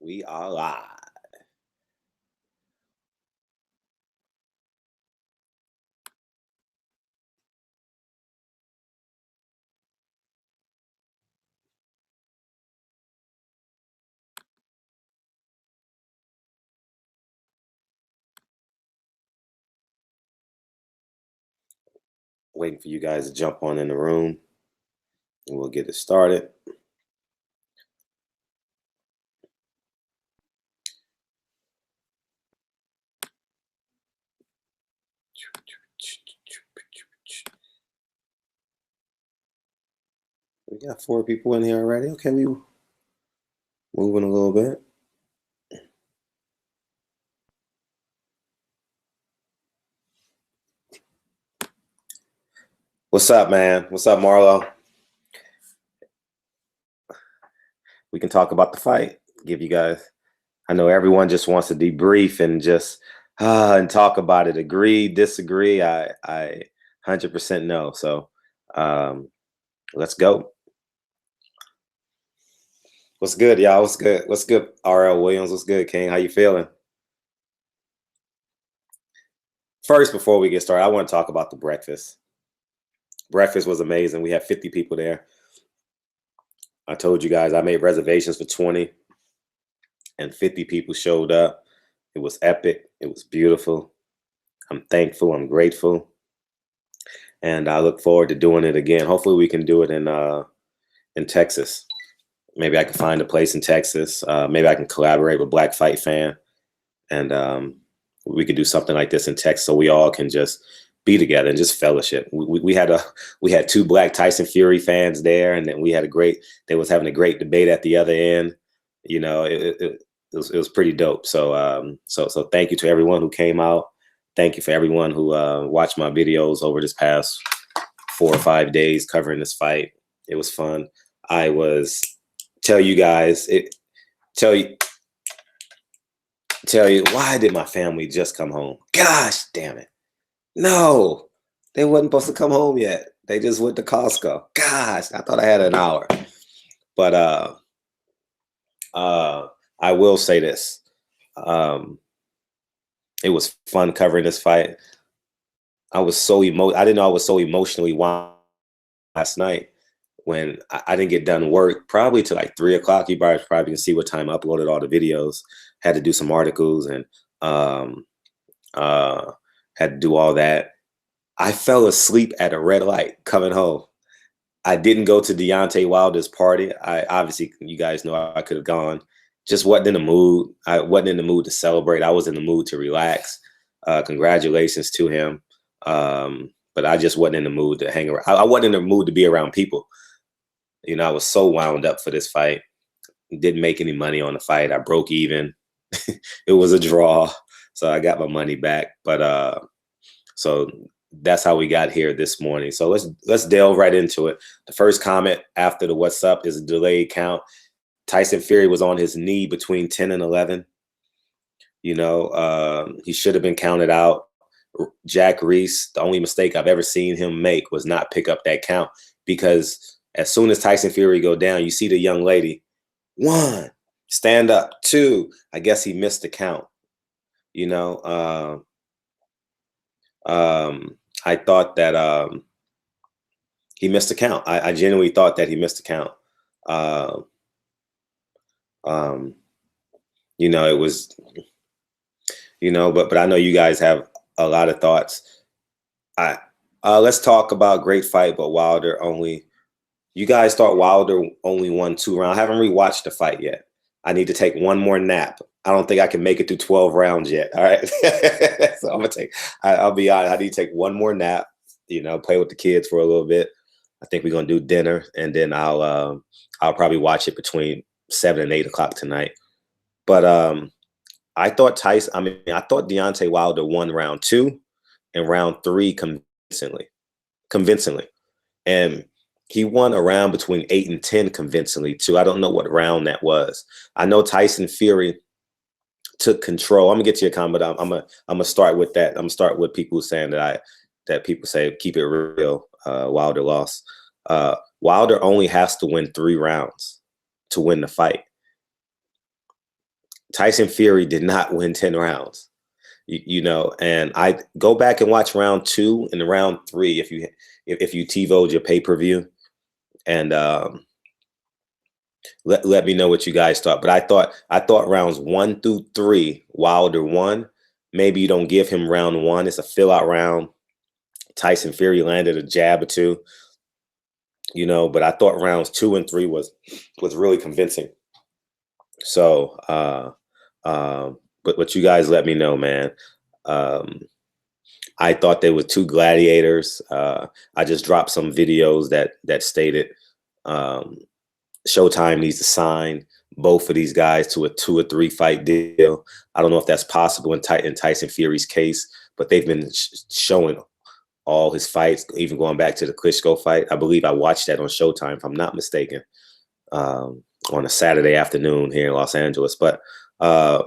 We are live. Waiting for you guys to jump on in the room and we'll get it started. We got 4 people in here already. Okay, we moving a little bit. What's up, man? What's up, Marlo? We can talk about the fight. Give you guys. I know everyone just wants to debrief and just and talk about it. Agree, disagree. I 100% know. So let's go. What's good, y'all? What's good? What's good, RL Williams? What's good, King? How you feeling? First, before we get started, I want to talk about the breakfast. Breakfast was amazing. We had 50 people there. I told you guys I made reservations for 20 and 50 people showed up. It was epic. It was beautiful. I'm thankful. I'm grateful. And I look forward to doing it again. Hopefully we can do it in Texas. Maybe I can find a place in Texas. Maybe I can collaborate with Black Fight Fan and we could do something like this in Texas so we all can just be together and just fellowship. We had 2 Black Tyson Fury fans there, and then they was having a great debate at the other end. You know, it was pretty dope. So so thank you to everyone who came out. Thank you for everyone who watched my videos over this past 4 or 5 days covering this fight. It was fun. I was tell you, why did my family just come home? Gosh damn it. No, they wasn't supposed to come home yet. They just went to Costco. Gosh, I thought I had an hour. But I will say this. It was fun covering this fight. I didn't know I was so emotionally wild last night when I didn't get done work probably till like 3 o'clock. You guys probably can see what time I uploaded all the videos. Had to do some articles and had to do all that. I fell asleep at a red light coming home. I didn't go to Deontay Wilder's party. Obviously, you guys know I could have gone. Just wasn't in the mood. I wasn't in the mood to celebrate. I was in the mood to relax. Congratulations to him. But I just wasn't in the mood to hang around. I wasn't in the mood to be around people. You know, I was so wound up for this fight. Didn't make any money on the fight. I broke even. It was a draw, so I got my money back. But so that's how we got here this morning. So let's delve right into it. The first comment after the "What's up" is a delayed count. Tyson Fury was on his knee between 10 and 11. You know, he should have been counted out. Jack Reese, the only mistake I've ever seen him make was not pick up that count, because as soon as Tyson Fury go down, you see the young lady, 1, stand up, 2. I guess he missed the count. You know, I thought that he missed the count. I genuinely thought that he missed the count. You know, it was, you know, but I know you guys have a lot of thoughts. Let's talk about great fight, but Wilder only. You guys thought Wilder only won 2 rounds. I haven't rewatched the fight yet. I need to take one more nap. I don't think I can make it through 12 rounds yet. All right. So I'm gonna I'll be honest. I need to take one more nap, you know, play with the kids for a little bit. I think we're gonna do dinner, and then I'll probably watch it between 7 and 8 o'clock tonight. But I thought Deontay Wilder won round 2 and round 3 convincingly. And he won a round between 8 and 10 convincingly too. I don't know what round that was. I know Tyson Fury took control. I'm gonna get to your comment. I'm gonna start with that. I'm gonna start with people saying that people say keep it real. Wilder lost. Wilder only has to win 3 rounds to win the fight. Tyson Fury did not win 10 rounds. You know, and I go back and watch round 2 and round 3 if you TiVoed your pay-per-view, and let me know what you guys thought. But I thought rounds 1 through 3 Wilder won. Maybe you don't give him round 1. It's a fill-out round. Tyson Fury landed a jab or two, you know, but I thought rounds 2 and 3 was really convincing. So but you guys let me know, man. I thought they were two gladiators. I just dropped some videos that stated Showtime needs to sign both of these guys to a 2 or 3 fight deal. I don't know if that's possible in Tyson Fury's case, but they've been showing all his fights, even going back to the Klitschko fight. I believe I watched that on Showtime, if I'm not mistaken, on a Saturday afternoon here in Los Angeles. But I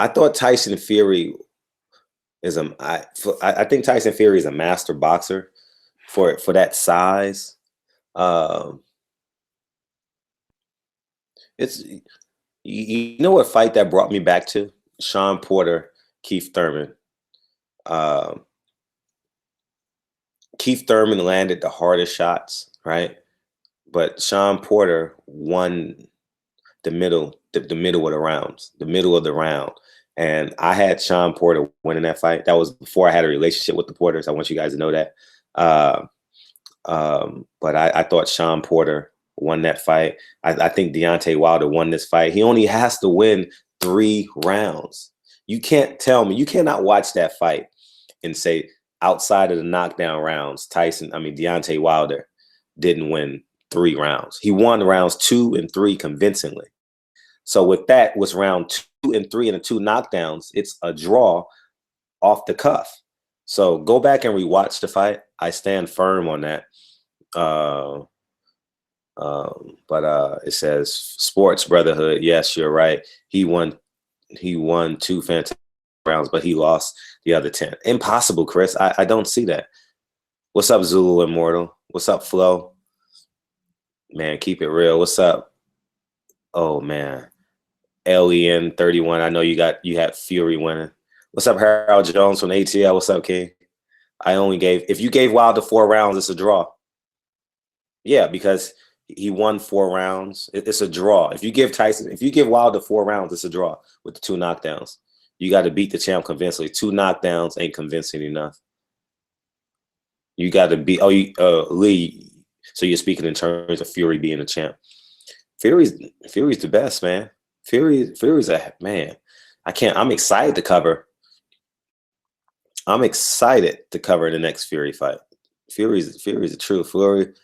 thought Tyson Fury is I think Tyson Fury is a master boxer for that size. It's you know what fight that brought me back to? Sean Porter, Keith Thurman. Keith Thurman landed the hardest shots, right? But Sean Porter won the middle of the round. And I had Sean Porter winning that fight. That was before I had a relationship with the Porters. I want you guys to know that. But I thought Sean Porter won that fight. I think Deontay Wilder won this fight. He only has to win 3 rounds. You can't tell me, you cannot watch that fight and say outside of the knockdown rounds, Deontay Wilder didn't win 3 rounds. He won rounds 2 and 3 convincingly. So with that was round 2 and 3 and the 2 knockdowns. It's a draw off the cuff. So go back and rewatch the fight. I stand firm on that. But it says Sports Brotherhood. Yes, you're right. He won 2 fantastic rounds, but he lost the other 10. Impossible, Chris. I don't see that. What's up, Zulu Immortal? What's up, Flo? Man, keep it real. What's up? Oh man. LEN 31. I know you had Fury winning. What's up, Harold Jones from ATL? What's up, King? If you gave Wilder 4 rounds, it's a draw. Yeah, because he won 4 rounds. It's a draw. If you give Wilder 4 rounds, it's a draw with the 2 knockdowns. You got to beat the champ convincingly. 2 knockdowns ain't convincing enough. You got to beat Lee. So you're speaking in terms of Fury being the champ. Fury's the best, man. Fury's a man. I'm excited to cover. I'm excited to cover the next Fury fight. Fury's a true Fury.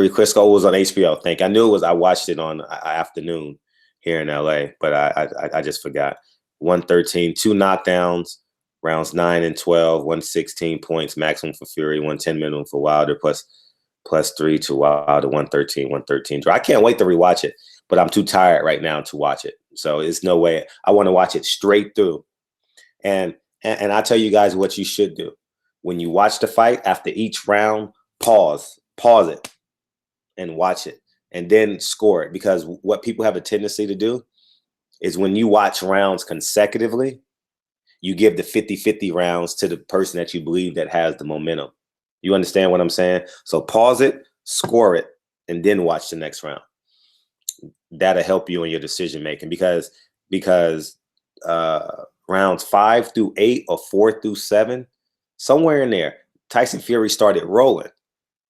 Klitschko was on HBO. I knew it was. I watched it on afternoon here in LA, but I just forgot. 113, 2 knockdowns, rounds 9 and 12, 116 points maximum for Fury, 110 minimum for Wilder, plus 3 to Wilder, 113 draw. I can't wait to rewatch it, but I'm too tired right now to watch it. So it's no way. I want to watch it straight through. And I tell you guys what you should do. When you watch the fight, after each round, pause it and watch it and then score it. Because what people have a tendency to do is when you watch rounds consecutively, you give the 50-50 rounds to the person that you believe that has the momentum. You understand what I'm saying? So pause it, score it, and then watch the next round. That'll help you in your decision making because rounds 5 through 8 or 4 through 7, somewhere in there, Tyson Fury started rolling,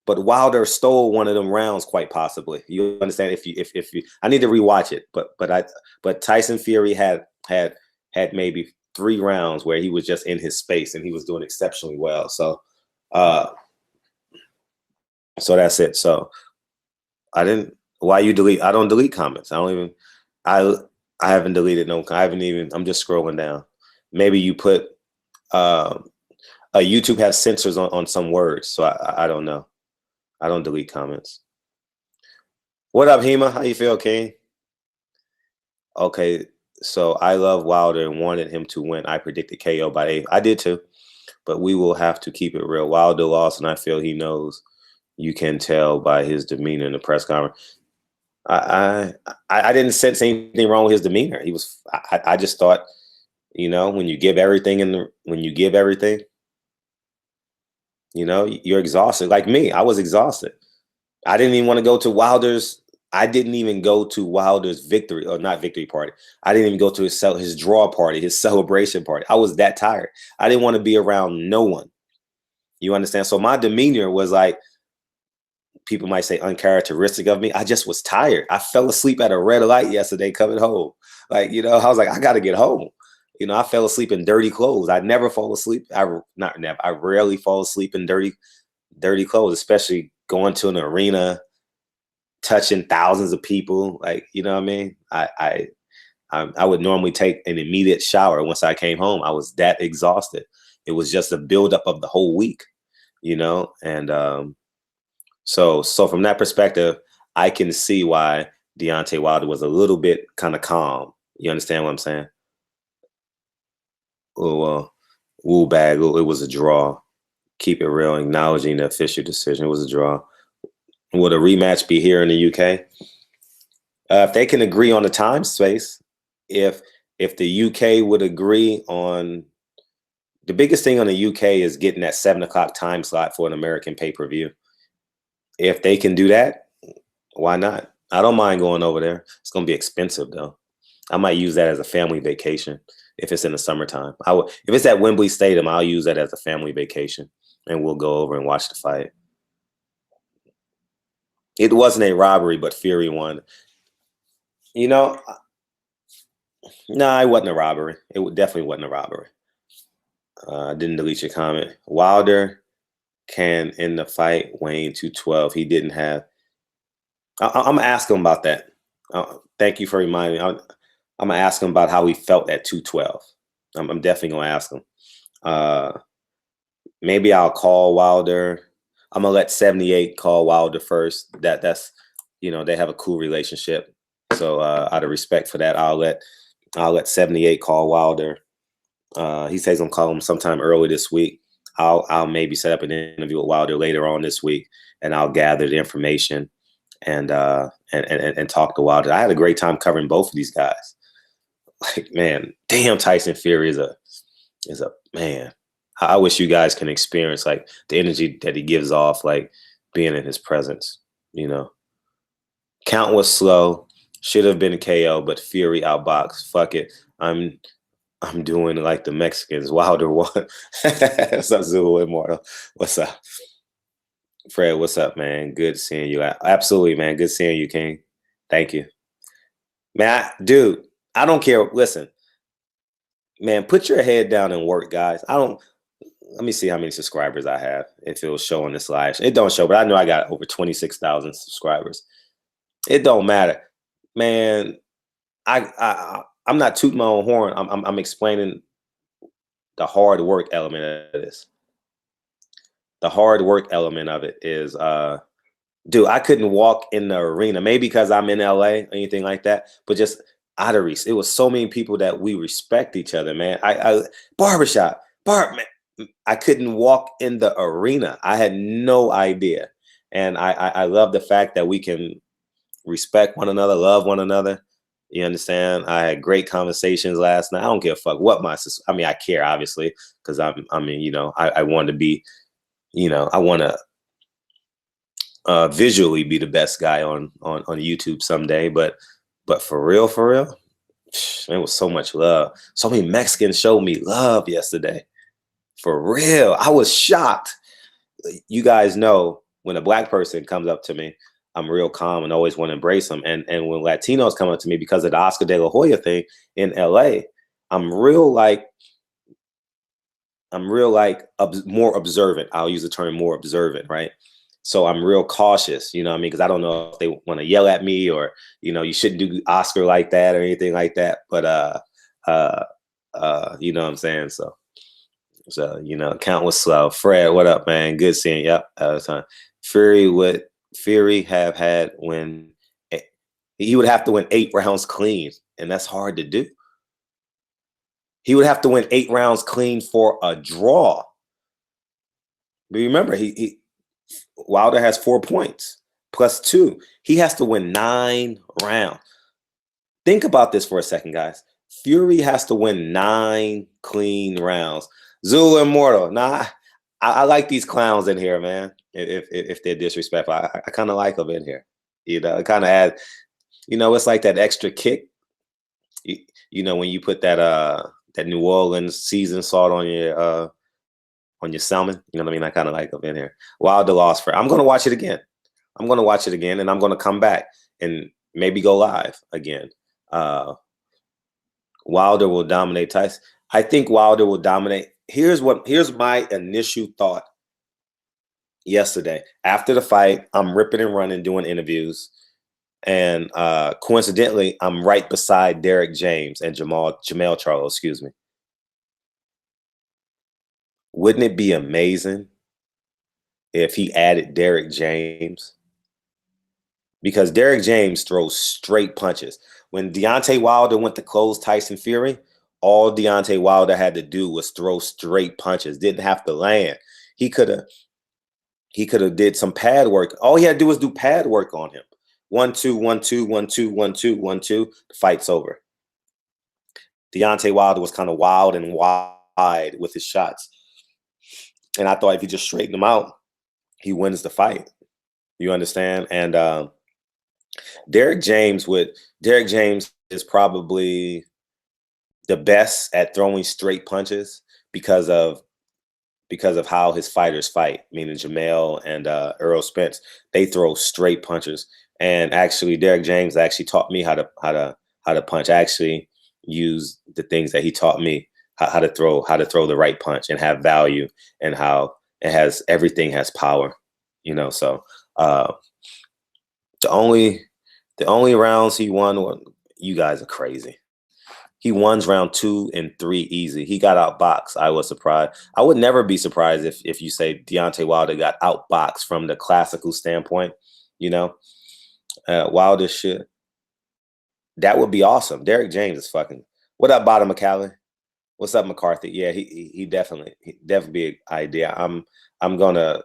but Wilder stole one of them rounds quite possibly. You understand? If you, I need to rewatch it, but Tyson Fury had maybe 3 rounds where he was just in his space and he was doing exceptionally well. So that's it. So why you delete? I don't delete comments. I haven't deleted no. I'm just scrolling down. Maybe you put YouTube has censors on some words, so I don't know. I don't delete comments. What up, Hema? How you feel, King? Okay, so I love Wilder and wanted him to win. I predicted KO by 8. I did too, but we will have to keep it real. Wilder lost, and I feel he knows You can tell by his demeanor in the press conference. I didn't sense anything wrong with his demeanor. He was. I just thought, when you give everything when you give everything, you're exhausted. Like me, I was exhausted. I didn't even want to go to Wilder's. I didn't even go to Wilder's victory, or not victory party. I didn't even go to his draw party, his celebration party. I was that tired. I didn't want to be around no one. You understand? So my demeanor was like, people might say uncharacteristic of me. I just was tired. I fell asleep at a red light yesterday coming home. Like, I was like, I got to get home. I fell asleep in dirty clothes. I never fall asleep. Not never. I rarely fall asleep in dirty clothes, especially going to an arena, touching thousands of people. Like, you know what I mean? I would normally take an immediate shower once I came home. I was that exhausted. It was just a buildup of the whole week, and so from that perspective, I can see why Deontay Wilder was a little bit kind of calm. You understand what I'm saying? Oh, wool bag. It was a draw. Keep it real, acknowledging the official decision. It was a draw. Will the rematch be here in the UK? If they can agree on the time space, if the UK would agree on the biggest thing on the UK is getting that 7 o'clock time slot for an American pay-per-view. If they can do that, why not? I don't mind going over there. It's going to be expensive though. I might use that as a family vacation if it's in the summertime. If it's at Wembley Stadium, I'll use that as a family vacation and we'll go over and watch the fight. It wasn't a robbery, but Fury won. No, it wasn't a robbery. It definitely wasn't a robbery. I didn't delete your comment. Wilder can end the fight weighing 212. He didn't have. I'm gonna ask him about that. Thank you for reminding me. I'm gonna ask him about how he felt at 212. I'm definitely gonna ask him. Maybe I'll call Wilder. I'm gonna let 78 call Wilder first. That's they have a cool relationship. So out of respect for that, I'll let 78 call Wilder. He says he's gonna call him sometime early this week. I'll maybe set up an interview with Wilder later on this week, and I'll gather the information and talk to Wilder. I had a great time covering both of these guys. Like, man, damn, Tyson Fury is a man. I wish you guys can experience like the energy that he gives off, like being in his presence. Count was slow, should have been a KO, but Fury outboxed. Fuck it, I'm doing like the Mexicans. Wilder won. What's up, Zulu Immortal? What's up, Fred? What's up, man? Good seeing you. Absolutely, man. Good seeing you, King. Thank you, man. Dude, I don't care. Listen, man, put your head down and work, guys. Let me see how many subscribers I have. If it was showing this live, it don't show, but I know I got over 26,000 subscribers. It don't matter, man. I'm not tooting my own horn. I'm explaining the hard work element of this. The hard work element of it is, dude, I couldn't walk in the arena, maybe because I'm in LA or anything like that, but just out of reach. It was so many people that we respect each other, man. Barbershop, man. I couldn't walk in the arena. I had no idea. And I love the fact that we can respect one another, love one another. You understand? I had great conversations last night. I don't give a fuck what I care, obviously, because I want to be, I want to visually be the best guy on YouTube someday. But for real, there was so much love. So many Mexicans showed me love yesterday. For real. I was shocked. You guys know when a black person comes up to me, I'm real calm and always want to embrace them. And when Latinos come up to me because of the Oscar de la Hoya thing in LA, I'm real more observant. I'll use the term more observant, right? So I'm real cautious, you know what I mean? Because I don't know if they want to yell at me or, you shouldn't do Oscar like that or anything like that. But you know what I'm saying? So count was slow. Fred, what up, man? Good seeing you. Yep. Fury have had when he would have to win 8 rounds clean, and that's hard to do. He would have to win 8 rounds clean for a draw. But remember, he Wilder has 4 points plus 2. He has to win 9 rounds. Think about this for a second, guys. Fury has to win 9 clean rounds. Zula Immortal. Nah, I like these clowns in here, man. If they're disrespectful, I kind of like them in here. You know, it kind of add, it's like that extra kick. When you put that New Orleans seasoned salt on your salmon. You know what I mean? I kind of like them in here. Wilder lost for. I'm gonna watch it again. I'm gonna watch it again, and I'm gonna come back and maybe go live again. Wilder will dominate Tyson. I think Wilder will dominate. Here's my initial thought yesterday. After the fight, I'm ripping and running doing interviews. And coincidentally, I'm right beside Derek James and Jamel Charlo, excuse me. Wouldn't it be amazing if he added Derek James? Because Derek James throws straight punches. When Deontay Wilder went to close Tyson Fury, all Deontay Wilder had to do was throw straight punches. Didn't have to land. He could have did some pad work. All he had to do was do pad work on him. 1-2, 1-2, 1-2, 1-2, 1-2. The fight's over. Deontay Wilder was kind of wild and wide with his shots. And I thought if he just straightened him out, he wins the fight. You understand? And Derek James is probably the best at throwing straight punches because of how his fighters fight, meaning Jamel and Earl Spence. They throw straight punches. And actually, Derek James actually taught me how to punch. I actually use the things that he taught me how to throw the right punch and have value, and how everything has power. So the only rounds he won, you guys are crazy. He won round 2 and 3 easy. He got outboxed. I was surprised. I would never be surprised if you say Deontay Wilder got outboxed from the classical standpoint. Wilder shit. That would be awesome. Derek James is fucking. What up, Bottom McCallum? What's up, McCarthy? Yeah, he definitely be an idea. I'm gonna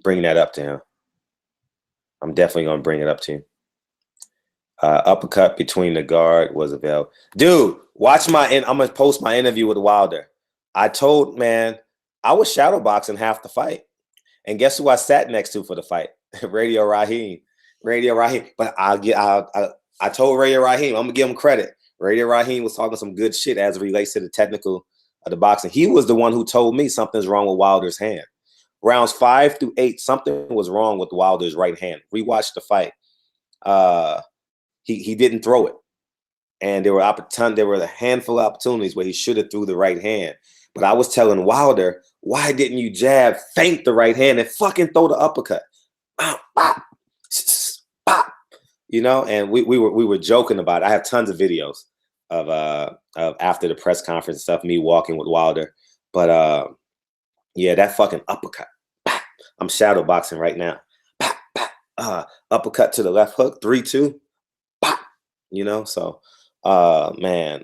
bring that up to him. I'm definitely gonna bring it up to him. Uppercut between the guard was available. Dude, I'm gonna post my interview with Wilder. I told, man, I was shadowboxing half the fight. And guess who I sat next to for the fight? Radio Raheem. But I told Radio Raheem, I'm gonna give him credit. Radio Raheem was talking some good shit as it relates to the technical of the boxing. He was the one who told me something's wrong with Wilder's hand. Rounds 5 through 8, something was wrong with Wilder's right hand. We watched the fight. He didn't throw it, and there were a handful of opportunities where he should have threw the right hand. But I was telling Wilder, why didn't you jab, feint the right hand, and fucking throw the uppercut? Bop, bop, bop. And we were joking about it. I have tons of videos of after the press conference and stuff, me walking with Wilder. But yeah, that fucking uppercut. Bop. I'm shadow boxing right now. Bop, bop. Uppercut to the left hook, 3-2. Bop. So man,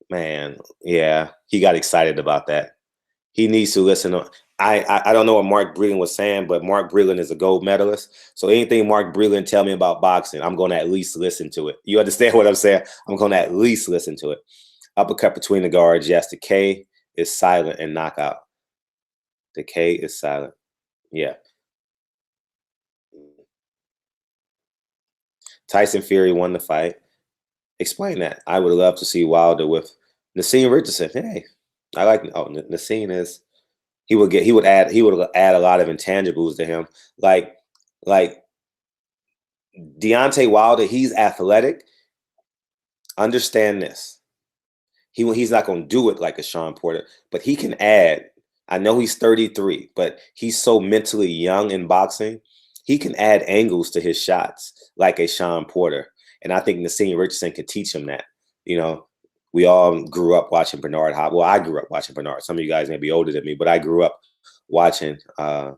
man, yeah, he got excited about that. He needs to listen to. I don't know what Mark Breland was saying, but Mark Breland is a gold medalist. So anything Mark Breland tell me about boxing, I'm going to at least listen to it. You understand what I'm saying? I'm going to at least listen to it. Uppercut between the guards. Yes, the K is silent and knockout. The K is silent. Yeah. Tyson Fury won the fight. Explain that. I would love to see Wilder with Nassim Richardson. Hey, I like. Oh, Nassim is. He would add a lot of intangibles to him. Like Deontay Wilder, he's athletic. Understand this. He's not going to do it like a Sean Porter, but he can add. I know he's 33, but he's so mentally young in boxing. He can add angles to his shots like a Sean Porter. And I think Nassim Richardson could teach him that. We all grew up watching Bernard Hopkins. Well, I grew up watching Bernard. Some of you guys may be older than me, but I grew up watching that.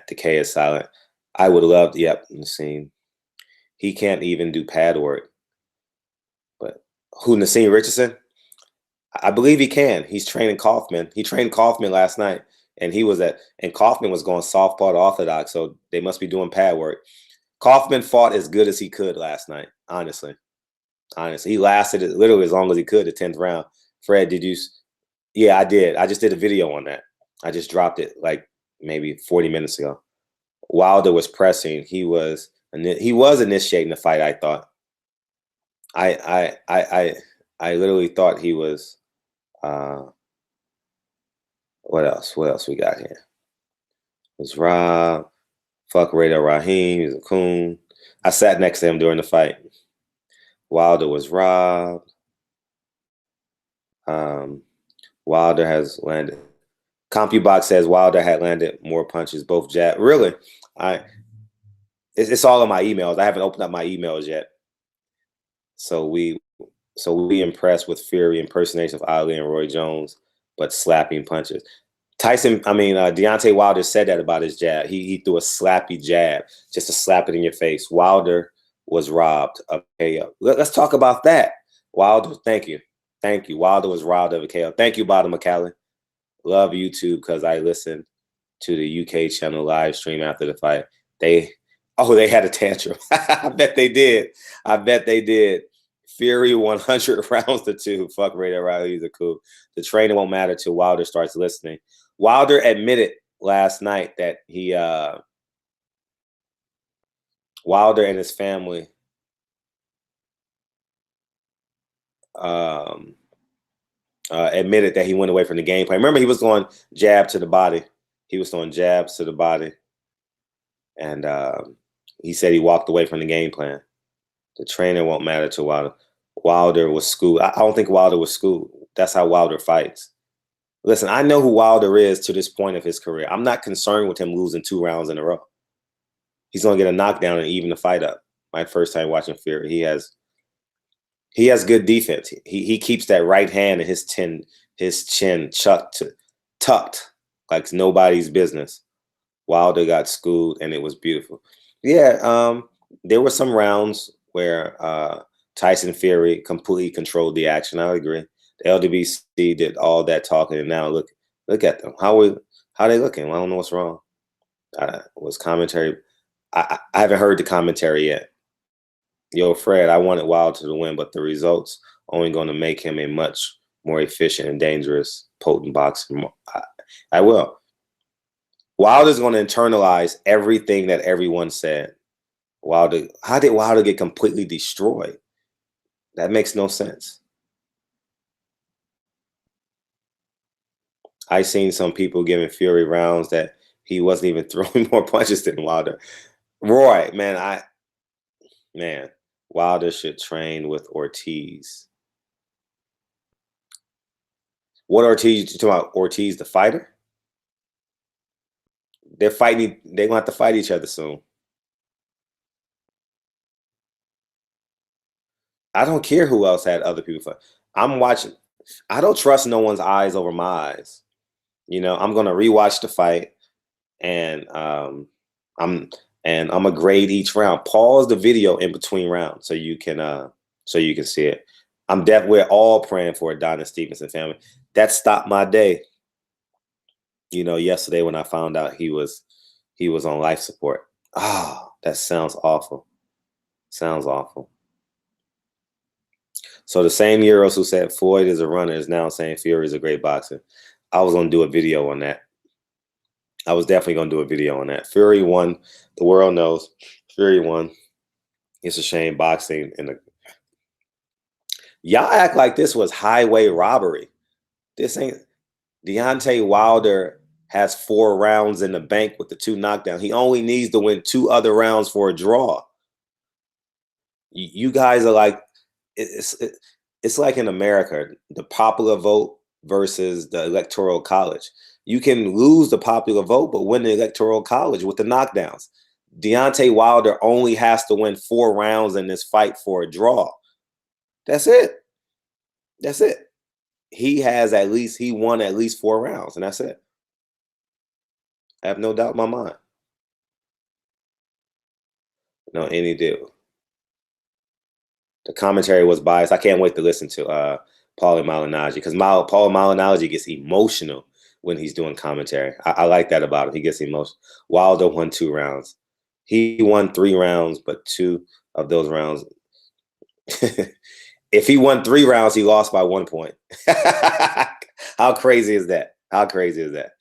The K is silent. I would love, yep, Nassim. He can't even do pad work. But who, Nassim Richardson? I believe he can. He's training Kaufman. He trained Kaufman last night, and Kaufman was going southpaw to orthodox, so they must be doing pad work. Kaufman fought as good as he could last night. Honestly, he lasted literally as long as he could. The 10th round. Fred, did you? Yeah, I did. I just did a video on that. I just dropped it like maybe 40 minutes ago. Wilder was pressing. He was initiating the fight. I thought. I literally thought he was. Uh, what else? What else we got here? It was Rob. Fuck Radar Raheem. He's a coon. I sat next to him during the fight. Wilder was robbed. Wilder has landed. CompuBox says Wilder had landed more punches, both jab. Really, I. It's all in my emails. I haven't opened up my emails yet. So we impressed with Fury impersonation of Ali and Roy Jones, but slapping punches. Deontay Wilder said that about his jab. He threw a slappy jab just to slap it in your face. Wilder was robbed of KO. Let's talk about that. Wilder, thank you. Thank you. Wilder was robbed of a KO. Thank you, Bottom McCallan. Love YouTube because I listened to the UK channel live stream after the fight. They had a tantrum. I bet they did. Fury 100 rounds to 2. Fuck Ray Riley. He's a cool. The training won't matter till Wilder starts listening. Wilder admitted last night that Wilder and his family admitted that he went away from the game plan. Remember, he was going jab to the body. He was throwing jabs to the body. And he said he walked away from the game plan. The trainer won't matter to Wilder. Wilder was schooled. I don't think Wilder was schooled. That's how Wilder fights. Listen, I know who Wilder is to this point of his career. I'm not concerned with him losing 2 rounds in a row. He's going to get a knockdown and even the fight up. My first time watching Fury, he has good defense. He keeps that right hand and his chin tucked like nobody's business. Wilder got schooled and it was beautiful. Yeah, there were some rounds where Tyson Fury completely controlled the action. I would agree. The LWC did all that talking, and now look at them. How they looking? I don't know what's wrong. Was commentary? I haven't heard the commentary yet. Yo, Fred, I wanted Wilder to win, but the results only going to make him a much more efficient and dangerous, potent boxer. I will. Wilder's going to internalize everything that everyone said. How did Wilder get completely destroyed? That makes no sense. I seen some people giving Fury rounds that he wasn't even throwing more punches than Wilder. Roy, man, Wilder should train with Ortiz. What Ortiz? You talking about Ortiz, the fighter? They're fighting. They're gonna have to fight each other soon. I don't care who else had other people fight. I'm watching. I don't trust no one's eyes over my eyes. I'm gonna rewatch the fight, and I'm gonna grade each round. Pause the video in between rounds so you can see it. We're all praying for Adonis Stevenson family. That stopped my day. Yesterday when I found out he was on life support. Oh, that sounds awful. Sounds awful. So the same Euros who said Floyd is a runner is now saying Fury is a great boxer. I was going to do a video on that. I was definitely going to do a video on that. Fury won. The world knows. Fury won. It's a shame boxing y'all act like this was highway robbery. This ain't. Deontay Wilder has 4 rounds in the bank with the 2 knockdowns. He only needs to win 2 other rounds for a draw. You guys are like, it's like in America, the popular vote versus the electoral college. You can lose the popular vote, but win the electoral college with the knockdowns. Deontay Wilder only has to win 4 rounds in this fight for a draw. That's it. That's it. He won at least 4 rounds, and that's it. I have no doubt in my mind. No, any deal. The commentary was biased. I can't wait to listen to Paulie Malignaggi, because Paul Malignaggi gets emotional when he's doing commentary. I like that about him. He gets emotional. Wilder won 2 rounds. He won 3 rounds, but 2 of those rounds. If he won 3 rounds, he lost by 1 point. How crazy is that? How crazy is that?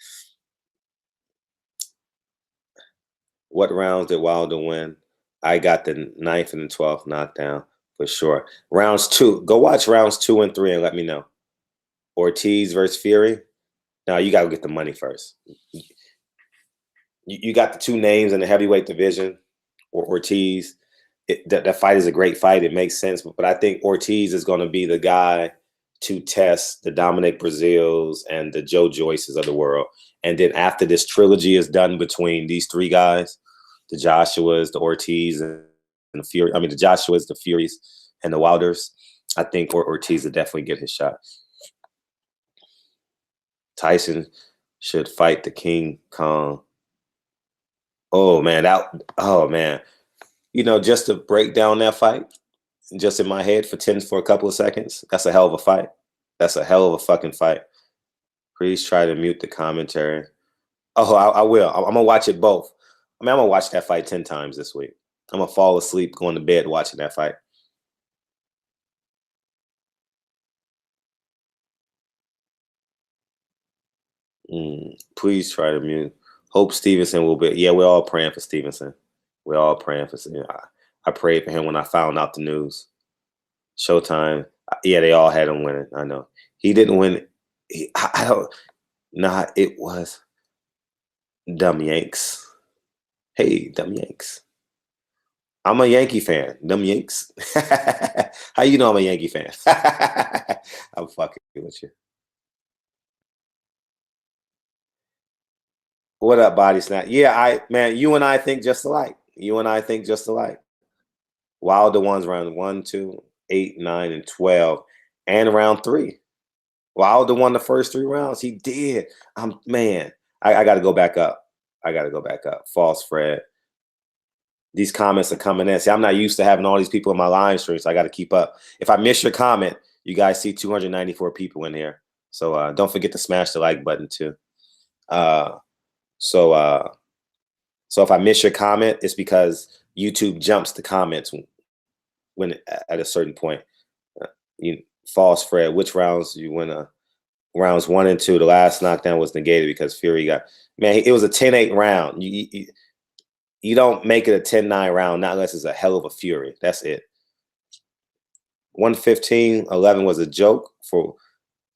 What rounds did Wilder win? I got the 9th and the 12th knockdown for sure. Rounds 2. Go watch rounds 2 and 3 and let me know. Ortiz versus Fury. Now you gotta get the money first. You got the 2 names in the heavyweight division. Ortiz. That fight is a great fight. It makes sense, but I think Ortiz is going to be the guy to test the Dominic Brazils and the Joe Joyces of the world. And then after this trilogy is done between these 3 guys, the Joshuas, the Ortiz, and the Fury. I mean, the Joshuas, the Furies, and the Wilders. I think Ortiz will definitely get his shot. Tyson should fight the King Kong. Oh man, just to break down that fight, just in my head for a couple of seconds, that's a hell of a fight. That's a hell of a fucking fight. Please try to mute the commentary. Oh, I will. I'm gonna watch it both. I mean, I'm gonna watch that fight 10 times this week. I'm gonna fall asleep going to bed watching that fight. Please try to mute. Hope Stevenson will be. Yeah, we're all praying for Stevenson. We're all praying for. I prayed for him when I found out the news. Showtime. Yeah, they all had him winning. I know he didn't win. I don't. Nah, it was dumb Yanks. Hey, dumb Yanks. I'm a Yankee fan. Dumb Yanks. How you know I'm a Yankee fan? I'm fucking with you. What up, Body Snap? Yeah, man, you and I think just alike. You and I think just alike. Wilder ones round 1, 2, 8, 9, and 12, and round 3. Wilder won the first 3 rounds. He did. Man, I got to go back up. I got to go back up. False Fred. These comments are coming in. See, I'm not used to having all these people in my live stream, so I got to keep up. If I miss your comment, you guys see 294 people in here. So don't forget to smash the like button too. So if I miss your comment, it's because YouTube jumps the comments when at a certain point. False Fred, which rounds you win? Rounds 1 and 2. The last knockdown was negated because Fury got, man, it was a 10-8 round. You don't make it a 10-9 round, not unless it's a hell of a Fury. That's it. 115-11 was a joke for,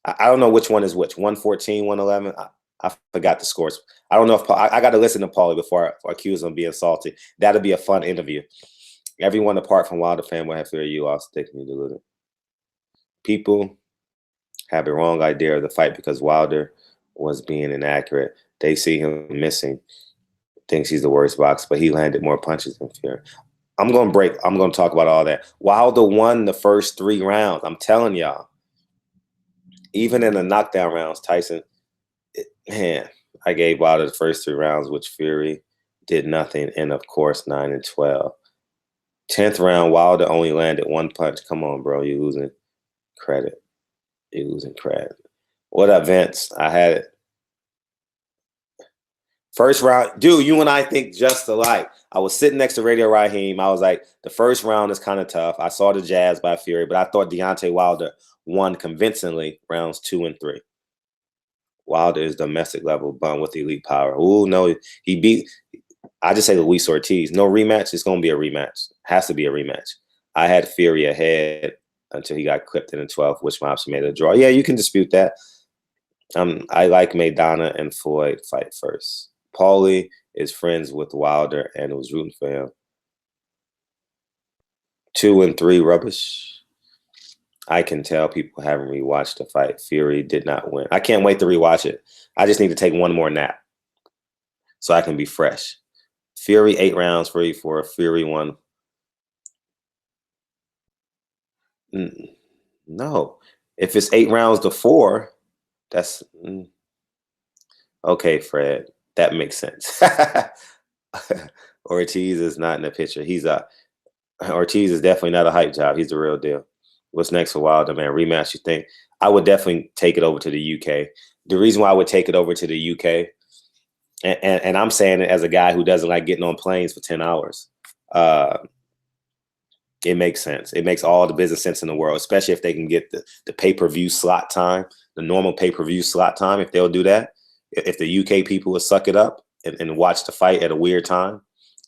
I don't know which one is which. 114, 111. I forgot the scores. I don't know if I got to listen to Paulie before I accuse him of being salty. That'll be a fun interview. Everyone apart from Wilder fan will have fear you all sticking you deluded. People have a wrong idea of the fight because Wilder was being inaccurate. They see him missing, thinks he's the worst boxer, but he landed more punches than Fury. I'm going to talk about all that. Wilder won the first 3 rounds. I'm telling y'all. Even in the knockdown rounds, Tyson, man, I gave Wilder the first 3 rounds, which Fury did nothing. And of course, 9 and 12. 10th round, Wilder only landed 1 punch. Come on, bro. You're losing credit. You're losing credit. What up, Vince? I had it. First round, dude, you and I think just alike. I was sitting next to Radio Raheem. I was like, the first round is kind of tough. I saw the jabs by Fury, but I thought Deontay Wilder won convincingly rounds 2 and 3. Wilder is domestic level bun with elite power. Oh, no, he beat, I just say Luis Ortiz. No rematch. It's going to be a rematch. Has to be a rematch. I had Fury ahead until he got clipped in the 12th, which option made it a draw. Yeah, you can dispute that. I like Maidana and Floyd fight first. Paulie is friends with Wilder and was rooting for him. 2 and 3 rubbish. I can tell people haven't rewatched the fight. Fury did not win. I can't wait to rewatch it. I just need to take one more nap so I can be fresh. Fury 8 rounds for E4. Fury won. No. If it's 8 rounds to 4, that's okay, Fred. That makes sense. Ortiz is not in the picture. Ortiz is definitely not a hype job. He's the real deal. What's next for Wilder, man? Rematch, you think? I would definitely take it over to the UK. The reason why I would take it over to the UK, and I'm saying it as a guy who doesn't like getting on planes for 10 hours. Uh, it makes sense. It makes all the business sense in the world, especially if they can get the pay-per-view slot time, the normal pay-per-view slot time. If they'll do that, if the UK people will suck it up and watch the fight at a weird time,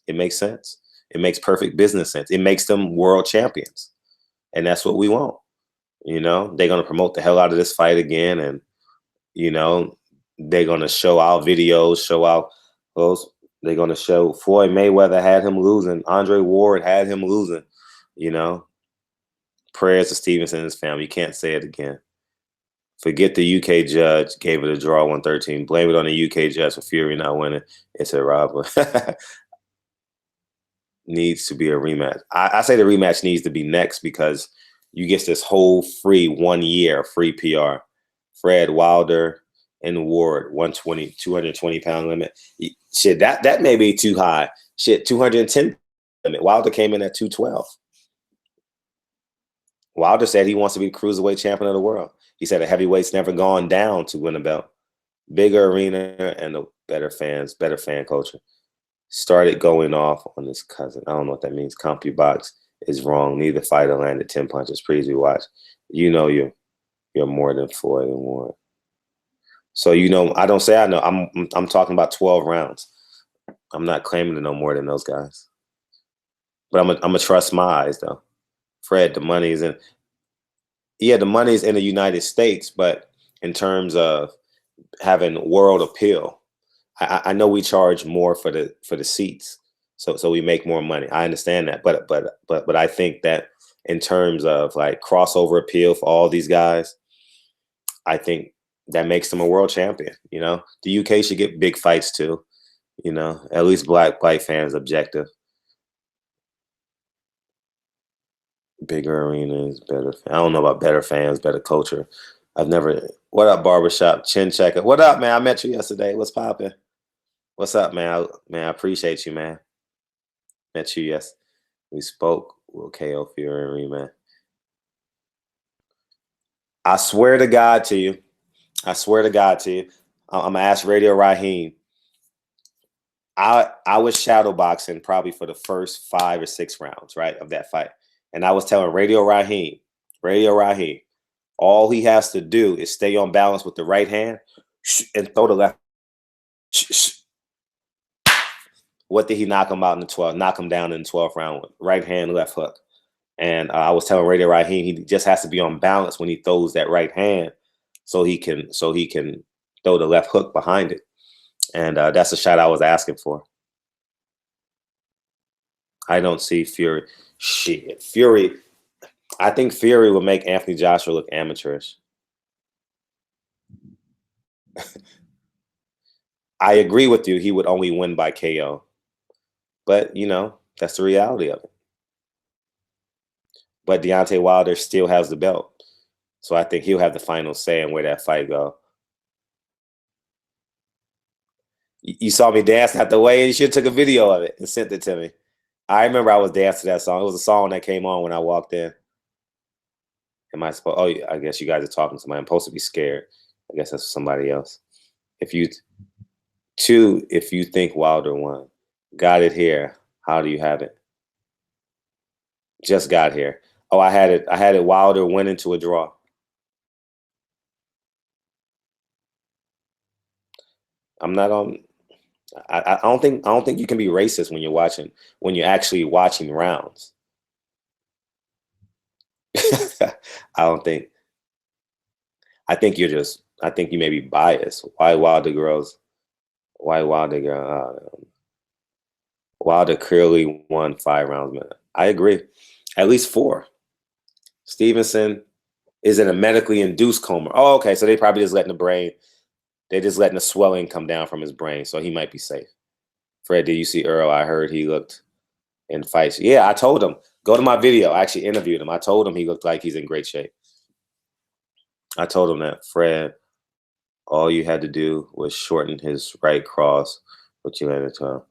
it makes sense. It makes perfect business sense. It makes them world champions. And that's what we want. You know, they're going to promote the hell out of this fight again. And, you know, they're going to show our videos, show our those. They're going to show Floyd Mayweather had him losing. Andre Ward had him losing. You know, prayers to Stevenson and his family. You can't say it again. Forget the UK judge gave it a draw 113. Blame it on the UK judge for Fury not winning. It's a robber. Needs to be a rematch. I say the rematch needs to be next because you get this whole free 1 year free PR. Fred, Wilder, and Ward, 120, 220-pound limit. Shit, that may be too high. Shit, 210 limit. Wilder came in at 212. Wilder said he wants to be cruiserweight champion of the world. He said a heavyweight's never gone down to win a belt. Bigger arena and the better fans, better fan culture. Started going off on his cousin. I don't know what that means. CompuBox is wrong. Neither fighter landed 10 punches. Please rewatch. You know you're more than Floyd and Ward. So you know, I don't say I know. I'm talking about 12 rounds. I'm not claiming to know more than those guys. But I'm gonna trust my eyes though. Fred, the money's in. Yeah, the money's in the United States, but in terms of having world appeal, I know we charge more for the seats, so we make more money. I understand that, but I think that in terms of like crossover appeal for all these guys, I think that makes them a world champion. You know, the UK should get big fights too. You know, at least black fans objective. Bigger arenas, better. I don't know about better fans, better culture. I've never. What up, Barbershop? Chin checker. What up, man? I met you yesterday. What's poppin'? What's up, man? Man, I appreciate you, man. Met you, yes. We spoke. Will KO Fury and rematch. I swear to God to you. I swear to God to you. I'm gonna ask Radio Raheem. I was shadowboxing probably for the first 5 or 6 rounds, right, of that fight. And I was telling Radio Raheem, all he has to do is stay on balance with the right hand and throw the left. What did he knock him out in the 12th? Knock him down in the 12th round with right hand, left hook. And I was telling Radio Raheem he just has to be on balance when he throws that right hand, so he can throw the left hook behind it. And that's the shot I was asking for. I don't see Fury. Shit, Fury. I think Fury will make Anthony Joshua look amateurish. I agree with you. He would only win by KO. But, you know, that's the reality of it. But Deontay Wilder still has the belt. So I think he'll have the final say in where that fight go. You saw me dance out the way, and you should have took a video of it and sent it to me. I remember I was dancing to that song. It was a song that came on when I walked in. Am I supposed? Oh, I guess you guys are talking to somebody. I'm supposed to be scared. I guess that's somebody else. If you think Wilder won, got it here. How do you have it? Just got here. Oh, I had it. Wilder went into a draw. I'm not on. I don't think you can be racist when you're actually watching rounds. I don't think. I think you may be biased. Why Wilder girls? Why Wilder girl? Wilder clearly won 5 rounds, man. I agree. At least 4. Stevenson is in a medically induced coma. Oh, okay. So they probably just letting the swelling come down from his brain. So he might be safe. Fred, did you see Earl? I heard he looked in fights. Yeah, I told him. Go to my video. I actually interviewed him. I told him he looked like he's in great shape. I told him that, Fred, all you had to do was shorten his right cross, but you had to tell.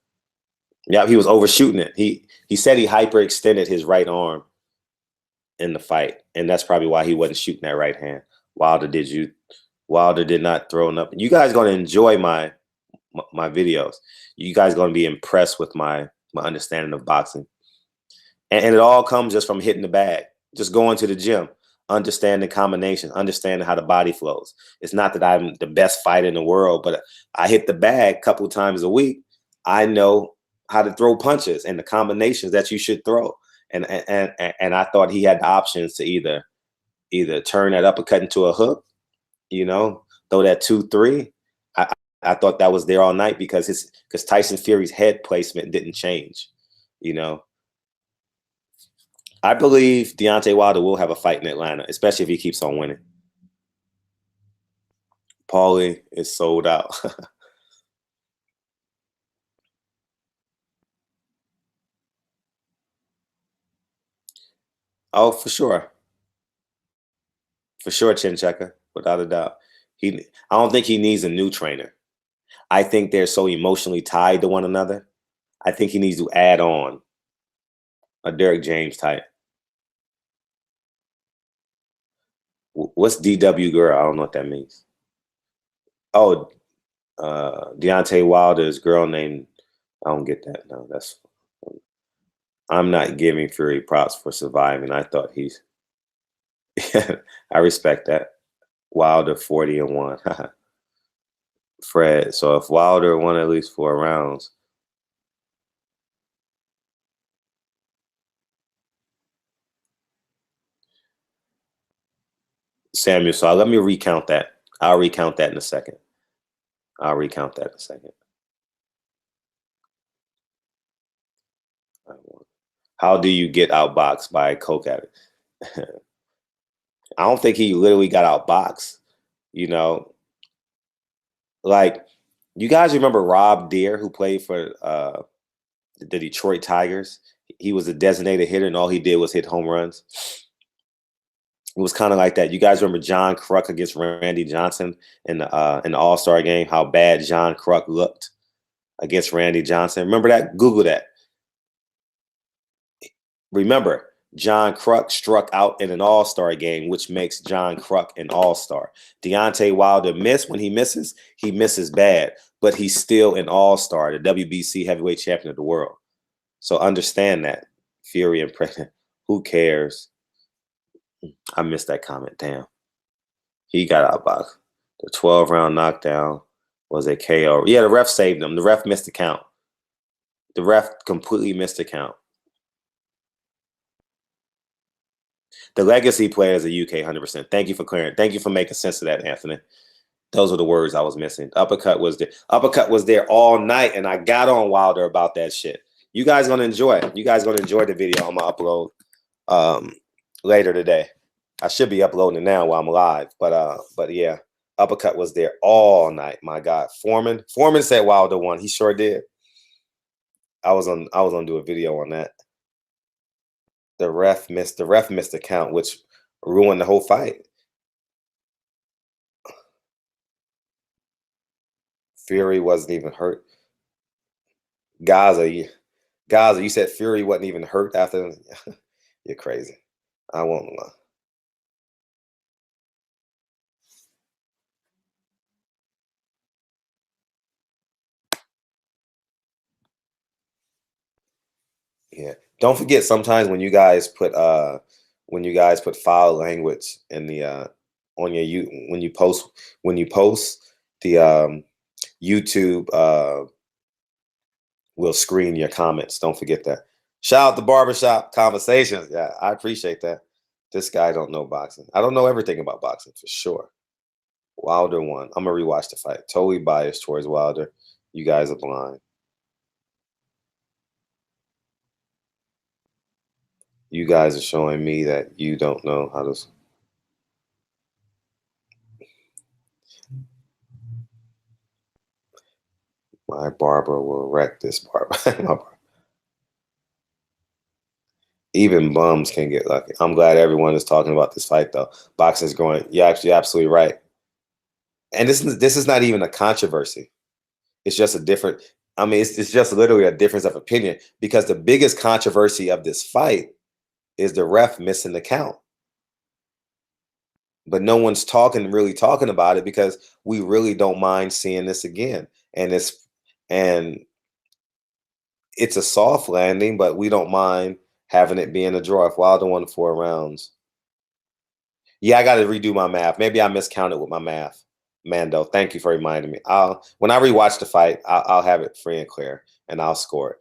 Yeah, he was overshooting it. He said he hyperextended his right arm. in the fight, and that's probably why he wasn't shooting that right hand. Wilder did not throw nothing. You guys gonna enjoy my videos. You guys gonna be impressed with my understanding of boxing, and it all comes just from hitting the bag, just going to the gym, understanding combinations, understanding how the body flows. It's not that I'm the best fighter in the world, but I hit the bag a couple of times a week. I know how to throw punches and the combinations that you should throw. And I thought he had the options to either turn that uppercut into a hook, throw that 2-3. I thought that was there all night because Tyson Fury's head placement didn't change. I believe Deontay Wilder will have a fight in Atlanta, especially if he keeps on winning. Paulie is sold out. Oh, for sure. For sure, Chin Checker, without a doubt. I don't think he needs a new trainer. I think they're so emotionally tied to one another. I think he needs to add on a Derek James type. What's DW girl? I don't know what that means. Oh, Deontay Wilder's girl named. I don't get that. No, I'm not giving Fury props for surviving. I thought he's. I respect that. Wilder 40-1. Fred. So if Wilder won at least 4 rounds. Samuel, so let me recount that. I'll recount that in a second. How do you get outboxed by a coke addict? I don't think he literally got outboxed. Like, you guys remember Rob Deere, who played for the Detroit Tigers? He was a designated hitter, and all he did was hit home runs. It was kind of like that. You guys remember John Kruk against Randy Johnson in the All-Star game? How bad John Kruk looked against Randy Johnson. Remember that? Google that. Remember, John Kruk struck out in an All-Star game, which makes John Kruk an All-Star. Deontay Wilder missed. When he misses bad, but he's still an All-Star, the WBC heavyweight champion of the world. So understand that. Fury and Pregnant. Who cares? I missed that comment. Damn. He got outboxed. The 12-round knockdown was a KO. Yeah, the ref saved him. The ref missed the count. The ref completely missed the count. The legacy player is a UK 100%. Thank you for clearing. Thank you for making sense of that, Anthony. Those were the words I was missing. Uppercut was there. Uppercut was there all night, and I got on Wilder about that shit. You guys gonna enjoy it. You guys gonna enjoy the video I'm gonna upload later today. I should be uploading it now while I'm live, but yeah, uppercut was there all night. My God, Foreman said Wilder won. He sure did. I was gonna do a video on that. The ref missed the count, which ruined the whole fight. Fury wasn't even hurt. Gaza, you said Fury wasn't even hurt after. You're crazy. I won't lie. Yeah. Don't forget, sometimes when you guys put foul language in the on your when you post the YouTube will screen your comments. Don't forget that. Shout out to Barbershop Conversations. Yeah, I appreciate that. This guy don't know boxing. I don't know everything about boxing for sure. Wilder won. I'm gonna rewatch the fight. Totally biased towards Wilder. You guys are blind. You guys are showing me that you don't know how to. My barber will wreck this barber. Even bums can get lucky. I'm glad everyone is talking about this fight, though. Boxing's growing. You're actually absolutely right. And this is not even a controversy. It's just a different. I mean, it's just literally a difference of opinion, because the biggest controversy of this fight is the ref missing the count? But no one's really talking about it because we really don't mind seeing this again. And and it's a soft landing, but we don't mind having it being a draw if Wilder won 4 rounds. Yeah, I got to redo my math. Maybe I miscounted with my math. Mando, thank you for reminding me. I'll When I rewatch the fight, I'll have it free and clear, and I'll score it.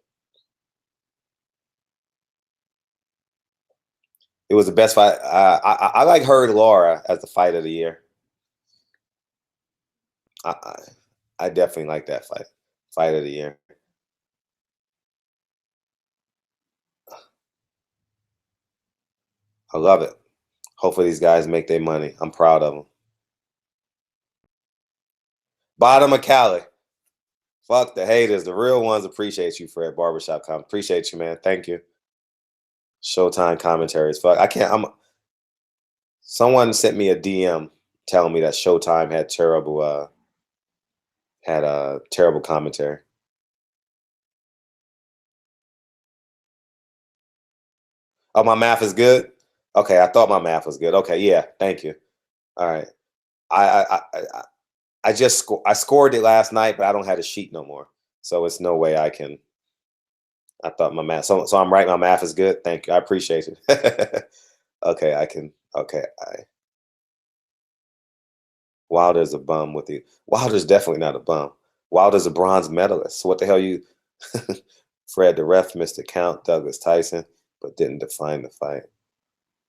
It was the best fight. I like Hurd Laura as the fight of the year. I, I I definitely like that fight of the year. I love it. Hopefully these guys make their money. I'm proud of them. Bottom of Cali. Fuck the haters. The real ones appreciate you, Fred. Barbershop appreciate you, man. Thank you. Showtime commentaries. Fuck. I can't. Someone sent me a DM telling me that Showtime had a terrible commentary. Oh, my math is good. Okay, I thought my math was good. Okay, yeah. Thank you. All right. I I scored it last night, but I don't have a sheet no more, so it's no way I can. I thought my math. So I'm right. My math is good. Thank you. I appreciate it. Okay, I can. Okay, Wilder's a bum with you. Wilder's definitely not a bum. Wilder's a bronze medalist. So what the hell you? Fred, the ref missed the count. Douglas Tyson, but didn't define the fight.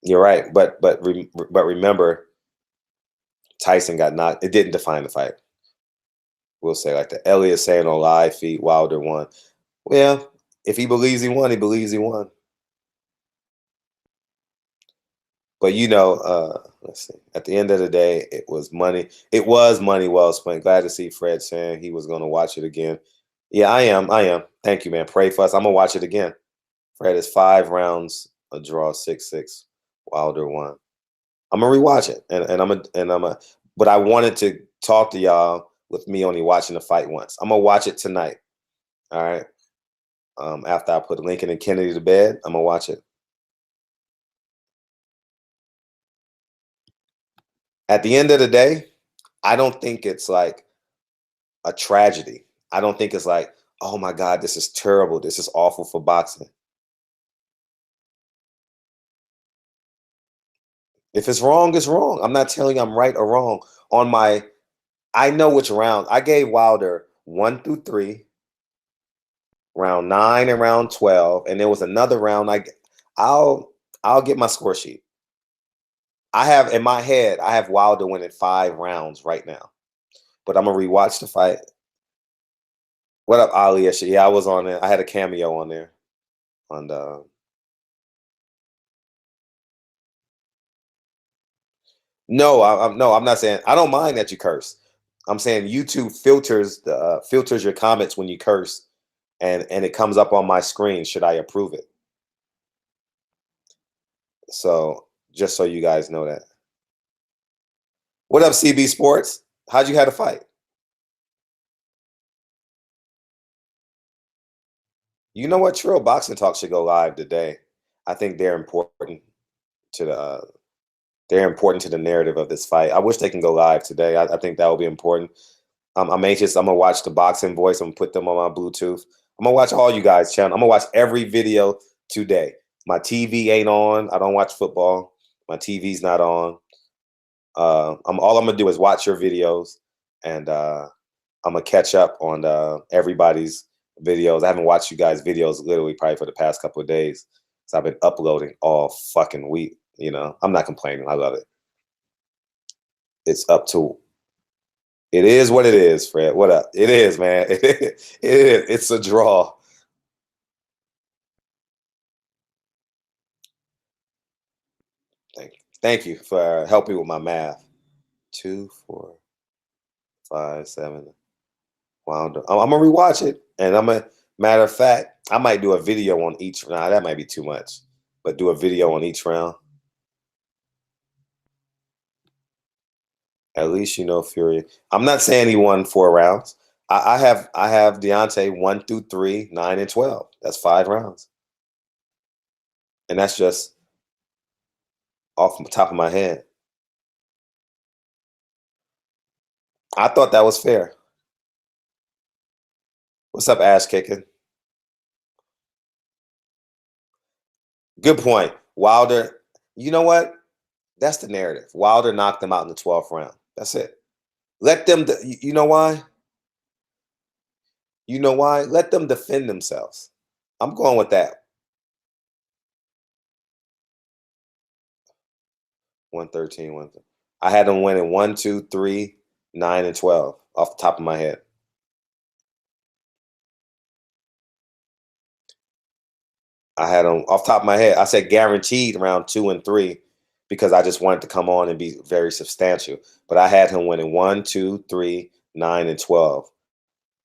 You're right, but remember, Tyson got knocked. It didn't define the fight. We'll say like that. Elliot saying on live feed, Wilder won. Well, if he believes he won, he believes he won. But let's see. At the end of the day, it was money. It was money well spent. Glad to see Fred saying he was going to watch it again. Yeah, I am. I am. Thank you, man. Pray for us. I'm gonna watch it again. Fred is 5 rounds, a draw, 6-6. Wilder won. I'm gonna rewatch it, But I wanted to talk to y'all with me only watching the fight once. I'm gonna watch it tonight. All right. After I put Lincoln and Kennedy to bed, I'm gonna watch it. At the end of the day, I don't think it's like a tragedy. I don't think it's like, oh my God, this is terrible. This is awful for boxing. If it's wrong, it's wrong. I'm not telling you I'm right or wrong. I know which round. I gave Wilder 1 through 3, round 9 and round 12, and there was another round. I'll I'll get my score sheet. I have in my head, I have Wilder winning 5 rounds right now. But I'm gonna rewatch the fight. What up, Ali? Yeah, I was on there. I had a cameo on there. On the No, I'm not saying I don't mind that you curse. I'm saying YouTube filters your comments when you curse, and it comes up on my screen. Should I approve it? So just so you guys know that. What up, CB Sports? How'd you have a fight? You know what? Trill Boxing Talk should go live today. I think to the uh, they're important to the narrative of this fight. I wish they can go live today. I think that will be important. I'm anxious. I'm gonna watch the Boxing Voice. I'm gonna put them on my Bluetooth. I'm gonna watch all you guys' channel. I'm gonna watch every video today. My TV ain't on. I don't watch football. My TV's not on. I'm gonna do is watch your videos, and I'm gonna catch up on everybody's videos. I haven't watched you guys' videos literally probably for the past couple of days. So I've been uploading all fucking week. I'm not complaining. I love it. It's up to It is what it is, Fred. What up? It is, man. It is. It's a draw. Thank you for helping with my math. 2, 4, 5, 7. Wound up. I'm gonna rewatch it, and matter of fact, I might do a video on each. Nah, that might be too much, but do a video on each round. At least you know Fury. I'm not saying he won 4 rounds. I have Deontay 1 through 3, 9 and 12. That's 5 rounds, and that's just off the top of my head. I thought that was fair. What's up, ass kicking? Good point. Wilder, you know what? That's the narrative. Wilder knocked them out in the 12th round. That's it. Let them, you know why? You know why? Let them defend themselves. I'm going with that. 113, 1. I had them winning 1, 2, 3, 9, and 12 off the top of my head. I had them off the top of my head. I said guaranteed around 2 and 3 because I just wanted to come on and be very substantial. But I had him winning 1, 2, 3, 9, and 12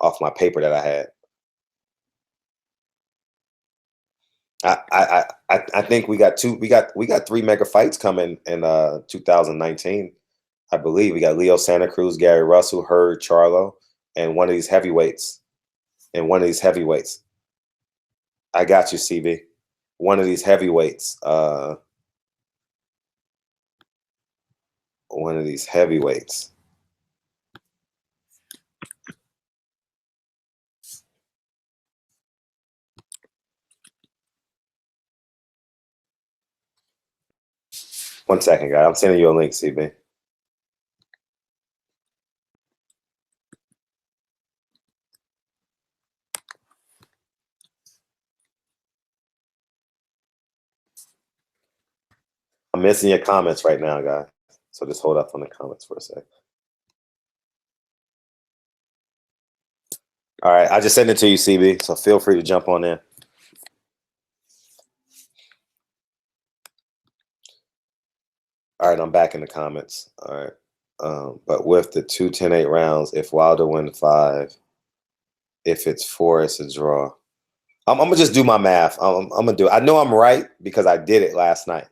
off my paper that I had. I think we got three mega fights coming in 2019. I believe we got Leo Santa Cruz, Gary Russell, Hurd, Charlo, and one of these heavyweights. I got you, CB. One of these heavyweights. One of these heavyweights. One second, guy. I'm sending you a link, CB. I'm missing your comments right now, guys. So just hold up on the comments for a sec. All right, I just sent it to you, CB. So feel free to jump on in. All right, I'm back in the comments. All right. But with the 2 10-8 rounds, if Wilder wins 5, if it's 4, it's a draw. I'm gonna just do my math. I'm gonna do it. I know I'm right because I did it last night,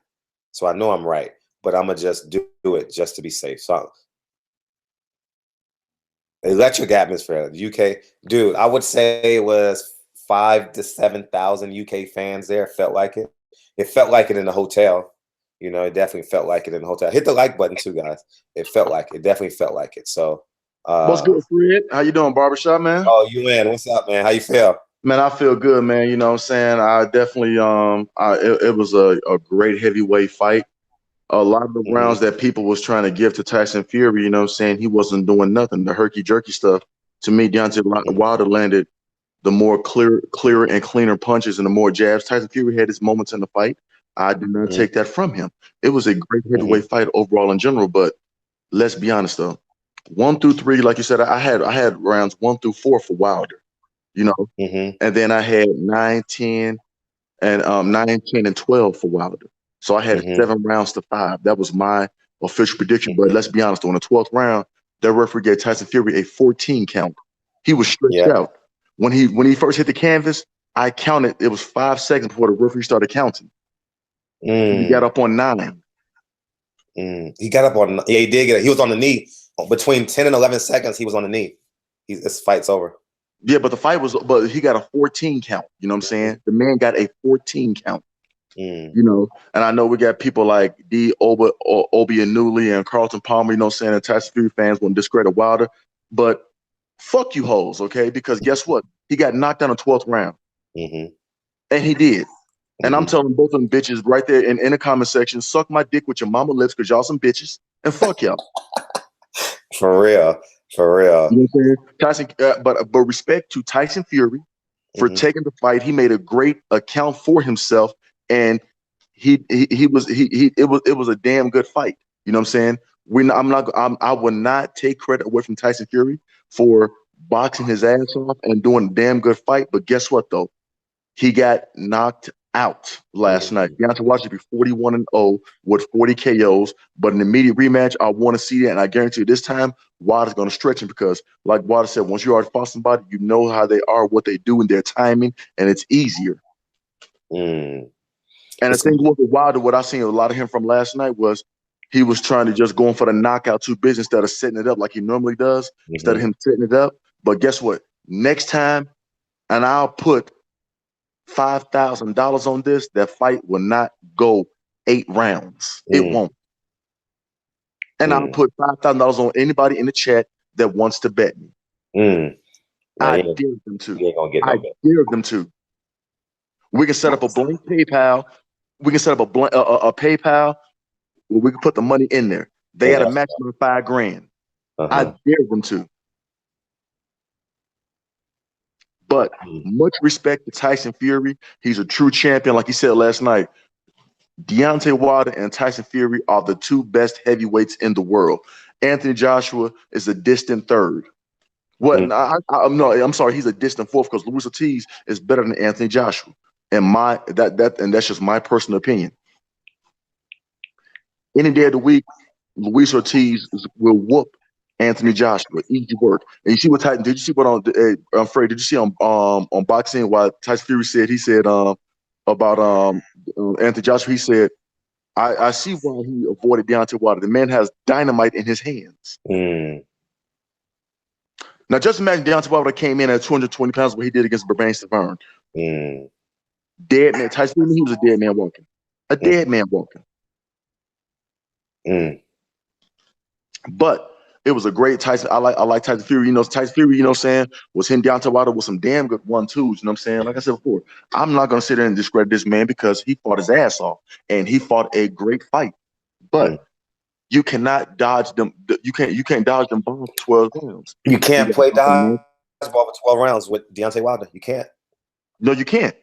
so I know I'm right. But I'm gonna just do it just to be safe. So, electric atmosphere, UK, dude. I would say it was 5,000 to 7,000 UK fans there. Felt like it. It felt like it in the hotel. You know, it definitely felt like it in the hotel. Hit the like button too, guys. It felt like it. Definitely felt like it. So, what's good, Fred? How you doing, Barbershop, man? Oh, you in? What's up, man? How you feel? Man, I feel good, man. You know what I'm saying? I definitely it was a great heavyweight fight. A lot of the rounds that people was trying to give to Tyson Fury, you know what I'm saying, he wasn't doing nothing. The herky jerky stuff. To me, Deontay Wilder landed the more clearer and cleaner punches and the more jabs. Tyson Fury had his moments in the fight. I did not take that from him. It was a great heavyweight fight overall in general, but let's be honest though. 1 through 3, like you said, I had rounds 1 through 4 for Wilder. You know, and then I had 9, 10, and 9, 10, and 12 for Wilder. So I had 7 rounds to 5. That was my official prediction. But let's be honest, on the 12th round, the referee gave Tyson Fury a 14 count. He was stretched out. When he first hit the canvas, I counted. It was 5 seconds before the referee started counting. He got up on 9. He got up on. Yeah, he did get it. He was on the knee between 10 and 11 seconds. He was on the knee. This fight's over. Yeah, but he got a 14 count. You know what I'm saying? The man got a 14 count. You know, and I know we got people like Obi and Newley and Carlton Palmer, you know what I'm saying, and Tyson Fury fans want to discredit Wilder. But fuck you hoes, okay? Because guess what? He got knocked down in the 12th round. And he did. And I'm telling both of them bitches right there in the comment section, suck my dick with your mama lips because y'all some bitches. And fuck y'all. For real. For real. You know what I'm saying? Tyson, but respect to Tyson Fury for taking the fight. He made a great account for himself, and it was a damn good fight. You know what I'm saying? I will not take credit away from Tyson Fury for boxing his ass off and doing a damn good fight. But guess what though? He got knocked out last night. Deontay Wilder be 41-0 with 40 KOs. But in the immediate rematch, I want to see that, and I guarantee you this time Wilder's going to stretch him because, like Wilder said, once you already fought somebody, you know how they are, what they do, and their timing, and it's easier. And the thing with Wilder, what I seen a lot of him from last night was he was trying to just go in for the knockout 2 business instead of setting it up like he normally does, instead of him setting it up. But guess what? Next time, and I'll put $5,000 on this, that fight will not go 8 rounds. It Mm, won't. And I'll mm, put $5,000 on anybody in the chat that wants to bet me. mm. Now I dare them to. you ain't gonna get I no bet. dare them to. We can set up a blank PayPal. We can set up a PayPal where we can put the money in there. They And had a that's maximum of 5 grand. I uh-huh. dare them to. But Mm, much respect to Tyson Fury. He's a true champion. Like he said last night, Deontay Wilder and Tyson Fury are the 2 best heavyweights in the world. Anthony Joshua is a distant third. What? mm, No, I'm sorry. He's a distant fourth because Luis Ortiz is better than Anthony Joshua. And that's just my personal opinion. Any day of the week, Luis Ortiz will whoop Anthony Joshua. Easy work. And you see what Tyson? Did you see what I'm afraid? Did you see on boxing what Tyson Fury said? He said about Anthony Joshua. He said, I see why he avoided Deontay Wilder. The man has dynamite in his hands. mm, Now just imagine Deontay Wilder came in at 220 pounds, what he did against Berbank Stavern. mm, Dead man. Tyson Fury, he was a dead man walking. A mm, dead man walking. mm. But it was a great Tyson. I like Tyson Fury. Tyson Fury, what I'm saying, was hitting Deontay Wilder with some damn good 1-2s. You know what I'm saying? Like I said before, I'm not gonna sit there and discredit this man because he fought his ass off and he fought a great fight. Mm. But you cannot dodge them. You can't dodge them bombs for 12 rounds. You You can't gotta play stop them, man. dodgeball for 12 rounds with Deontay Wilder. You can't. No, you can't.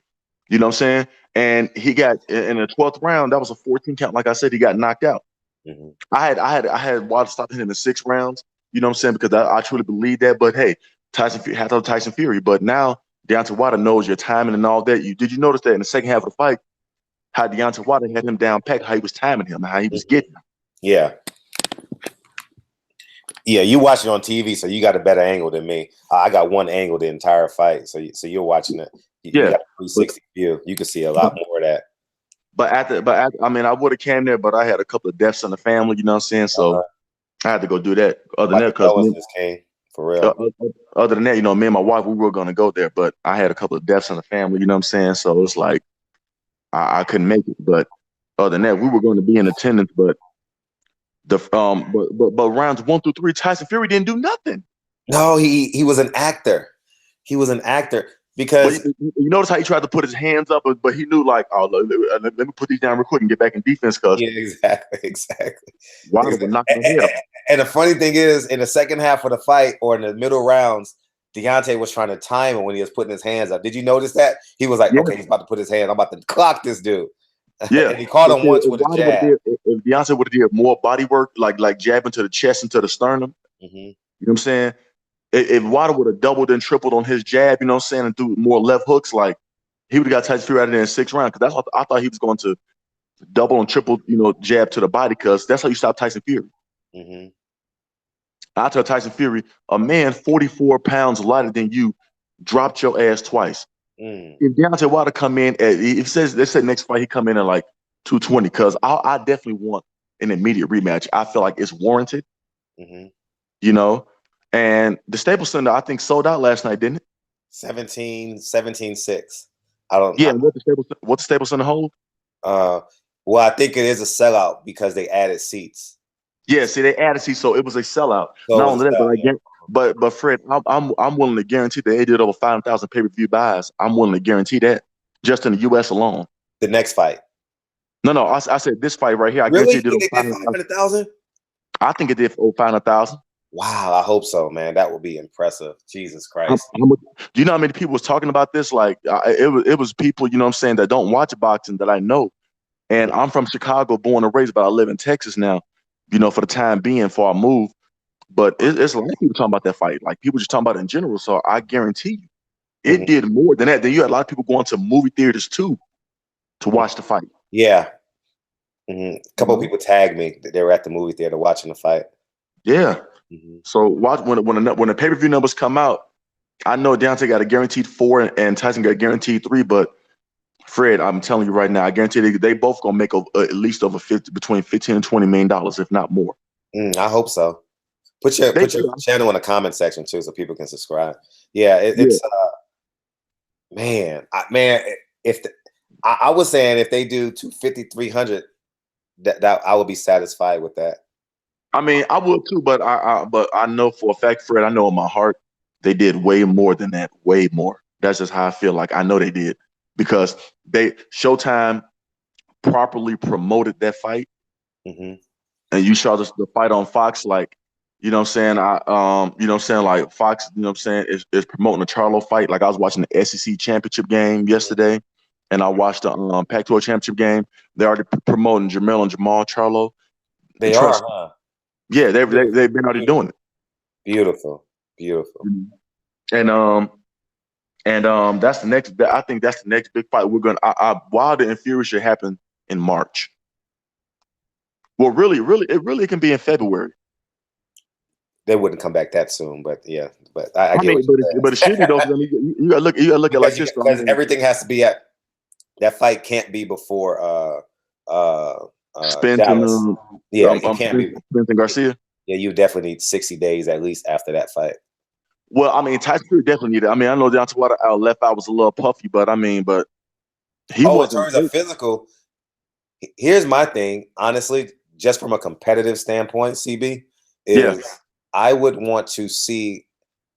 You know what I'm saying? And he got in the 12th round. That was a 14 count. Like I said, he got knocked out. Hmm. I had Wilder stop him in 6 rounds. You know what I'm saying? Because I truly believe that. But hey, Tyson Fury had to Tyson Fury. But now Deontay Wilder knows your timing and all that. Did you notice that in the second half of the fight, how Deontay Wilder had him down packed, how he was timing him, and how he was Hmm. getting him. Yeah. Yeah, you watch it on TV, so you got a better angle than me. I got one angle the entire fight, so you're watching it. You Yeah. got a But 360 view. You can see a lot more of that. I mean, I would have came there, but I had a couple of deaths in the family. You know what I'm saying? So Uh-huh. I had to go do that. Other than My that, because condolences, King, for uh, real. uh, other than that, me and my wife, we were gonna go there, but I had a couple of deaths in the family. You know what I'm saying? So it's like I couldn't make it. But other than that, we were going to be in attendance. But rounds 1 through 3, Tyson Fury didn't do nothing. No, he was an actor. He was an actor But because you notice how he tried to put his hands up, but he knew like, oh, let me put these down real quick and get back in defense because yeah, exactly, exactly. Wilder Exactly. would knock my head off. And the funny thing is, in the second half of the fight or in the middle rounds, Deontay was trying to time him when he was putting his hands up. Did you notice that? He was like, Yeah, okay, he's about to put his hand. I'm about to clock this dude. yeah. And he caught But him see, once with a jab. If Beyonce would have did more body work, like jabbing to the chest and to the sternum, Hmm. you know what I'm saying? If Wilder would have doubled and tripled on his jab, you know what I'm saying, and do more left hooks, like he would have got Tyson Fury out of there in 6 rounds. Because that's what I thought he was going to double and triple, jab to the body, because that's how you stop Tyson Fury. Hmm. I tell Tyson Fury, a man 44 pounds lighter than you dropped your ass twice. Mm. If Deontay Wilder come in they said next fight he come in at like 220, because I definitely want an immediate rematch. I feel like it's warranted, Hmm. you know. And the Staples Center, I think, sold out last night, didn't it? 17-6. I don't. Yeah, what the Staples Center hold? Uh, well, I think it is a sellout because they added seats. Yeah, see, they added seats, so it was a sellout. So it Not was a only that, sellout. Yeah. but Fred, I'm willing to guarantee that they did over 5,000 pay-per-view buys. I'm willing to guarantee that just in the U.S. alone. The next fight. No, I said this fight right here. I guarantee Really? it did They over did 500,000. 500,000? I think it did over 500,000. Wow, I hope so, man. That would be impressive. Jesus Christ. Do you know how many people was talking about this? Like it was people, you know what I'm saying, that don't watch boxing that I know. And I'm from Chicago, born and raised, but I live in Texas now, for the time being, before I move. But it's a lot of people talking about that fight. Like people just talking about it in general. So I guarantee you, it Mhm. did more than that. Then you had a lot of people going to movie theaters too to watch the fight. Yeah. A You couple of know? people tagged me that they were at the movie theater watching the fight. Yeah. Hmm. So watch when the pay-per-view numbers come out. I know Deontay got a guaranteed 4 and Tyson got a guaranteed 3, but Fred, I'm telling you right now, I guarantee they both gonna make at least over 50, between 15 and $20 million, if not more. I hope so. Put your They, channel in the comment section too, so people can subscribe. Yeah, yeah, it's man, if I was saying if they do 250, 300, that I would be satisfied with that. I mean, I would too, but I know for a fact, Fred, I know in my heart they did way more than that, way more. That's just how I feel like. I know they did because they Showtime properly promoted that fight, Hmm. and you saw the fight on Fox, like, you know what I'm saying? You know what I'm saying? Like Fox, you know what I'm saying, is promoting the Charlo fight. Like I was watching the SEC championship game yesterday, and I watched the Pac-12 championship game. They're already promoting Jamel and Jamal Charlo. They are, Trust me. huh? Yeah, Beautiful, they've been already beautiful, doing it. beautiful, beautiful. And that's the next. I think that's the next big fight we're gonna. Wilder and Fury should happen in March. Well, it really can be in February. They wouldn't come back that soon, but yeah, but I I get what mean, you're but it should be though. 'Cause I saying. mean, you gotta look at it like this. Though. I Because mean, everything has to be at that fight can't be before uh Spence and Dallas. Yeah, it can't be. Spence and Garcia. Yeah, you definitely need 60 days at least after that fight. Well, I mean, Tyson Fury definitely needed. I mean, I know Deontay Wilder out left eye was a little puffy, but I mean, but he Oh, in wasn't terms of hurt. physical, here's my thing, honestly, just from a competitive standpoint, CB, Yeah, is I would want to see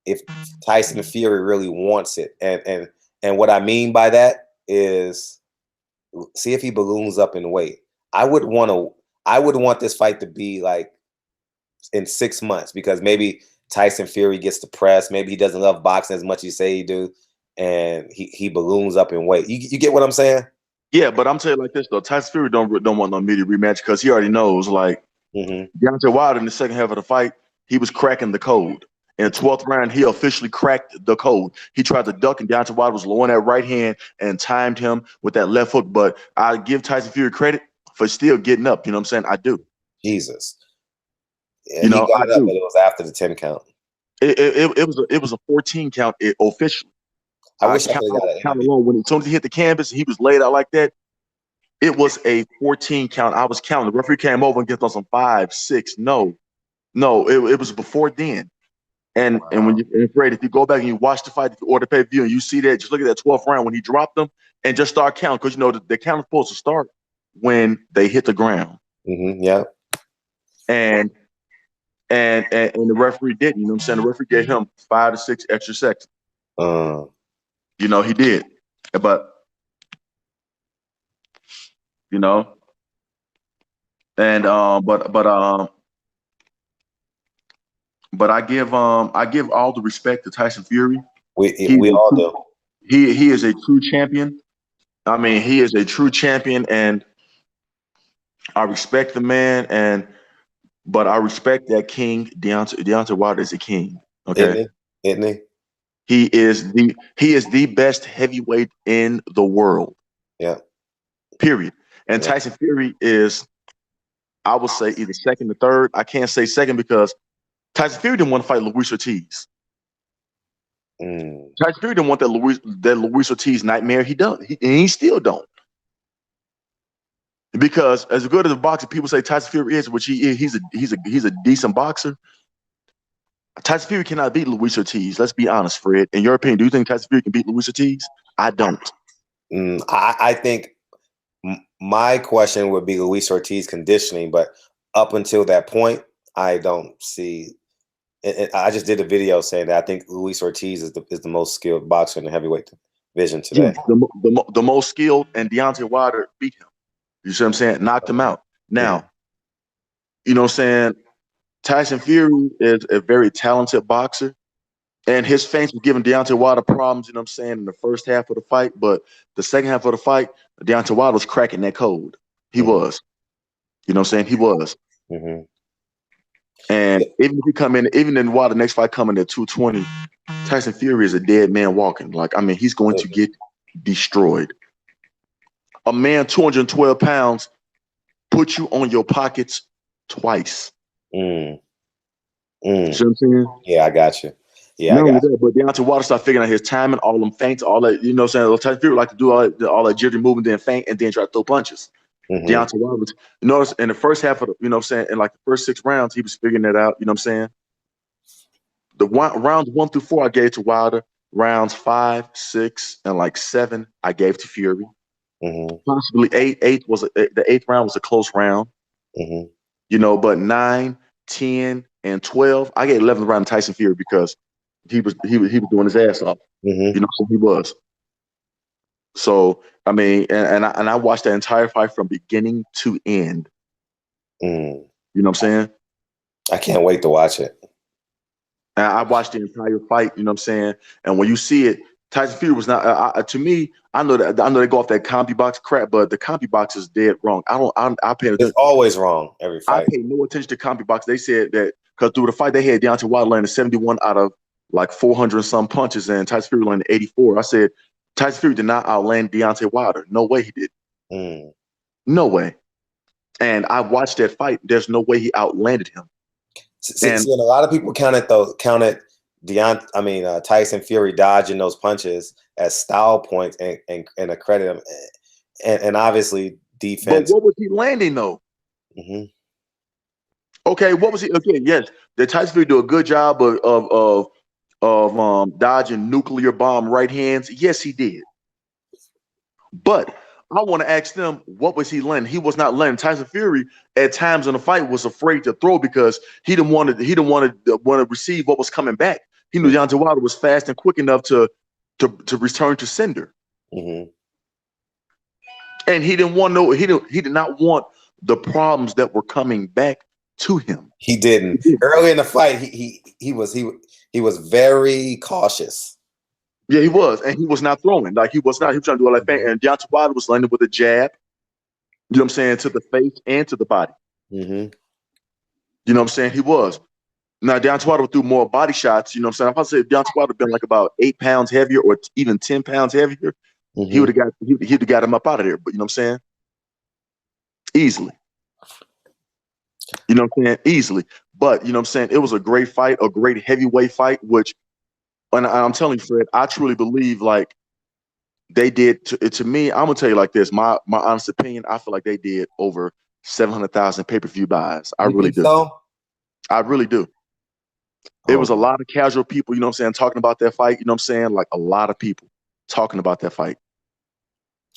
if Tyson Fury really wants it. And what I mean by that is see if he balloons up in weight. I would want to I would want this fight to be like in 6 months because maybe Tyson Fury gets depressed, maybe he doesn't love boxing as much as you say he do, and he balloons up in weight. You get what I'm saying? yeah, but I'm telling you like this though, Tyson Fury don't want no immediate rematch because he already knows like Hmm. Deontay Wilder in the second half of the fight, he was cracking the code. In the 12th round, he officially cracked the code. He tried to duck, and Deontay Wilder was low on that right hand and timed him with that left hook. But I give Tyson Fury credit for still getting up. You know what I'm saying? I do. Jesus. Yeah, You he know, got I it up, do. but it was after the 10 count. It was a 14 count officially. I wish I could have got an Count interview. alone when as soon as he hit the canvas, he was laid out like that. It was a 14 count. I was counting. The referee came over and get on some 5, 6. No, it was before then. And when Wow. you and Fred, if you go back and you watch the fight or the pay-per-view and you see that, just look at that 12th round when he dropped them and just start counting because you know the count is supposed to start when they hit the ground. Yeah. And and the referee didn't. You know what I'm saying? The referee gave him 5 to 6 extra seconds. Uh, You know, he did. But you know, and but I give all the respect to Tyson Fury. He's we a all true, do. he is a true champion. I mean, he is a true champion, and I respect the man, and but I respect that king. Deontay Wilder is a king. Isn't Okay, he? Isn't he? he is the best heavyweight in the world. Yeah. Period. And Yeah. Tyson Fury is, I would say, either second or third. I can't say second because Tyson Fury didn't want to fight Luis Ortiz. Mm. Tyson Fury didn't want that Luis Ortiz nightmare. And he still don't. Because as good as a boxer, people say Tyson Fury is, which he is. He's a decent boxer. Tyson Fury cannot beat Luis Ortiz. Let's be honest, Fred. In your opinion, do you think Tyson Fury can beat Luis Ortiz? I don't. I think my question would be Luis Ortiz conditioning, but up until that point, I don't see. I just did a video saying that I think Luis Ortiz is the most skilled boxer in the heavyweight division Yeah, today. the most skilled, and Deontay Wilder beat him. You see what I'm saying? Knocked him out. Mhm. Now, you know what I'm saying? Tyson Fury is a very talented boxer, and his fans were giving Deontay Wilder problems, you know what I'm saying, in the first half of the fight. But the second half of the fight, Deontay Wilder was cracking that code. He Mhm. was. You know what I'm saying? He was. Mhm. And even if he come in, even in while the next fight coming at 220, Tyson Fury is a dead man walking. Like, I mean, he's going to get destroyed. A man 212 pounds put you on your pockets twice. Mm. You Mm. see what I'm saying? Yeah, I got you. Yeah, I Not only got that, but Deontay Wilder started figuring out his timing, all them feints, all that, you know what I'm saying? Tyson Fury like to do all that jittery movement, then feint, and then try to throw punches. you. Hmm. Deontay Wilder, you notice in the first half of the, you know what I'm saying, in like the first 6 rounds, he was figuring it out, you know what I'm saying? Rounds 1 through 4, I gave to Wilder. Rounds 5, 6, and like 7, I gave to Fury. Mm-hmm. Possibly the eighth round was a close round. Mm-hmm. You know, but 9, 10, and 12, I get 11th round Tyson Fury because he was doing his ass off. Mm-hmm. You know, so he was. So I mean, and I watched that entire fight from beginning to end. Mm. You know what I'm saying? I can't wait to watch it. And I watched the entire fight. You know what I'm saying? And when you see it, Tyson Fury was not. To me, I know they go off that CompuBox crap, but the CompuBox is dead wrong. I pay It's attention. always wrong every I fight. paid no attention to CompuBox. They said that because through the fight they had Deontay Wilder landed 71 out of like 400 and some punches, and Tyson Fury landed 84. I said Tyson Fury did not outland Deontay Wilder. No way he did. Mm. No way. And I watched that fight. There's no way he outlanded him. See, And and a lot of people counted Tyson Fury dodging those punches as style points and accredit him, and obviously but defense. what was he landing though? Mm-hmm. Okay, what was he? Okay, yes, did Tyson Fury do a good job of dodging nuclear bomb right hands? Yes, he did. But I want to ask them, what was he landing? He was not landing. Tyson Fury at times in the fight was afraid to throw because he didn't want to receive what was coming back. He knew Deontay Wilder was fast and quick enough to return to sender, Mm-hmm. and he did not want the problems that were coming back to him. He didn't. Early in the fight, he was very cautious. Yeah, he was, and he was not throwing. Like he was not. He was trying to do all that thing, and Deontay Wilder was landing with a jab. You know what I'm saying, to the face and to the body. Mm-hmm. You know what I'm saying? He was. Now, Deontay Wilder would do more body shots. You know what I'm saying? If I say if Deontay Wilder been like about 8 pounds heavier or even 10 pounds heavier, he Mm-hmm. would have got him up out of there. But you know what I'm saying? Easily. You know what I'm saying? Easily. But you know what I'm saying? It was a great fight, a great heavyweight fight, which, and I'm telling you, Fred, I truly believe like they did to me. I'm gonna tell you like this. My honest opinion, I feel like they did over 700,000 pay-per-view buys. I You really think do. so? I really do. It was a lot of casual people, you know what I'm saying, talking about that fight. You know what I'm saying? Like a lot of people talking about that fight.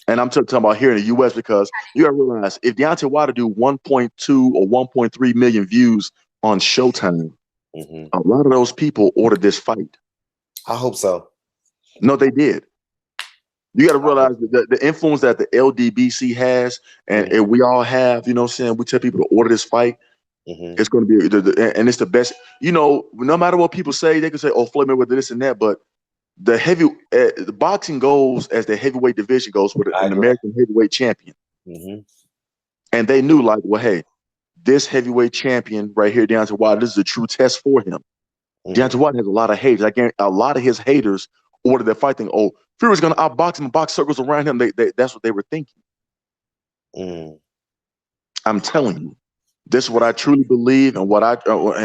And I'm talking about here in the US because you gotta realize if Deontay Wilder do 1.2 or 1.3 million views on Showtime, Mm-hmm. a lot of those people ordered this fight. I hope so. No, they did. You got to realize the influence that the LDBC has, and we all have. You know what I'm saying? We tell people to order this fight. Mm-hmm. It's going to be, and it's the best. You know, no matter what people say, they can say, "Oh, Floyd Mayweather this and that," but the boxing goes as the heavyweight division goes with I an agree. American heavyweight champion, Mm-hmm. and they knew like, well, hey, this heavyweight champion right here, Deontay Wilder, this is a true test for him. Mm-hmm. Deontay Wilder has a lot of haters. I guarantee a lot of his haters ordered that fight thing. Oh, Fury's going to outbox him and box circles around him. That's what they were thinking. Mm. I'm telling you, this is what I truly believe, and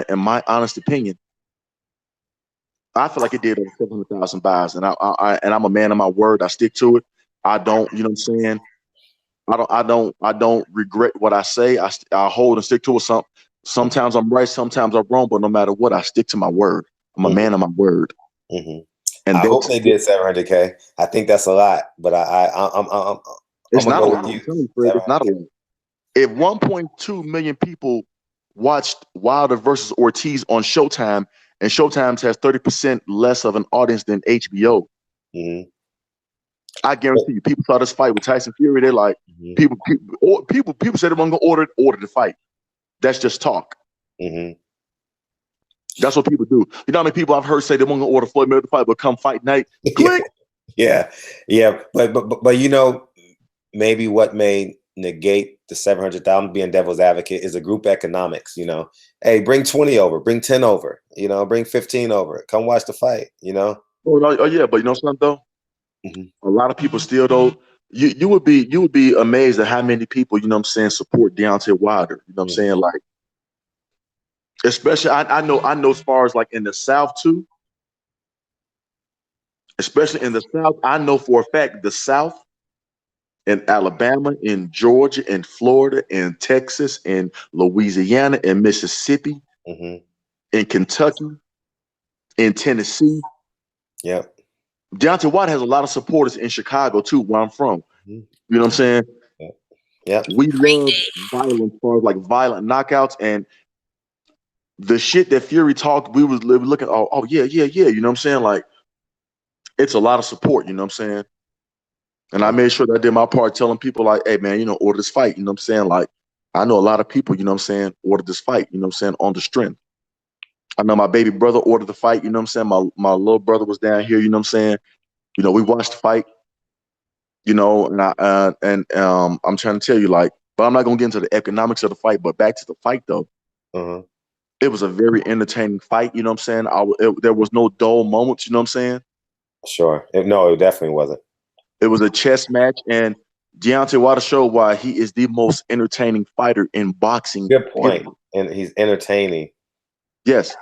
in my honest opinion, I feel like it did over 700,000 buys, and I'm a man of my word. I stick to it. I don't, you know what I'm saying? I don't regret what I say. I hold and stick to it. Sometimes I'm right, sometimes I'm wrong, but no matter what, I stick to my word. I'm a man of my word, Mm-hmm. and I hope they did 700K. I think that's a lot, but I'm it's gonna not a go lot. with I'm you. telling you, Fred, it's not a lot. If 1.2 million people watched Wilder versus Ortiz on Showtime, and Showtime has 30% less of an audience than HBO, Mm-hmm. I guarantee you, people saw this fight with Tyson Fury. They're like, Mm-hmm. people said they weren't gonna order the fight. That's just talk. Mm-hmm. That's what people do. You know how many people I've heard say they weren't gonna order Floyd Mayweather fight, but come fight night, click. Yeah, but maybe what may negate the 700,000 being devil's advocate is a group economics. Hey, bring 20 over, bring 10 over, bring 15 over, come watch the fight. Oh yeah, but you know something though? Mm-hmm. A lot of people still though. You would be amazed at how many people, you know what I'm saying, support Deontay Wilder. You know what I'm saying? Like, especially I know as far as like in the South too. Especially in the South, I know for a fact the South, in Alabama, in Georgia, in Florida, in Texas, in Louisiana, in Mississippi, Mm-hmm. in Kentucky, in Tennessee. Yep. Deontay Wilder has a lot of supporters in Chicago too, where I'm from. Mhm. You know what I'm saying? Yeah. Yep. We love violence, as far as like violent knockouts, and the shit that Fury talked. We was looking. Oh yeah, yeah, yeah. You know what I'm saying? Like it's a lot of support. You know what I'm saying? And I made sure that I did my part, telling people like, hey man, order this fight. You know what I'm saying? Like I know a lot of people. You know what I'm saying? Order this fight. You know what I'm saying? On the strength. I know my baby brother ordered the fight. You know what I'm saying? My little brother was down here. You know what I'm saying? We watched the fight. And I'm trying to tell you, like, but I'm not gonna get into the economics of the fight. But back to the fight though, Uh-huh. it was a very entertaining fight. You know what I'm saying? There was no dull moments. You know what I'm saying? Sure. No, it definitely wasn't. It was a chess match, and Deontay Wilder showed why he is the most entertaining fighter in boxing Good point. history. And he's entertaining. Yes,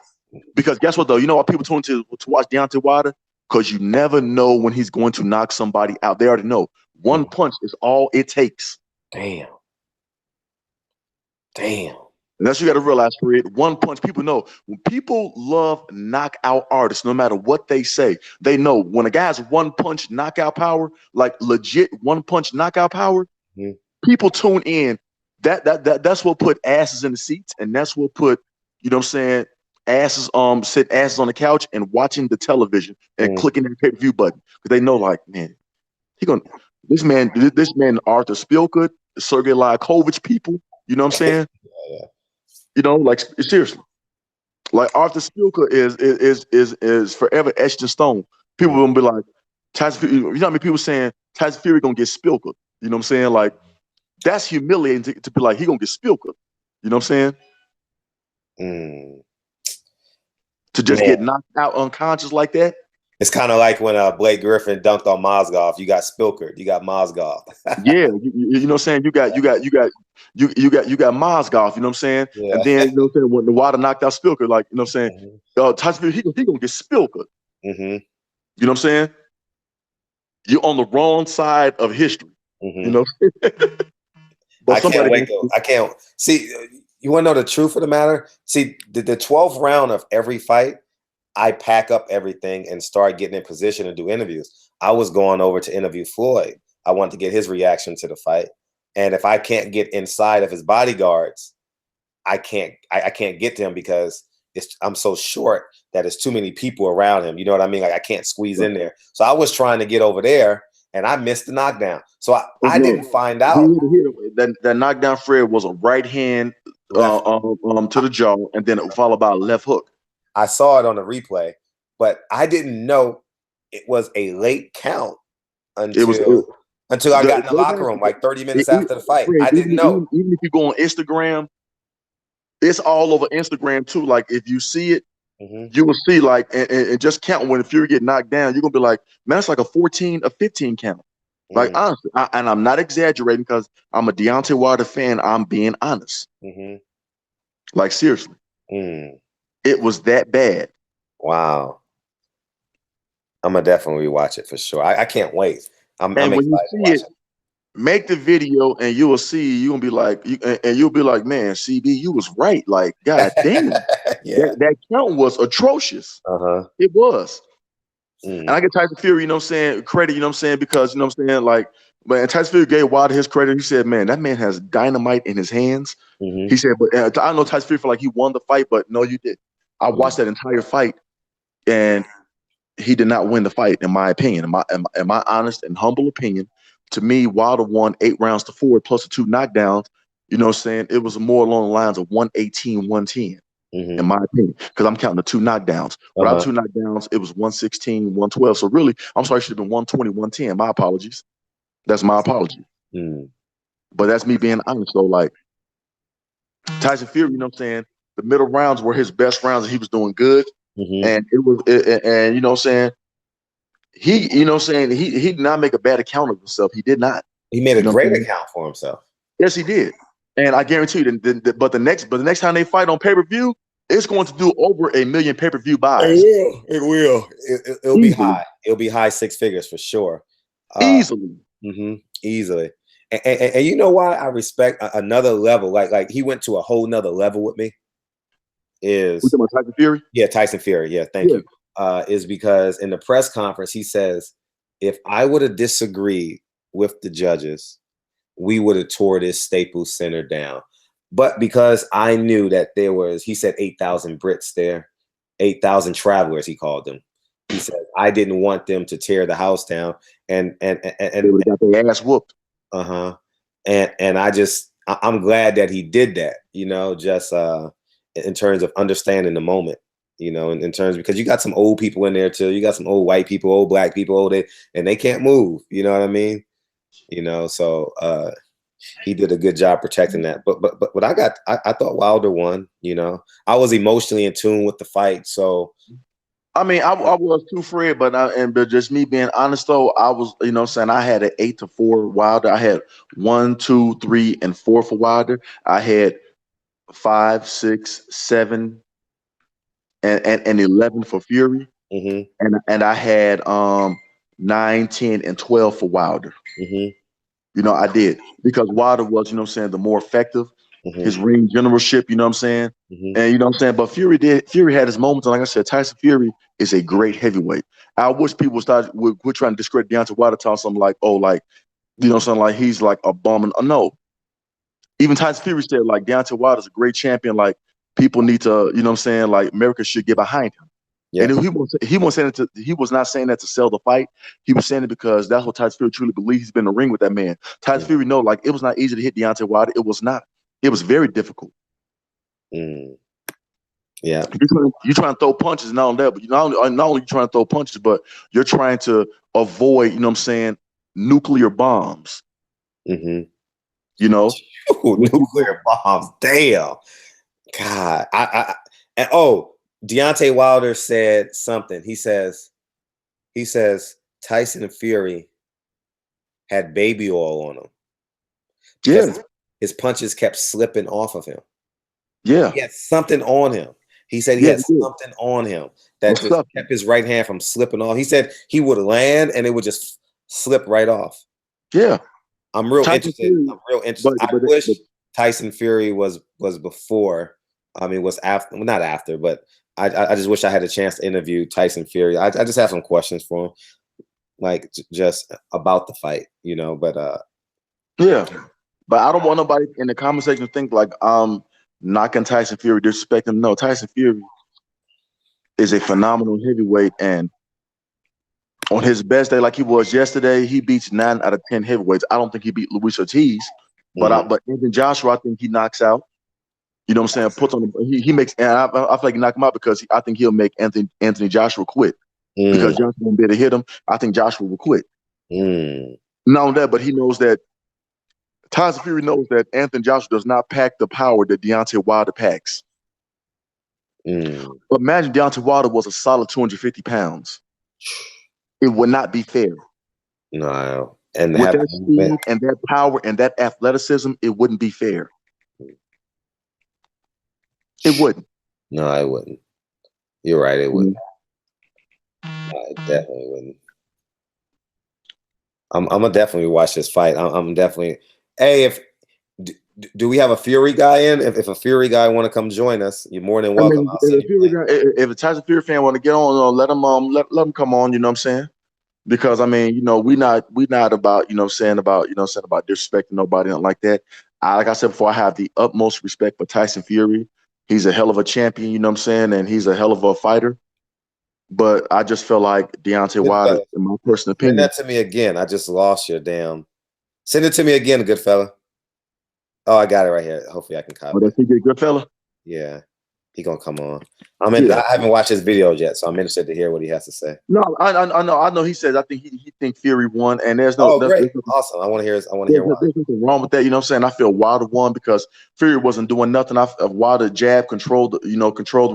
because guess what though? You know why people tune to watch Deontay Wilder? Because you never know when he's going to knock somebody out. They already know one punch is all it takes. Damn. Damn. And that's what you got to realize, Fred. One punch. People know when people love knockout artists, no matter what they say, they know when a guy has one punch knockout power, like legit one punch knockout power, Mhm. people tune in. That's what put asses in the seats, and that's what put, you know what I'm saying, asses sit asses on the couch and watching the television and Mm. clicking that pay-per-view button. Because they know, like, man, he gonna this man Arthur Spilka, Sergey Lykovich people, you know what I'm saying? Yeah. Like seriously. Like Arthur Spilka is forever etched in stone. People Mm. will be like, Tyson Fury, you know how many people saying Tyson Fury gonna get Spilka? You know what I'm saying? Like that's humiliating to be like he gonna get Spilka. You know what I'm saying? Mm. To just Man, get knocked out unconscious like that. it's kind of like when Blake Griffin dunked on Mozgov. You got Spilker, you got Mozgov. Yeah, you know what I'm saying? You got Mozgov, you know what I'm saying? And Yeah. then you know what I'm saying, when the water knocked out Spilker, like, you know what I'm saying? Tyson Fury, he gonna get Spilker. Mm-hmm. You know what I'm saying? You're on the wrong side of history. You Mm-hmm. know? But I can't somebody wait gonna though. I can't see. You want to know the truth of the matter? See, the 12th round of every fight, I pack up everything and start getting in position to do interviews. I was going over to interview Floyd. I wanted to get his reaction to the fight. And if I can't get inside of his bodyguards, I can't get to him because I'm so short that there's too many people around him. You know what I mean? Like I can't squeeze in there. So I was trying to get over there and I missed the knockdown. So I no, didn't find out. that knockdown Fred was a right hand Left. to the jaw, and then it followed by a left hook. I saw it on the replay, but I didn't know it was a late count It was until I got in the locker room like 30 minutes after the fight. Fred, I didn't know. even if you go on Instagram, it's all over Instagram too. Like if you see it, Mm-hmm. you will see like and just count when Fury get knocked down, you're gonna be like, man, it's like a 14, a 15 count. Like Mm-hmm. honestly, and I'm not exaggerating because I'm a Deontay Wilder fan. I'm being honest. Mm-hmm. Like seriously, Mm. it was that bad. Wow. I'm gonna definitely watch it for sure. I can't wait. I'm And when you excited to see watch it, make the video, and you will see. You gonna be like, and you'll be like, man, CB, you was right. Like, god damn, it. Yeah. that count was atrocious. Uh-huh. It was. And Mm. I get Tyson Fury, you know what I'm saying, credit, you know what I'm saying, because you know what I'm saying, like, but Tyson Fury gave Wilder his credit. He said, man, that man has dynamite in his hands. Mm-hmm. He said, but I know Tyson Fury felt like he won the fight, but no, you did. I watched that entire fight, and he did not win the fight, in my opinion. In my honest and humble opinion, to me, Wilder won 8 rounds to 4 plus the 2 knockdowns. You know what I'm saying? It was more along the lines of 118, 110, in Mm-hmm. my opinion, because I'm counting the 2 knockdowns. Without Uh-huh. 2 knockdowns, it was 116, 112. So really, I'm sorry, it should have been 120, 110. My apologies. That's my apology. Mm. But that's me being honest, though. Like, Tyson Fury, you know what I'm saying? The middle rounds were his best rounds, and he was doing good. Mm-hmm. And and you know what I'm saying? You know what I'm saying? He did not make a bad account of himself. He did not. He made a You know what I'm great saying? account for himself. Yes, he did. And I guarantee you, but the next time they fight on pay-per-view, it's going to do over 1 million pay-per-view buys. It will. It'll be Easily. high. It'll be high 6 figures for sure. Easily. Mm-hmm. Easily. And you know why I respect another level? Like he went to a whole nother level with me. We Is talking about Tyson Fury? Yeah, Tyson Fury. Yeah, thank Yeah. you. Is because in the press conference he says, if I would have disagreed with the judges, we would have tore this Staples Center down. But because I knew that there was, he said 8,000 Brits there, 8,000 travelers, he called them. He said, I didn't want them to tear the house down. And They would have got their ass whooped. uh-huh. And I'm glad that he did that, you know, just in terms of understanding the moment, you know, in terms, because you got some old people in there too. You got some old white people, old black people, and they can't move, you know what I mean? You know, so he did a good job protecting that. But I thought Wilder won, you know. I was emotionally in tune with the fight, so I mean, I was too, Fred, but just me being honest though, I was, you know what I'm saying, I had an 8-4 Wilder. I had 1, 2, 3, and 4 for Wilder. I had 5, 6, 7, and 11 for Fury. mm-hmm. And I had 9, 10, and 12 for Wilder. Mm-hmm. You know, I did, because Wilder was, you know what I'm saying, the more effective. Mm-hmm. His ring generalship, you know what I'm saying? Mm-hmm. And you know what I'm saying? But Fury had his moments. And like I said, Tyson Fury is a great heavyweight. I wish people would trying to discredit Deontay Wilder, telling something like, oh, like, you know, something like he's like a bum. And no. Even Tyson Fury said, like, Deontay Wilder's a great champion. Like, people need to, you know what I'm saying? Like, America should get behind him. Yeah. And he was not saying that to sell the fight. He was saying it because that's what Tyson Fury truly believes. He's been in the ring with that man. Tyson Fury know, like, it was not easy to hit Deontay Wilder. It was not. It was very difficult. Yeah. You're trying to throw punches, not only that, but not only you trying to throw punches, but you're trying to avoid, you know what I'm saying, nuclear bombs. Mm-hmm. You know? Nuclear bombs. Damn. God. And Deontay Wilder said something. He says Tyson Fury had baby oil on him. Yeah. His punches kept slipping off of him. Yeah. He had something on him. He said he had something on him that just kept his right hand from slipping off. He said he would land and it would just slip right off. Yeah. I'm real interested. I wish Tyson Fury was before. I mean, was after, well, not after, but I just wish I had a chance to interview Tyson Fury. I just have some questions for him, like just about the fight, you know. But yeah, but I don't want nobody in the comment section to think like I'm knocking Tyson Fury, disrespecting him. No, Tyson Fury is a phenomenal heavyweight, and on his best day, like he was yesterday, he beats 9 out of 10 heavyweights. I don't think he beat Luis Ortiz, but Anthony Joshua, I think he knocks out. You know what I'm saying? Puts on he makes, and I feel like he knock him out because I think he'll make Anthony Joshua quit because Joshua won't be able to hit him. I think Joshua will quit. Not only that, but he knows that Tyson Fury knows that Anthony Joshua does not pack the power that Deontay Wilder packs. But imagine Deontay Wilder was a solid 250 pounds. It would not be fair. No, and with that speed and that power and that athleticism, it wouldn't be fair. It wouldn't. No, it wouldn't. You're right. It wouldn't. No, it definitely wouldn't. I'm gonna definitely watch this fight. I'm definitely. Hey, do we have a Fury guy in? If a Fury guy want to come join us, you're more than welcome. If a Tyson Fury fan want to get on, let him come on. You know what I'm saying? Because I mean, you know, we not about, you know what I'm saying, about disrespecting nobody, nothing like that. Like I said before, I have the utmost respect for Tyson Fury. He's a hell of a champion, you know what I'm saying, and he's a hell of a fighter. But I just feel like Deontay Wilder, in my personal opinion. Send that to me again. I just lost your damn. Send it to me again, good fella. Oh, I got it right here. Hopefully I can copy. Oh, that's a good fella? Yeah. He gonna come on. I haven't watched his videos yet, so I'm interested to hear what he has to say. No, I know. He says I think he thinks Fury won, and there's great, awesome. I want to hear why. There's nothing wrong with that. You know what I'm saying? I feel Wilder won because Fury wasn't doing nothing. Wilder jab controlled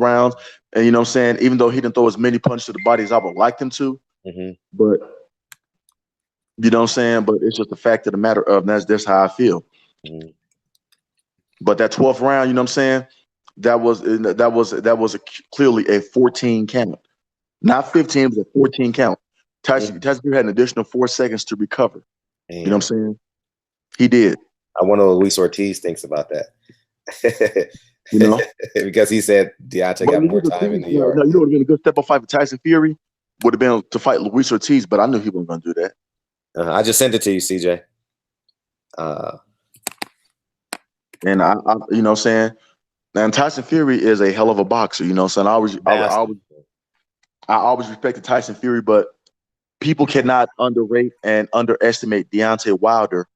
rounds, and you know what I'm saying. Even though he didn't throw as many punches to the body as I would like him to, but you know what I'm saying. But it's just the fact of the matter of that's how I feel. But that 12th round, you know what I'm saying. That was clearly a 14 count, not 15, but a 14 count. Tyson Fury had an additional 4 seconds to recover. Damn. You know what I'm saying? He did. I wonder what Luis Ortiz thinks about that. You know, because he said Deontay got more time in New York. No, you know what would have been a good step-up fight for Tyson Fury would have been to fight Luis Ortiz, but I knew he wasn't going to do that. I just sent it to you, CJ. And I you know what I'm saying? And Tyson Fury is a hell of a boxer, you know what I'm saying? I always respected Tyson Fury, but people cannot underrate and underestimate Deontay Wilder,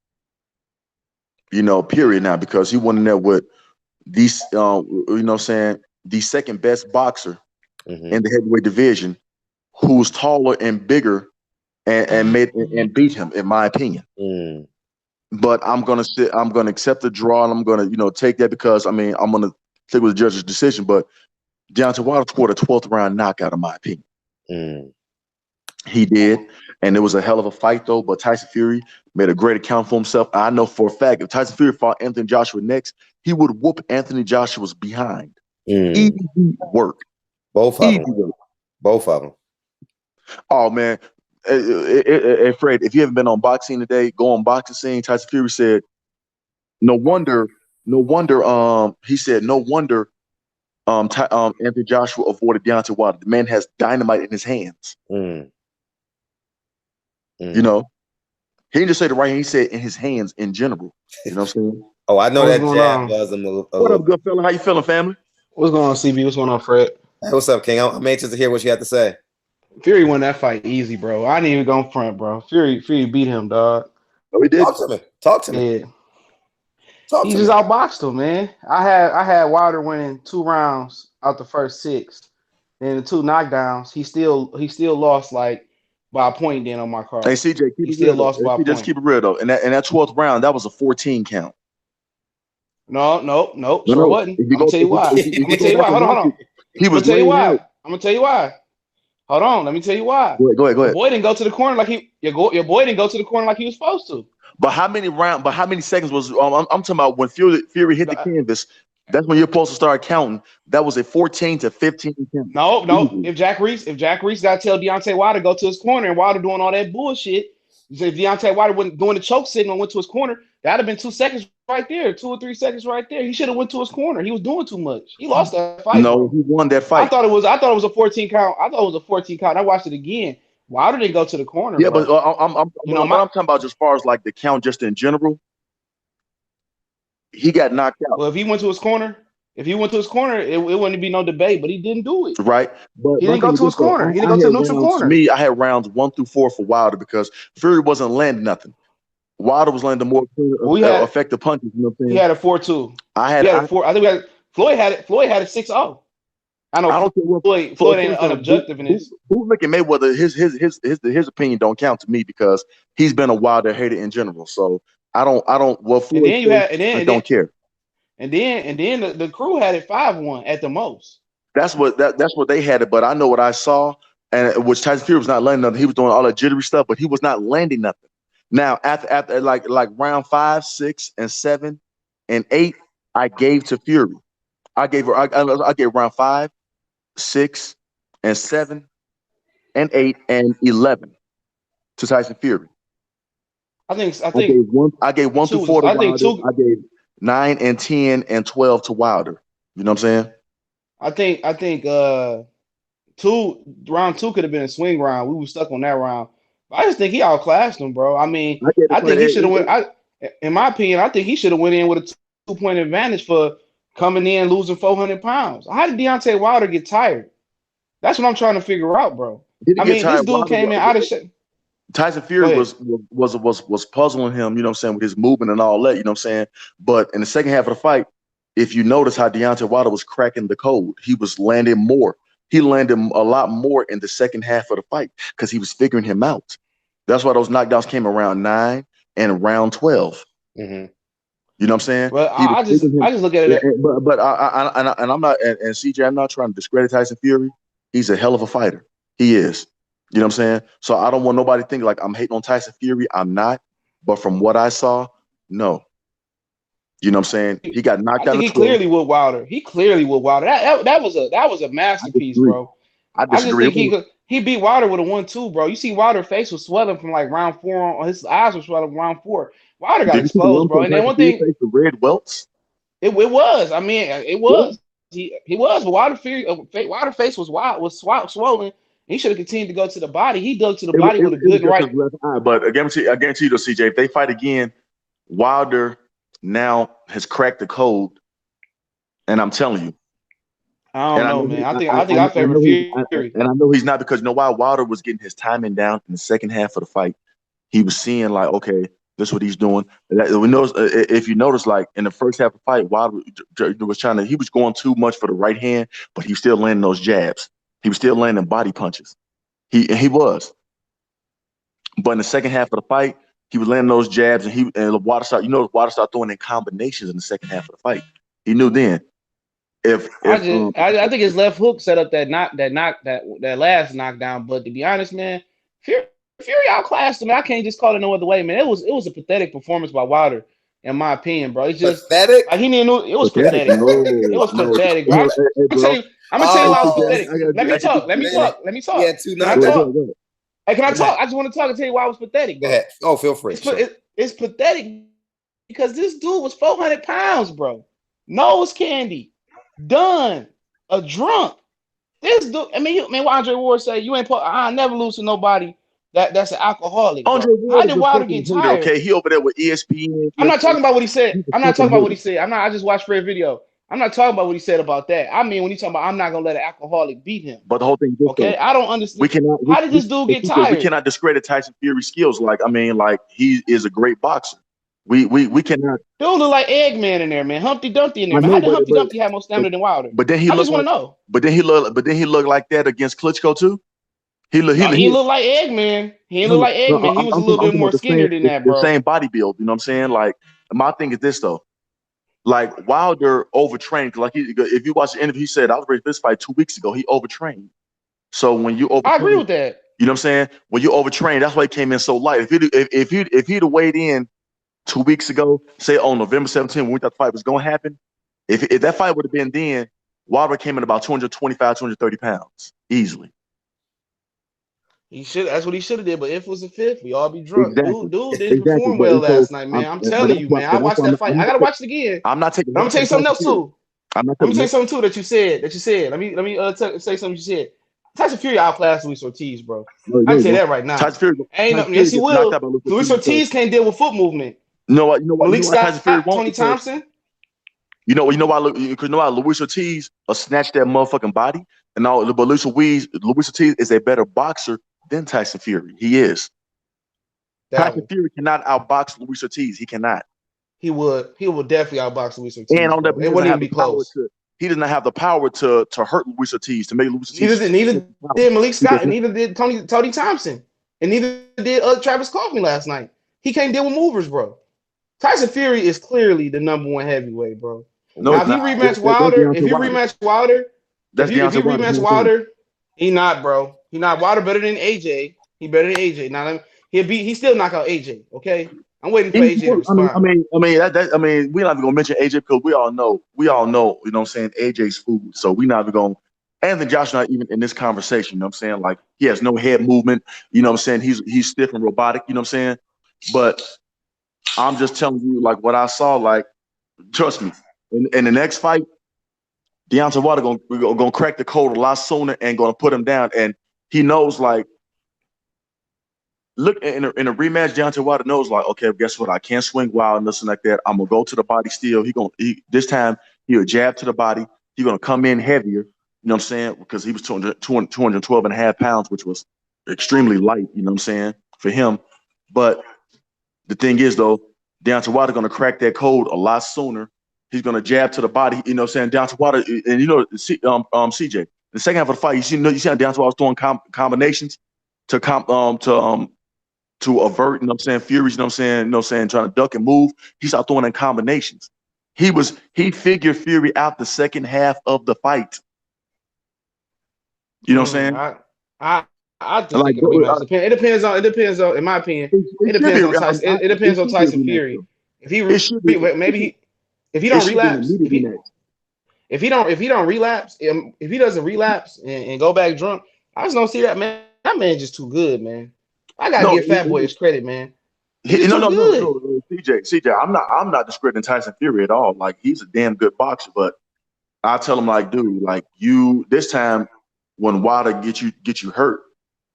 you know, period now, because he went in there with these you know what I'm saying, the second best boxer in the heavyweight division, who's taller and bigger and beat him, in my opinion. But I'm gonna accept the draw, and I'm gonna, you know, take that because I mean I'm gonna stick with the judge's decision. But Deontay Wilder scored a 12th round knockout, in my opinion. He did, and it was a hell of a fight though. But Tyson Fury made a great account for himself. I know for a fact if Tyson Fury fought Anthony Joshua next, he would whoop Anthony Joshua's behind. Easy work. Both of them. Both of them. Oh man. Hey, Fred, if you haven't been on Boxing Today, go on Boxing Scene. Tyson Fury said, no wonder, he said, no wonder Anthony Joshua avoided Deontay Wilder. The man has dynamite in his hands. You know, he didn't just say the right hand, he said in his hands in general. You know what I'm saying? Oh, I know that jab was a little. What up, good fella? How you feeling, family? What's going on, CB? What's going on, Fred? Hey, what's up, King? I'm anxious to hear what you have to say. Fury won that fight easy, bro. I didn't even go in front, bro. Fury beat him, dog. Oh, he did. Talk to me. Yeah. He just outboxed him, man. I had Wilder winning 2 rounds out the first 6. Then the 2 knockdowns, he still lost like by a point then on my card. Hey, CJ, he still lost by a point. Just keep it real though. And that 12th round, that was a 14 count. No, sure wasn't. I'm gonna tell you why. Hold on. He was tell you why. I'm gonna tell you why. Hold on, let me tell you why. Go ahead. Your boy didn't go to the corner like your boy didn't go to the corner like he was supposed to. But how many seconds was I'm talking about when Fury hit the canvas? That's when you're supposed to start counting. That was a 14 to 15 count. No. If Jack Reese got to tell Deontay Wilder to go to his corner and Wilder doing all that bullshit, if Deontay Wilder wasn't doing the choke signal and went to his corner, that'd have been 2 seconds right there, 2 or 3 seconds right there. He should have went to his corner. He was doing too much. He lost that fight. No, he won that fight. I thought it was a 14 count. I watched it again. Wilder didn't go to the corner. Yeah, bro. but I'm talking about just as far as like the count, just in general. He got knocked out. Well, if he went to his corner, it wouldn't be no debate. But he didn't do it. Right. But he didn't go to his corner. He didn't go to the neutral corner. To me, I had rounds 1 through 4 for Wilder because Fury wasn't landing nothing. Wilder was landing more effective punches. You know what I'm saying? He had a 4-2. I think Floyd had it 6-0. I don't think Floyd ain't unobjective in this. Who's looking Mayweather? His opinion don't count to me because he's been a Wilder hater in general. So I don't. Well, Floyd, I don't care. And then the crew had it 5-1 at the most. That's what they had it. But I know what I saw, and which Tyson Fury was not landing nothing. He was doing all that jittery stuff, but he was not landing nothing. Now after like round 5, 6, and 7, and 8, I gave to Fury. I gave round 5, 6, and 7, and 8, and 11 to Tyson Fury. I gave 1 through 4 to Wilder. I gave 9 and 10 and 12 to Wilder. You know what I'm saying? I think round 2 could have been a swing round. We were stuck on that round. I just think he outclassed him, bro. I mean, I think he should have went. In my opinion, I think he should have went in with a 2-point advantage for coming in losing 400 pounds. How did Deontay Wilder get tired? That's what I'm trying to figure out, bro. I mean, this dude came in out of shape. Tyson Fury was puzzling him, you know what I'm saying, with his movement and all that, you know what I'm saying? But in the second half of the fight, if you notice how Deontay Wilder was cracking the code, he was landing more. He landed a lot more in the second half of the fight because he was figuring him out. That's why those knockdowns came around 9 and round 12. You know what I'm saying? Well, I just look at it. But I'm not, and CJ, I'm not trying to discredit Tyson Fury. He's a hell of a fighter. He is. You know what I'm saying? So I don't want nobody to think like I'm hating on Tyson Fury. I'm not. But from what I saw, no. You know what I'm saying? He got knocked out. He clearly with Wilder. That was a masterpiece, bro. I disagree. just think he beat Wilder with a 1-2, bro. You see Wilder's face was swelling from like round 4 on. His eyes were swelling from round 4. Wilder got exposed, bro. And then one thing, the red welts. It was. I mean, it was. He was. But Wilder's face was swollen, He should have continued to go to the body. He dug to the It, body it, with a it was good just right. his left eye. But I guarantee you, though, CJ, if they fight again, Wilder now has cracked the code, and I'm telling you. I don't And I know, know, man. I think I I favor know Fury. and I know he's not, because you know why? Wilder was getting his timing down in the second half of the fight. He was seeing like, okay, this is what he's doing. We notice, if you notice, like in the first half of the fight, Wilder was he was going too much for the right hand, but he was still landing those jabs. He was still landing body punches. He was. But in the second half of the fight, he was landing those jabs, and Wilder started throwing in combinations in the second half of the fight. He knew then I think his left hook set up that last knockdown. But to be honest, man, Fury outclassed him. I can't just call it no other way, man. It was a pathetic performance by Wilder, in my opinion, bro. It's just Pathetic. like he didn't know it was pathetic. pathetic, bro. It was No. pathetic, bro. Hey, bro. I'm gonna tell you why it was Oh, pathetic. Let me talk. Let me man. talk. Let me He talk. had 2 Can I knockdowns. talk? Go ahead. Hey, can I Go talk? ahead. I just want to talk and tell you why it was pathetic, Go bro. ahead. Oh, feel free. It's pathetic because this dude was 400 pounds, bro. Nose candy, done, a drunk. This dude, what Andre Ward say? You ain't. I never lose to nobody that's an alcoholic, bro. Andre How Ward is did a Wilder fucking get hater, tired? okay? He over there with ESPN. I'm not talking about what he said. He's a I'm not talking fucking about what hater. he said. I just watched Fred's video. I'm not talking about what he said about that. I mean, when he's talking about I'm not gonna let an alcoholic beat him. But the whole thing is this, Okay, though. I don't understand. We cannot. How did this dude get tired? We cannot discredit Tyson Fury's skills. Like he is a great boxer. We cannot. Dude look like Eggman in there, man. Humpty Dumpty in there, I man. know, How did Humpty Dumpty have more stamina than Wilder? but then he I just looked want like. to know. But then he looked like that against Klitschko too. He No, he looked like Eggman. He didn't look like Eggman. He was a little I'm bit talking more about skinnier than that, the bro. same body build. You know what I'm saying? Like my thing is this though. Like Wilder overtrained. Like if you watch the interview, he said I was ready for this fight 2 weeks ago. He overtrained. So when you I agree overtrain, with that. you know what I'm saying? When you overtrain, that's why he came in so light. If he'd have weighed in 2 weeks ago, say on November 17th, when we thought the fight was gonna happen, if that fight would have been then, Wilder came in about 225, 230 pounds easily. He should. That's what he should have did. But if it was a fifth, we all be drunk. Exactly. Dude didn't Exactly. perform well So last night, man. I'm telling you, man. I but that's watched why that fight. I gotta watch it again. I'm not taking. But I'm gonna tell you something else too. I'm not Let me taking. tell you something too that you said. Let me say something you said. Tyson Fury outclassed Luis Ortiz, bro. I can say that right now. Tyson Fury, Ain't nothing. Yes, he will. Luis Ortiz can't deal with foot movement. You know what? Malik Scott, Tyson Fury won't. Tony Thompson. You know why? Because you know why Luis Ortiz will snatch that motherfucking body, and all. But Luis Ortiz is a better boxer than Tyson Fury. He is. Tyson Fury cannot outbox Luis Ortiz. He cannot. He would definitely outbox Luis Ortiz. And on that, it wouldn't even be close. He does not have the power to hurt Luis Ortiz, to make Luis Ortiz. Neither did Malik Scott, and neither did Tony Thompson, and neither did Travis Coffey last night. He can't deal with movers, bro. Tyson Fury is clearly the number one heavyweight, bro. No, now, if you rematch Wilder, he not, bro. He not. Wilder better than AJ. He better than AJ. Now he still knock out AJ. Okay, I'm waiting for AJ to respond. I mean, we're not even gonna mention AJ because we all know, you know what I'm saying, AJ's food. So we're not even gonna. Anthony Joshua not even in this conversation. You know what I'm saying? Like he has no head movement. You know what I'm saying? He's stiff and robotic. You know what I'm saying? But I'm just telling you, like what I saw. Like trust me, in the next fight, Deontay Wilder gonna crack the code a lot sooner and gonna put him down. And he knows, like, look in a rematch, Deontay Wilder knows, like, okay, guess what? I can't swing wild and nothing like that. I'm gonna go to the body still. This time he'll jab to the body. He's gonna come in heavier. You know what I'm saying? Because he was 212 and a half pounds, which was extremely light. You know what I'm saying, for him. But the thing is, though, Deontay Wilder gonna crack that code a lot sooner. He's gonna jab to the body. You know what I'm saying? Deontay Wilder, and CJ, the second half of the fight, you see how Deontay Wilder was throwing combinations to avert, you know what I'm saying, Furies, you know what I'm saying, trying to duck and move. He started throwing in combinations. He figured Fury out the second half of the fight. You know what I'm saying? I just think it depends on, in my opinion, it depends on Tyson. It depends on Tyson Fury. If he don't relapse, if he doesn't relapse and go back drunk, I just don't see that, man. That man just too good, man. I gotta give Fat Boy his credit, man. No, CJ, I'm not discrediting Tyson Fury at all. Like he's a damn good boxer, but I tell him, like, dude, like this time when Wilder get you hurt,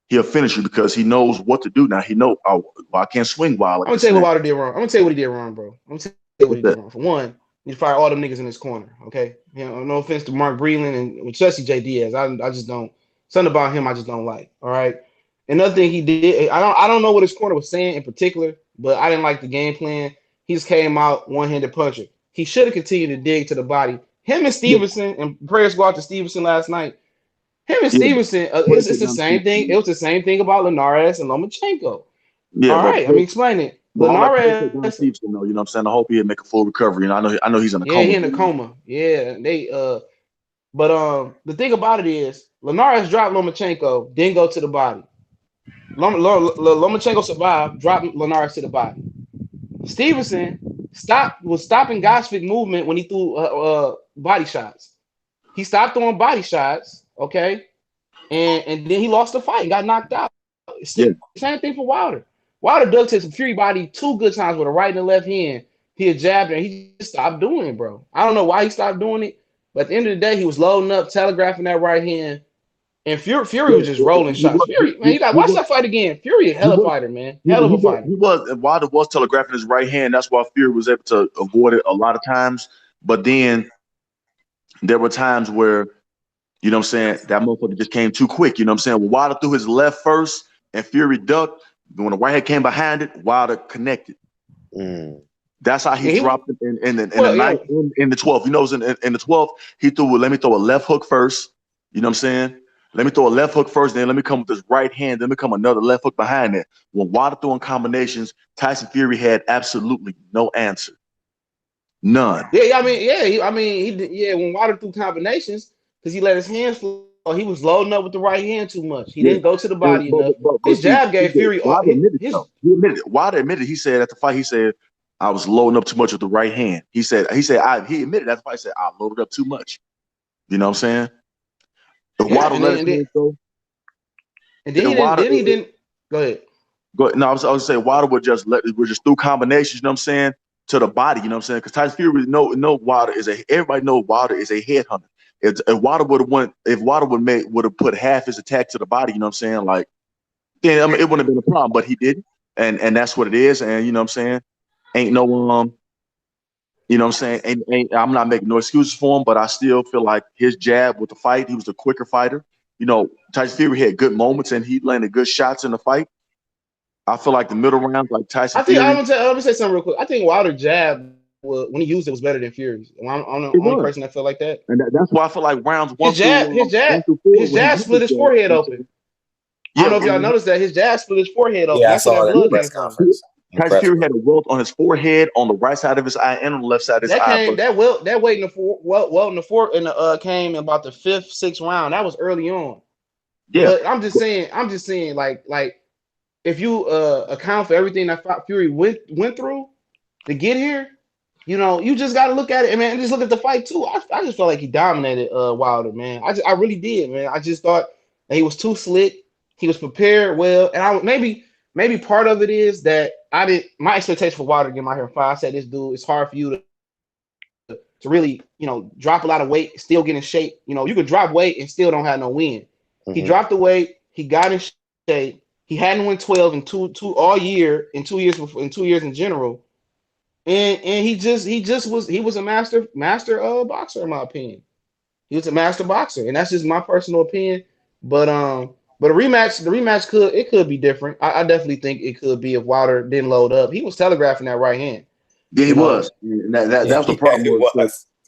he'll finish you because he knows what to do now. He know, oh, well, I can't swing Wilder I'm like gonna this. tell you what Wilder did wrong. I'm gonna tell you what he did wrong, bro. I'm gonna tell you what he did wrong. For one, he fired all them niggas in his corner. Okay, no offense to Mark Breland and especially Jay Diaz. I just don't, something about him I just don't like. All right. Another thing he did, I don't know what his corner was saying in particular, but I didn't like the game plan. He just came out one-handed puncher. He should have continued to dig to the body. Him and Stevenson, and prayers go out to Stevenson last night. Him and Stevenson, it's the same thing. It was the same thing about Linares and Lomachenko. Yeah, All but right, let me explain it. all that pressure Linares, Don Stevenson, though, you know what I'm saying? I hope he'll make a full recovery. And I know he's in a yeah, coma. he in a coma. Yeah, but the thing about it is Linares dropped Lomachenko, then go to the body. Lomachenko survived, dropped Linares to the body. Stevenson was stopping Gosvick movement when he threw body shots. He stopped throwing body shots, okay, and then he lost the fight and got knocked out. Yeah. Same thing for Wilder. Wilder dug to some Fury body 2 good times with a right and a left hand. He had jabbed and he just stopped doing it, bro. I don't know why he stopped doing it, but at the end of the day, he was loading up, telegraphing that right hand. And Fury was just rolling shots. Fury, man, you got to watch that fight again. Fury, a hell of a fighter, man. Hell of a fighter. He was, and Wilder was telegraphing his right hand. That's why Fury was able to avoid it a lot of times. But then there were times where, you know what I'm saying, that motherfucker just came too quick. You know what I'm saying? Well, Wilder threw his left first and Fury ducked. When the right hand came behind it, Wilder connected. That's how he dropped it in the 12th. You know, in the 12th, he threw, let me throw a left hook first. You know what I'm saying? Let me throw a left hook first, then let me come with this right hand, then come another left hook behind it. When Wilder throwing combinations, Tyson Fury had absolutely no answer. None. Yeah, when Wilder threw combinations, because he let his hands flow, he was loading up with the right hand too much. He didn't go to the body enough. His jab gave Fury all He admitted it. Wilder admitted, he said at the fight, he said, I was loading up too much with the right hand. He admitted at the fight, he said, I loaded up too much. You know what I'm saying? Wilder let his hands go. And then he didn't. Go ahead. No, I was saying Wilder would just through combinations, you know what I'm saying, to the body, you know what I'm saying? Because Tyson Fury Wilder everybody knows Wilder is a headhunter. If Wilder would have put half his attack to the body, you know what I'm saying? Like, then it wouldn't have been a problem, but he didn't. And that's what it is. And you know what I'm saying? Ain't no you know what I'm saying? I'm not making no excuses for him, but I still feel like his jab with the fight, he was a quicker fighter. You know, Tyson Fury had good moments and he landed good shots in the fight. I feel like the middle rounds, like Tyson Fury. I'm gonna say something real quick. I think Wilder jab when he used it was better than Fury's. I'm the only person that felt like that. And that's why I feel like rounds his jab split his forehead open. I don't know if y'all noticed that his jab split his forehead open. Yeah, I saw that in the press conference. Tyson Fury had a welt on his forehead, on the right side of his eye, and on the left side of his eye. That weight in the came in about the 5th, 6th round. That was early on. Yeah, but I'm just saying, like if you account for everything that Fury went through to get here, you know, you just got to look at it, and man, just look at the fight too. I just felt like he dominated Wilder, man. I really did, man. I just thought that he was too slick. He was prepared well, and maybe part of it is that my expectation for Wilder to get my hair five. I said, this dude, it's hard for you to really, you know, drop a lot of weight, still get in shape. You know, you could drop weight and still don't have no win. Mm-hmm. He dropped the weight, he got in shape. He hadn't won 12 in two all year, in 2 years before, in 2 years in general. And he was a master boxer, in my opinion. He was a master boxer, and that's just my personal opinion. But the rematch could be different. I definitely think it could be if Wilder didn't load up. He was telegraphing that right hand. Yeah, he was. That was the problem.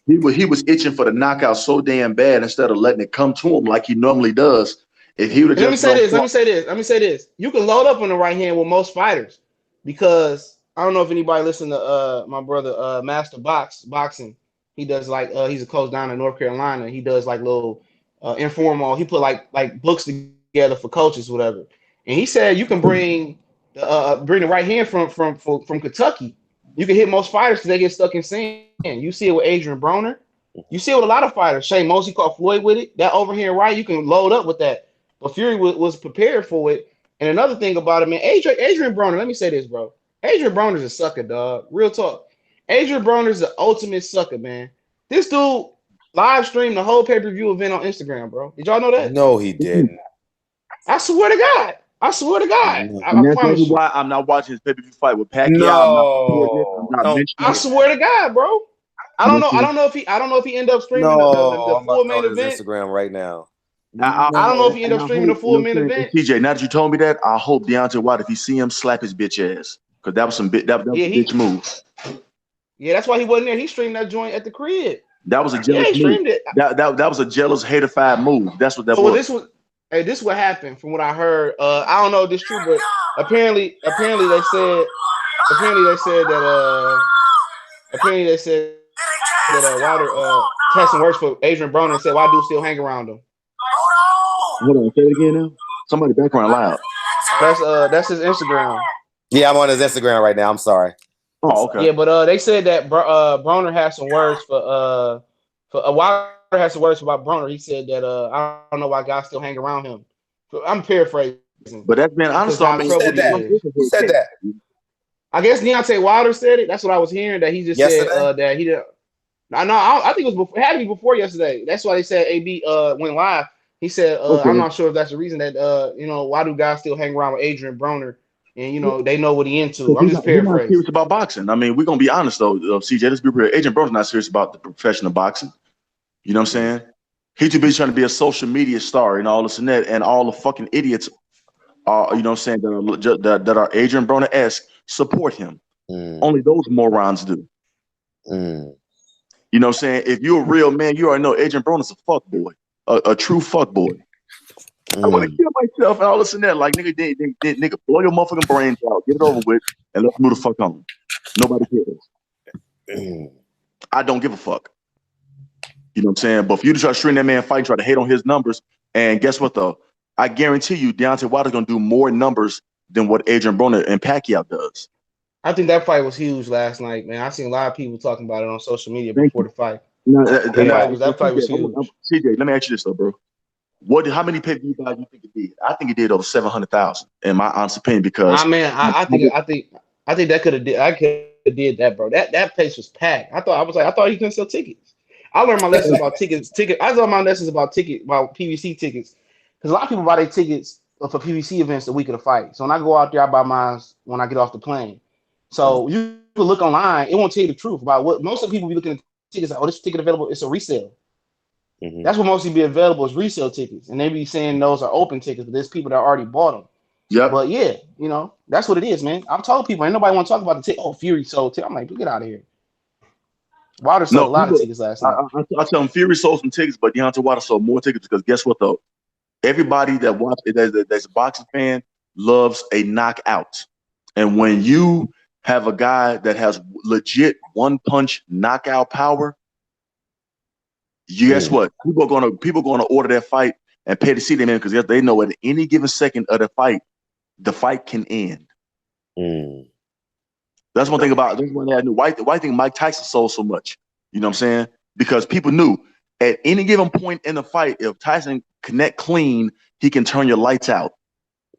He was itching for the knockout so damn bad instead of letting it come to him like he normally does. If he would have just let me say this. You can load up on the right hand with most fighters, because I don't know if anybody listened to my brother Master Boxing. He does he's a coach down in North Carolina. He does like little informal. He put like books together for coaches, whatever. And he said you can bring the right hand from Kentucky. You can hit most fighters because they get stuck in sand. You see it with Adrian Broner. You see it with a lot of fighters. Shane Mosley caught Floyd with it. That overhand right, you can load up with that. But Fury was prepared for it. And another thing about it, man, Adrian Broner, let me say this, bro. Adrian Broner's a sucker, dog. Real talk. Adrian Broner's the ultimate sucker, man. This dude, live streamed the whole pay-per-view event on Instagram, bro. Did y'all know that? No, he didn't. I swear to God. I swear to God. No. And I that's promise probably you. why I'm not watching his pay-per-view fight with Pacquiao. I'm not supporting it. I'm No, not don't I mentioning it. say swear that. to God, bro. I You know don't know. what I'm saying? I don't know if he ended up streaming No, the I'm about full to go main to his event. Instagram right now. I don't know if he And ended I up streaming the hope, you full know main what I'm saying? event. And TJ, now that you told me that, I hope Deontay Wilder, if he see him, slap his bitch ass. Because that was some that was Yeah, a bitch move. yeah, that's why he wasn't there. He streamed that joint at the crib. That was a Yeah, jealous he move. streamed it. That was a jealous, hater-fied move. That's what that So what was. this was, hey, this what happened from what I heard. I don't know if this is true, but apparently they said that Wilder had some words for Adrian Broner and said, "Why do still hang around him?" Hold on, say it again now. Somebody background loud. That's his Instagram. Yeah, I'm on his Instagram right now. I'm sorry. Oh, okay. Yeah, but they said that Broner had some words for Wilder had some words about Broner. He said that I don't know why guys still hang around him. I'm paraphrasing. But that's been honest. Because I how mean, Who said troubled he that? is. Who said that? I guess Deontay Wilder said it. That's what I was hearing. That he just said Yesterday? that he did. I know. I think it was before. It had to be before yesterday. That's why they said AB went live. He said I'm Okay. not sure if that's the reason that why do guys still hang around with Adrian Broner and they know what he into. I'm just He's not paraphrasing. serious about boxing. I mean, we're gonna be honest though, CJ. Let's be real. Agent Broner's not serious about the profession of boxing. You know what I'm saying? He too busy trying to be a social media star and all this and that, and all the fucking idiots are, you know what I'm saying, that are Adrian Broner-esque support him. Only those morons do. You know what I'm saying? If you're a real man, you already know Adrian Broner's a fuck boy, a true fuck boy. I want to kill myself and all this and that. Like, nigga, blow your motherfucking brains out, get it over with, and let's move the fuck on. Nobody cares. I don't give a fuck. You know what I'm saying? But for you to try to string that man fight, try to hate on his numbers, and guess what though? I guarantee you, Deontay Wilder's gonna do more numbers than what Adrian Broner and Pacquiao does. I think that fight was huge last night, man. I seen a lot of people talking about it on social media Thank before you. the fight. No, That fight was huge. CJ, let me ask you this though, bro. How many pay-per-view buys do you think it did? I think it did over 700,000, in my honest opinion, because I think that could have did that, bro. That place was packed. I thought you couldn't sell tickets. I learned my lessons about tickets. I learned my lessons about PVC tickets, because a lot of people buy their tickets for PVC events the week of the fight. So when I go out there, I buy mine when I get off the plane. So you can look online; it won't tell you the truth about what most of the people be looking at tickets. Like, oh, this ticket available. It's a resale. That's what mostly be available is resale tickets, and they be saying those are open tickets, but there's people that already bought them. Yep. But yeah, that's what it is, man. I'm telling people, ain't nobody want to talk about the ticket. Oh, Fury sold tickets. I'm like, get out of here. Wilder sold a lot of tickets last night. I tell them Fury sold some tickets, but Deontay Wilder sold more tickets because guess what though? Everybody that watches that's a boxing fan loves a knockout, and when you have a guy that has legit one punch knockout power, guess what? People are gonna order that fight and pay to see them in because they know at any given second of the fight can end. That's one thing about this one. Why think Mike Tyson sold so much? You know what I'm saying? Because people knew at any given point in the fight, if Tyson connect clean, he can turn your lights out.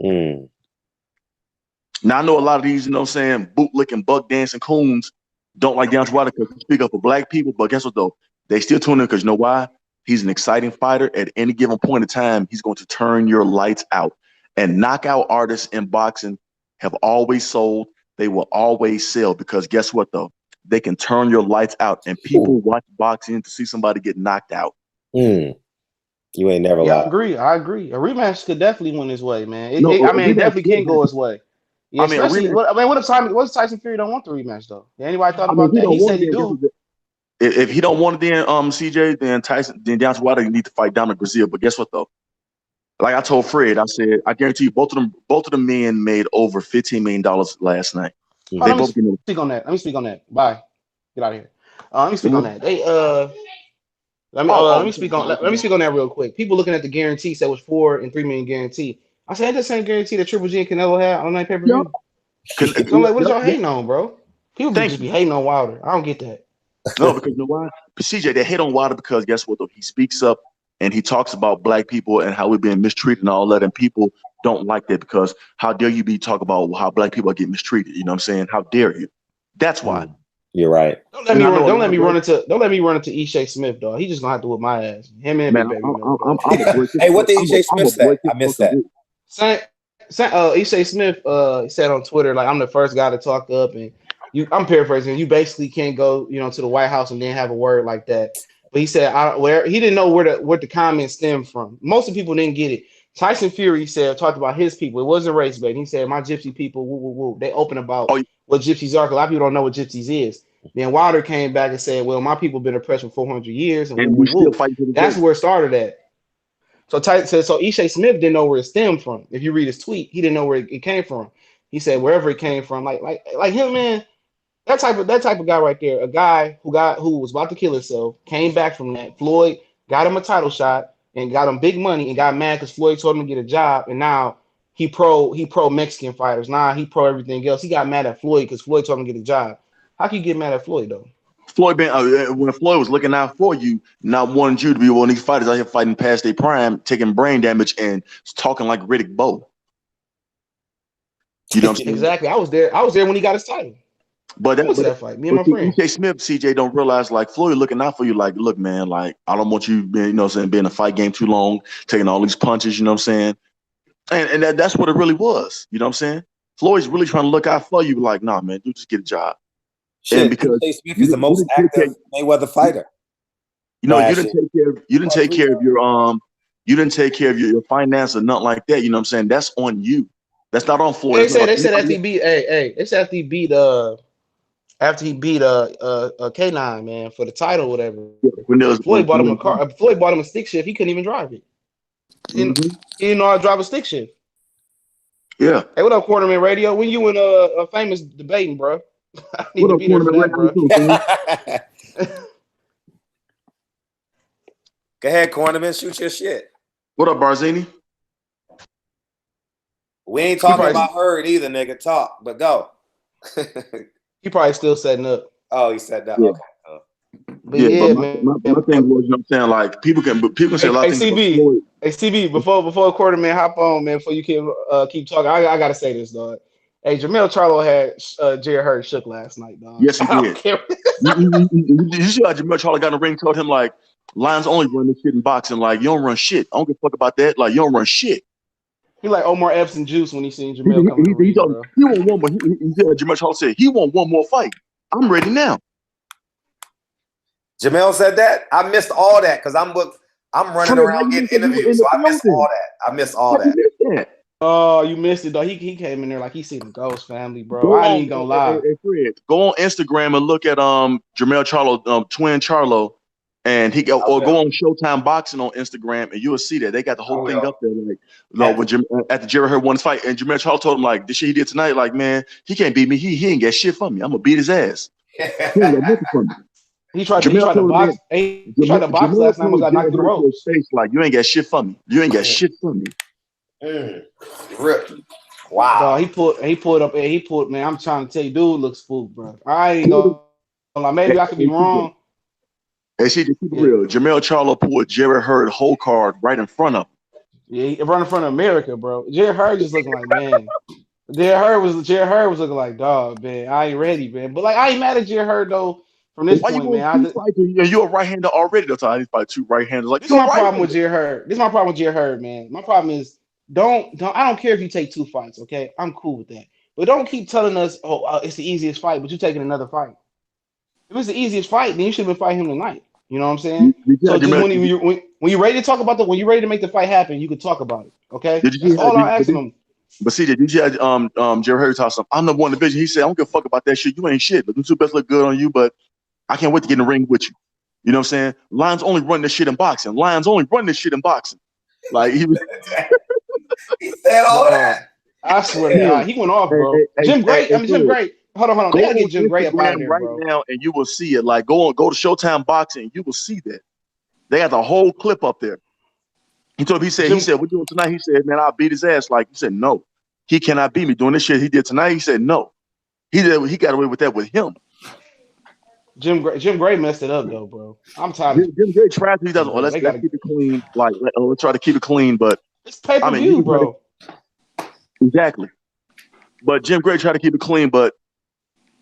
Now I know a lot of these, you know what I'm saying, bootlicking, buck dancing coons don't like Deontay Wilder because he speak up for black people. But guess what though? They still tune in because you know why? He's an exciting fighter. At any given point in time, he's going to turn your lights out. And knockout artists in boxing have always sold. They will always sell because guess what though? They can turn your lights out, and people watch boxing to see somebody get knocked out. You ain't never Yeah, lied. I agree. A rematch could definitely win his way, man. It definitely can go his way. Yeah, I mean, especially what if Tyson Fury don't want the rematch though? Anybody thought I mean, about that? He said he do. If he don't want it, then CJ, then Deontay Wilder, you need to fight Dominic Brazil. But guess what though? Like I told Fred, I said I guarantee you, both of the men made over $15 million last night. Let me speak on that. Bye. Get out of here. Let me speak on that. Let me speak on that real quick. People looking at the guarantees that was 4 and 3 million guarantee. I said that's the same guarantee that Triple G and Canelo had on that pay-per-view. So I'm like, what is y'all hating on, bro? People just be hating on Wilder. I don't get that. No, because you know why? CJ, they hate on Wilder because guess what though? He speaks up and he talks about black people and how we're being mistreated and all that, and people don't like that because how dare you be talk about how black people are getting mistreated? You know what I'm saying? How dare you? That's why. You're right. Don't let me run. Don't let me run into. Don't let me run into Ishai Smith, dog. He just gonna have to whip my ass. Him and Man, Big Baby Miller, dog. I'm a break his Hey, what did I'm a, EJ I'm a Smith say? break his I missed fucking that. boot. Ishai Smith said on Twitter, like, I'm the first guy to talk up, and I'm paraphrasing. You basically can't go, to the White House and then have a word like that. But he said, he didn't know where the comment stemmed from. Most of the people didn't get it. Tyson Fury talked about his people. It wasn't race bait. He said, my gypsy people, woo, woo, woo. They open about Oh, what gypsies are. 'Cause a lot of people don't know what gypsies is. Then Wilder came back and said, well, my people been oppressed for 400 years, and woo, and woo, we still woo. fighting to the That's day. where it started at. So Tyson said, so Ishai Smith didn't know where it stemmed from. If you read his tweet, he didn't know where it came from. He said wherever it came from, like him, man. That type of guy right there, a guy who was about to kill himself, came back from that. Floyd got him a title shot and got him big money and got mad because Floyd told him to get a job, and now he pro Mexican fighters. Now he pro everything else. He got mad at Floyd because Floyd told him to get a job. How can you get mad at Floyd though? Floyd when Floyd was looking out for you, not wanting you to be one of these fighters out here fighting past their prime, taking brain damage and talking like Riddick Bowe. You know what I'm saying? Exactly. I was there when he got his title. But Who was that fight? Me and my friend. EJ Smith, CJ don't realize like Floyd looking out for you. Like, look, man, like I don't want you being, being in a fight game too long, taking all these punches. You know what I'm saying? And that's what it really was. You know what I'm saying? Floyd's really trying to look out for you. Like, nah, man, you just get a job. Shit, and because EJ Smith is the most active Mayweather fighter. You didn't take care of your finance or nothing like that. You know what I'm saying? That's on you. That's not on Floyd. They said after he beat after he beat K9, man, for the title, whatever. Floyd bought him a car. Floyd bought him a stick shift. He couldn't even drive it. He didn't know how to drive a stick shift. Yeah. Hey, what up, Quarterman Radio? When you in a famous debating, bro? I need to be there for that, bro. Go ahead, Cornerman. Shoot your shit. What up, Barzini? We ain't talking about Hurd either, nigga. Talk, but go. He probably still setting up. Oh, he said that. Yeah. Okay. But yeah, but man. My thing was, you know what I'm saying? Like people can say a lot of things about Floyd. Hey, CB, before Quarterman hop on, man, before you can keep talking, I gotta say this, dog. Hey, Jermell Charlo had Jared Hurd shook last night, dog. Yes, he did. You see how Jermell Charlo got in the ring, told him like, Lions only run this shit in boxing. Like, you don't run shit. I don't give a fuck about that. Like, you don't run shit. He like Omar Epps and Juice when he seen Jermell come in the ring, bro. He want one more. Jermell Charlo said he want one more fight. I'm ready now. Jamel said that. I missed all that because I'm running around getting interviews, so I missed all that. I missed all that. Oh, you missed it, though. He came in there like he seen the Ghost family, bro. I ain't gonna lie. Hey, Fred, go on Instagram and look at Jermell Charlo, twin Charlo, and go on Showtime Boxing on Instagram, and you'll see that they got the whole thing up there. Like, after Jared Hurd won his fight, and Jermell Charlo told him like, this shit he did tonight, like, man, he can't beat me. He ain't got shit from me. I'm gonna beat his ass. He ain't got nothing from me. He tried to box. He tried to box last night. Was got knocked to the ropes. Face like, you ain't got shit from me. You ain't got shit from me. Rip. Wow. He pulled up. He pulled. Man, I'm trying to tell you, dude looks spooked, bro. I ain't gonna lie. Maybe I could be wrong. Hey, see, to keep it real, Jermell Charlo pulled Jared Hurd whole card right in front of him. Yeah, right in front of America, bro. Jared Hurd just looking like, man. Jared Hurd was looking like, dog, man. I ain't ready, man. But like, I ain't mad at Jared Hurd though. From this point, man, you're a right-hander already. That's I fight two right-handers. Like, this is my problem with Jared Hurd. This is my problem with Jared Hurd, man. My problem is I don't care if you take 2 fights, okay? I'm cool with that. But don't keep telling us, it's the easiest fight, but you're taking another fight. If it's the easiest fight, then you should have been fighting him tonight. You know what I'm saying? So just when you're ready to talk about when you're ready to make the fight happen, you can talk about it. Okay? That's all I'm asking him. But see, did you see Jared Hurd talk something? I'm the one division. He said, I don't give a fuck about that shit. You ain't shit. But the two best look good on you, but I can't wait to get in the ring with you. You know what I'm saying? Lions only run this shit in boxing. Lions only run this shit in boxing. Like he was. He said all that. I swear to God, he went off, bro. Jim Gray. Jim Gray. Hold on. They gotta get Jim Gray up out of there, right bro. now, and you will see it. Like go to Showtime Boxing, you will see that. They got the whole clip up there. He said, "What you doing tonight?" He said, "Man, I'll beat his ass." Like he said, "No, he cannot beat me doing this shit he did tonight." He said, "No." He got away with that with him. Jim Gray messed it up though, bro. I'm tired. Jim Gray tried to. He doesn't. Let's keep it clean. Like let's try to keep it clean. But it's pay-per-view, bro. Exactly. But Jim Gray tried to keep it clean. But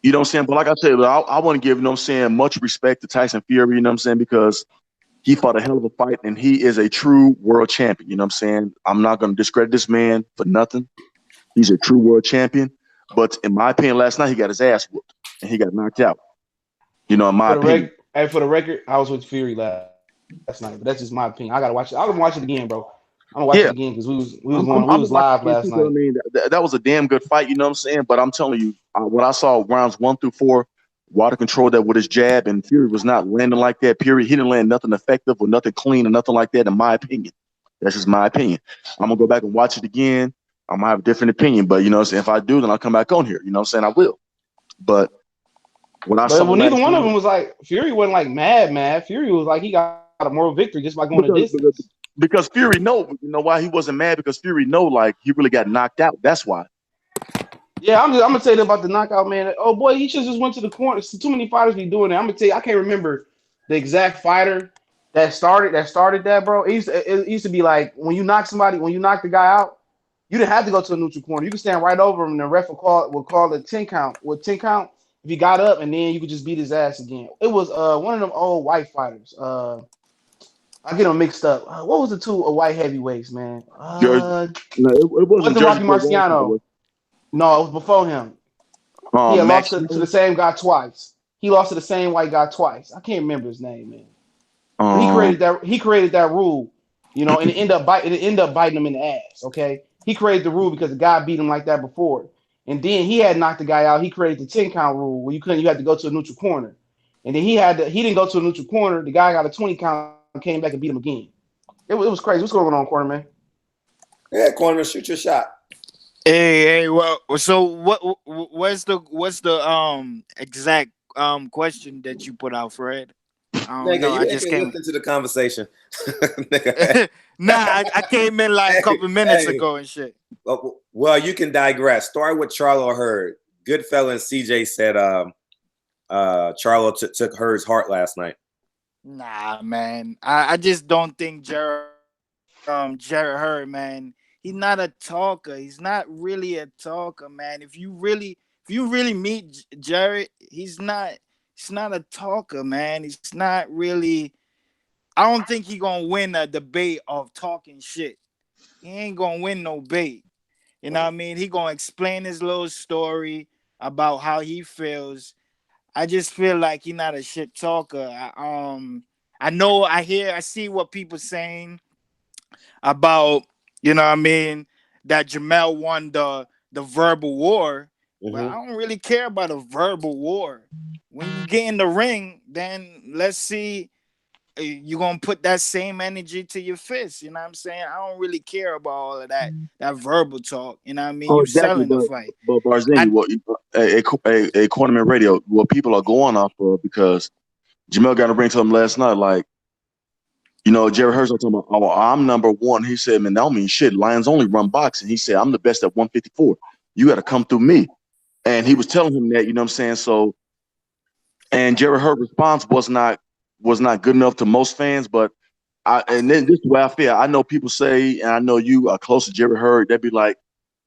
You know what I'm saying? But like I said, I want to give, you know what I'm saying, much respect to Tyson Fury, you know what I'm saying, because he fought a hell of a fight and he is a true world champion. You know what I'm saying? I'm not going to discredit this man for nothing. He's a true world champion. But in my opinion, last night he got his ass whooped and he got knocked out. You know, in my opinion. For the record, I was with Fury last night, but that's just my opinion. I gotta watch it. I'm gonna watch it again, bro. I'm gonna watch Yeah, it again because we I'm was watching live again last too. 'Cause I night. mean, that was a damn good fight. You know what I'm saying? But I'm telling you, when I saw rounds 1 through 4, Wilder controlled that with his jab, and Fury was not landing like that. Period. He didn't land nothing effective or nothing clean or nothing like that. In my opinion, that's just my opinion. I'm gonna go back and watch it again. I might have a different opinion, but you know what I'm saying? If I do, then I'll come back on here. You know what I'm saying? I will. But when I saw But well, neither last one of night, them was like Fury wasn't like mad. Fury was like he got a moral victory just by going the because distance. because Fury know, you know why he wasn't mad, because Fury know like he really got knocked out. That's why. Yeah, I'm gonna tell you about the knockout, man. Oh boy, he just went to the corner. Too many fighters be doing that. I'm gonna tell you, I can't remember the exact fighter that started that, bro. It used to be like when you knock the guy out, you didn't have to go to a neutral corner. You could stand right over him, and the ref would call it 10 count. With 10 count, if he got up, and then you could just beat his ass again. It was one of them old white fighters. I get them mixed up. What was the two white heavyweights, man? Jersey, no, it wasn't Wasn't Jersey Rocky Joe Jackson, but Marciano? No, it was before him. He had Max lost to the Houston. same guy twice. He lost to the same white guy twice. I can't remember his name, man. But he Um, created that. He created that rule, and it ended up biting him in the ass. Okay, he created the rule because the guy beat him like that before, and then he had knocked the guy out. He created the 10 count rule where you had to go to a neutral corner, and then he didn't go to a neutral corner. The guy got a 20 count, and came back and beat him again. It was crazy. What's going on, corner man? Yeah, corner, shoot your shot. Hey, well, so what's the exact question that you put out, Fred? I don't Nigga, know. you I ain't just been came. listening to the conversation. Nigga, Nah, I came in like a hey, couple minutes hey. ago and shit. Well, you can digress. Start with Charlo Hurd. Goodfella and CJ said Charlo took Hurd's heart last night. Nah, man. I just don't think Jared Hurd, man. He's not a talker. He's not really a talker, man. If you really meet Jared, he's not a talker, man. He's not really. I don't think he gonna win a debate of talking shit. He ain't gonna win no debate. You know what I mean? He gonna explain his little story about how he feels. I just feel like he's not a shit talker. I know, I see what people saying about, you know what I mean, that Jamel won the verbal war, but I Mm-hmm. don't really care about a verbal war. When you get in the ring, then let's see, you're gonna put that same energy to your fist. You know what I'm saying? I don't really care about all of that verbal talk. You know what I mean? oh, You exactly. selling the fight. But Barzini, I what a cornerman radio, what people are going off of, because Jamel got a ring to him last night, like, you know, Jerry Herzog talking about, oh, I'm number one. He said, man, that don't mean shit. Lions only run boxing. He said, I'm the best at 154. You got to come through me. And he was telling him that, you know what I'm saying? So, and Jerry Herzog's response was not good enough to most fans, but and then this is the way I feel. I know people say, and I know you are close to Jerry Herzog, they'd be like,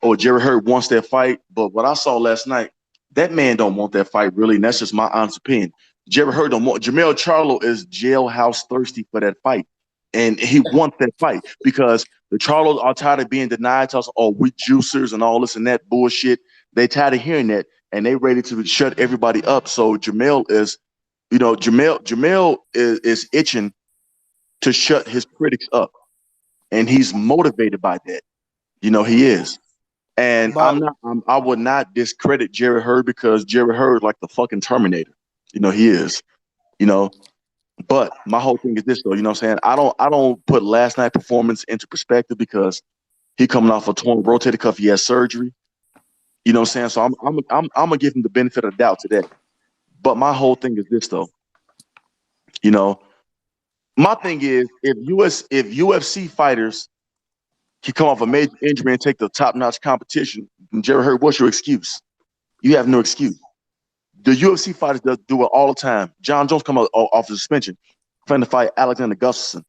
oh, Jerry Herzog wants that fight. But what I saw last night, that man don't want that fight, really, and that's just my honest opinion. Jerry Herzog don't want. Jamel Charlo is jailhouse thirsty for that fight, and he wants that fight because the Charlos are tired of being denied to us. Oh, we juicers and all this and that bullshit. They tired of hearing that, and they ready to shut everybody up. So Jamel is, Jamel is itching to shut his critics up, and he's motivated by that. You know, he is. And but I would not discredit Jerry Herzog because Jerry Herzog like the fucking Terminator. You know, he is. You know, but my whole thing is this though. You know what I'm saying? I don't put last night performance into perspective because he coming off a torn rotator cuff. He has surgery. You know what I'm saying? So I'm gonna give him the benefit of the doubt today. But my whole thing is this though. You know, my thing is if UFC fighters can come off a major injury and take the top notch competition, Jerry Herzog, what's your excuse? You have no excuse. The UFC fighters do it all the time. John Jones come off of suspension, trying to fight Alexander Gustafsson.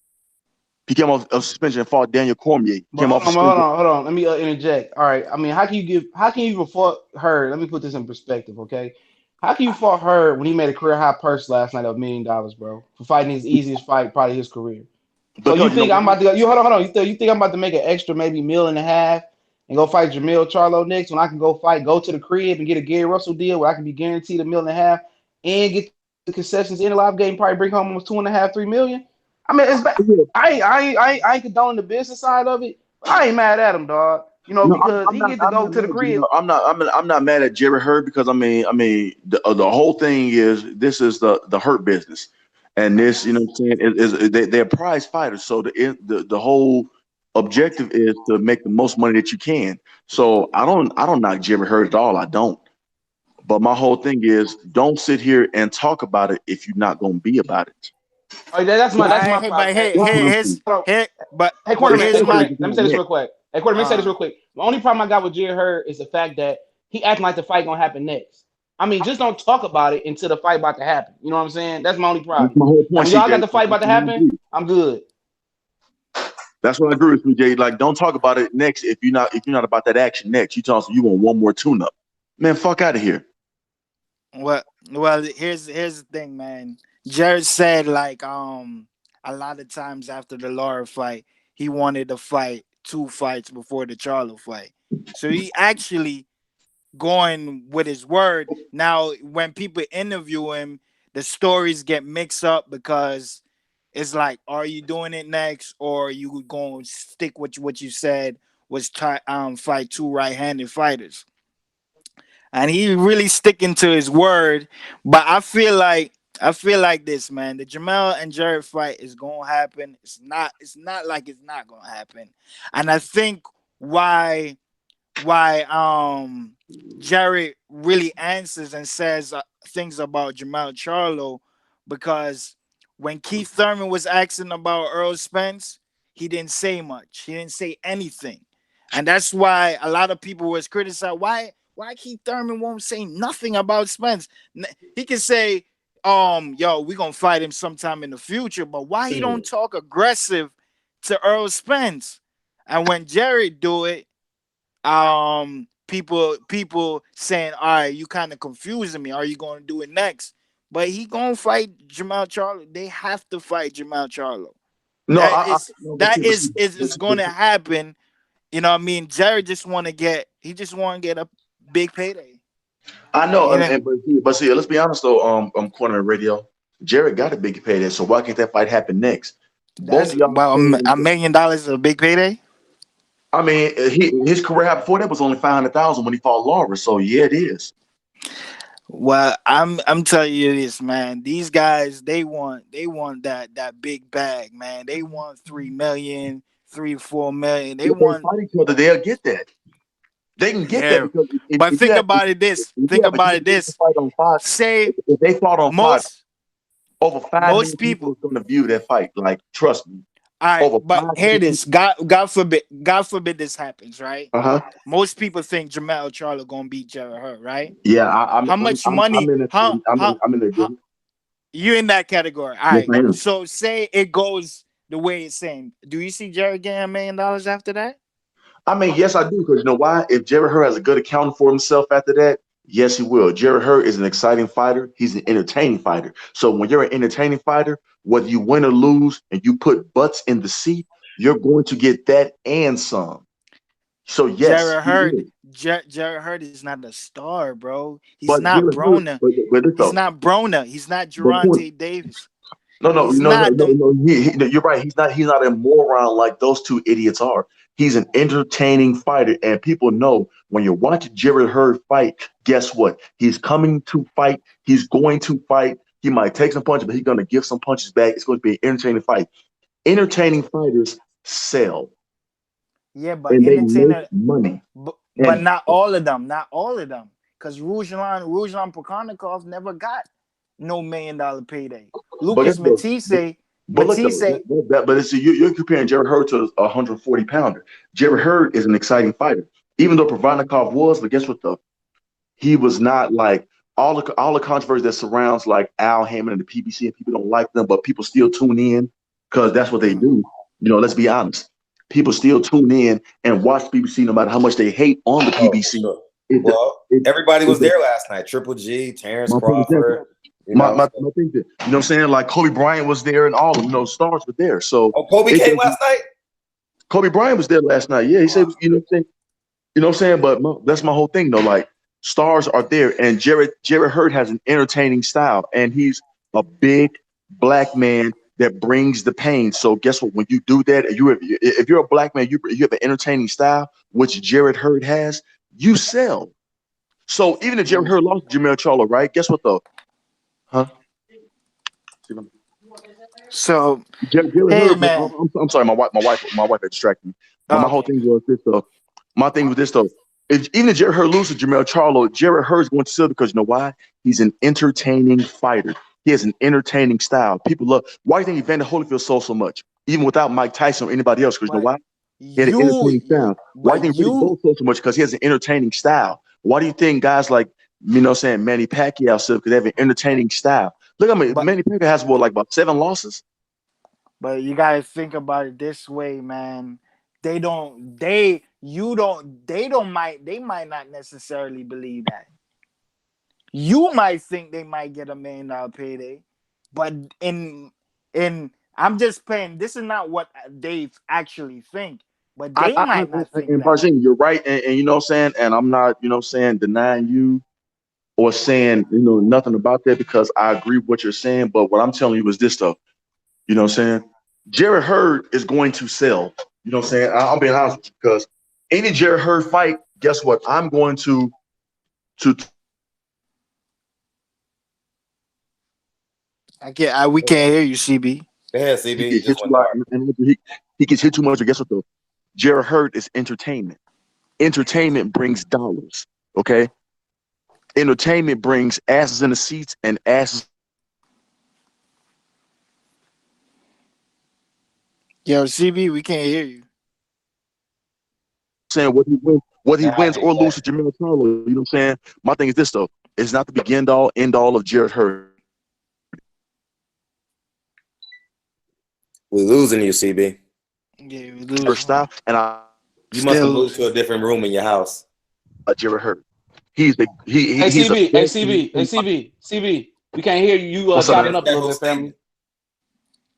He came off of suspension and fought Daniel Cormier. He But came hold off on, hold suspension. on, hold on. Let me interject. All right. I mean, how can you even fault her? Let me put this in perspective, okay? How can you fault her when he made a career high purse last night of $1 million, bro, for fighting his easiest fight probably his career? So you Because you know think I'm why? about to go? You hold on. You think I'm about to make an extra maybe meal and a half and go fight Jamil Charlo next when I can go to the crib and get a Gary Russell deal where I can be guaranteed a meal and a half and get the concessions in the live game, probably bring home almost 2.5, 3 million. I mean, it's bad. Yeah. I ain't condoning the business side of it, but I ain't mad at him, dog. You know, No, because he get to I'm go not to mad the at you. crib. I'm not mad at Jerry Hurd because the whole thing is this is the hurt business, and this you know what I'm saying they're prize fighters. So the whole objective is to make the most money that you can. So I don't knock Jerry Hurd at all. I don't. But my whole thing is don't sit here and talk about it if you're not going to be about it. Oh, that's my But problem. hey, That's hey, what I'm here's saying. here, but Hey, but Quarterman, here's my let me say this real quick. Hey, Quarterman, let me say this uh real quick. The only problem I got with Jerry Hurd is the fact that he acting like the fight gonna happen next. I mean, just don't talk about it until the fight about to happen. You know what I'm saying? That's my only That's problem. my whole Like point, when y'all got CJ. the fight about to happen, I'm good. That's what I agree with you, Jay. Like, don't talk about it next if you're not about that action next. You tell us you want one more tune up. Man, fuck out of here. well here's the thing, man. Jared said like a lot of times after the Laura fight, he wanted to fight 2 fights before the Charlo fight. So he actually going with his word. Now, when people interview him, the stories get mixed up because it's like, are you doing it next, or are you going to stick with what you said was fight 2 right-handed fighters? And he really sticking to his word. But I feel like this, man. The Jamel and Jared fight is gonna happen. It's not like it's not gonna happen. And I think why why Jared really answers and says things about Jamal Charlo, because when Keith Thurman was asking about Earl Spence, he didn't say much. He didn't say anything. And that's why a lot of people was criticized. Why Keith Thurman won't say nothing about Spence? He can say, yo, we're gonna fight him sometime in the future, but why he don't talk aggressive to Earl Spence? And when Jared do it, people saying, all right, you kind of confusing me, are you going to do it next? But he gonna fight Jamal Charlo. They have to fight Jamal Charlo. No, that I is no, that is going to happen. You know what I mean? Jared just want to get, he just want to get a big payday. I know, You know, but see, let's be honest though. Corner radio, Jared got a big payday, so why can't that fight happen next? Both that's of y'all about saying, $1 million is a big payday. I mean, his career high before that was only 500,000 when he fought Laura. So yeah, it is. Well, I'm telling you this, man. These guys, they want that big bag, man. They want 3 million, 3 4 million. They If they want, fight each other, they'll get that. They can get that yeah. because But if you think have about it this. if you Think have a about it television this. fight on Fox, Say if they fought on Fox, most over 5 million most people people. is going to view that fight. Like, trust me, All right, over but 5 million here people. this. God forbid this happens, right? Uh huh. Most people think Jamal Charlo gonna beat Jared Hurt, right? Yeah, How much money? I'm in it. I'm in How there. you in that category? All Yes, right. I am. So say it goes the way it's saying. Do you see Jared getting $1 million after that? I mean, yes, I do. Because you know why? If Jerry Hurd has a good accounting for himself after that, yes, he will. Jerry Hurd is an exciting fighter. He's an entertaining fighter. So when you're an entertaining fighter, whether you win or lose, and you put butts in the seat, you're going to get that and some. So yes, Jared he Hurt, is. Jared Hurt is not a star, bro. He's But not Jerry Hurd, Broner. but this He's though, not Broner. He's not but point, Geronte Davis. no, no, He's no, no, not no, them. no. No, you're right. He's not a moron like those two idiots are. He's an entertaining fighter, and people know when you're watching Jerry Hurd fight. Guess what? He's coming to fight. He's going to fight. He might take some punches, but he's going to give some punches back. It's going to be an entertaining fight. Entertaining fighters sell, Yeah, but and they make entertainer, money. but And not all of them. Not all of them. Because Ruslan Prokonikov never got no $1 million payday. but Lucas that's the but look though, Matisse. but it's, you're comparing Jerry Hurd to a 140 pounder. Jerry Hurd is an exciting fighter, even though Provodnikov was. But guess what though? He was not like all the controversy that surrounds like Al Hammond and the PBC, and people don't like them, but people still tune in because that's what they Mhm. do. You know, let's be honest. People still tune in and watch the PBC no matter how much they hate on the Oh, for PBC. sure. it, Well, it, everybody was it, there last night. Triple G, Terrence my point is that Crawford. You know, so. my thing that, you know what I'm saying? Like Kobe Bryant was there and all of them, you know, stars were there. So Oh, Kobe it came doesn't. last night. Kobe Bryant was there last night. Yeah, he said, you know what I'm saying? You know what I'm saying? But that's my whole thing though. Like stars are there, and Jared Hurd has an entertaining style, and he's a big black man that brings the pain. So guess what? When you do that, if you're a black man, you have an entertaining style, which Jared Hurd has. You sell. So even if Jared Hurd lost to Jamel Charlo, right? Guess what though? Huh? So, Jared hey Hurd, man, man. I'm sorry, my wife had distracted me. But my whole Okay. thing was this though. My thing was this though. If even if Jared Hurd loses to Jamel Charlo, Jared Hurd's going to sell because you know why? He's an entertaining fighter. He has an entertaining style. People love. Why do you think Evander Holyfield sold so much, even without Mike Tyson or anybody else? Because you know But why? He had an entertaining style. Why but do you think Riddick you, Bowe sold so much? Because he has an entertaining style. Why do you think guys like saying Manny Pacquiao sell? Because they have an entertaining style. Look at me. but Manny Pacquiao has what, like about 7 losses. but you gotta think about it this way, man. They don't. They you don't. They don't. Might they might not necessarily believe that. You might think they might get $1 million payday, but in I'm just paying. This is not what they actually think, but they might not think And that. Barzini, you're right, and you know what I'm saying, and I'm not, denying you or saying, nothing about that because I agree with what you're saying. But what I'm telling you is this though, you know what I'm saying? Jared Hurd is going to sell. You know what I'm saying? I'm being honest with you because any Jared Hurd fight, guess what? I'm going to We can't hear you, CB. Go ahead, he CB. You gets just hit too went lot dark. and he gets hit too much. But guess what though? Jared Hurd is entertainment. Entertainment brings dollars. Okay? Entertainment brings asses in the seats and asses Yo, CB, we can't hear you. saying what he Now I wins think or that loses to Jamel Charlo. You know what I'm saying? My thing is this though. It's not the begin all end all of Jared Hurd we're losing you, CB. Yeah, we losing. style, and I You must Still have moved losing. to a different room in your house. Jared Hurd. He's a Hey best CB, hey CB, CB. We can't hear you. You what's up, chopping man? Finish up a that little whole bit, family. statement.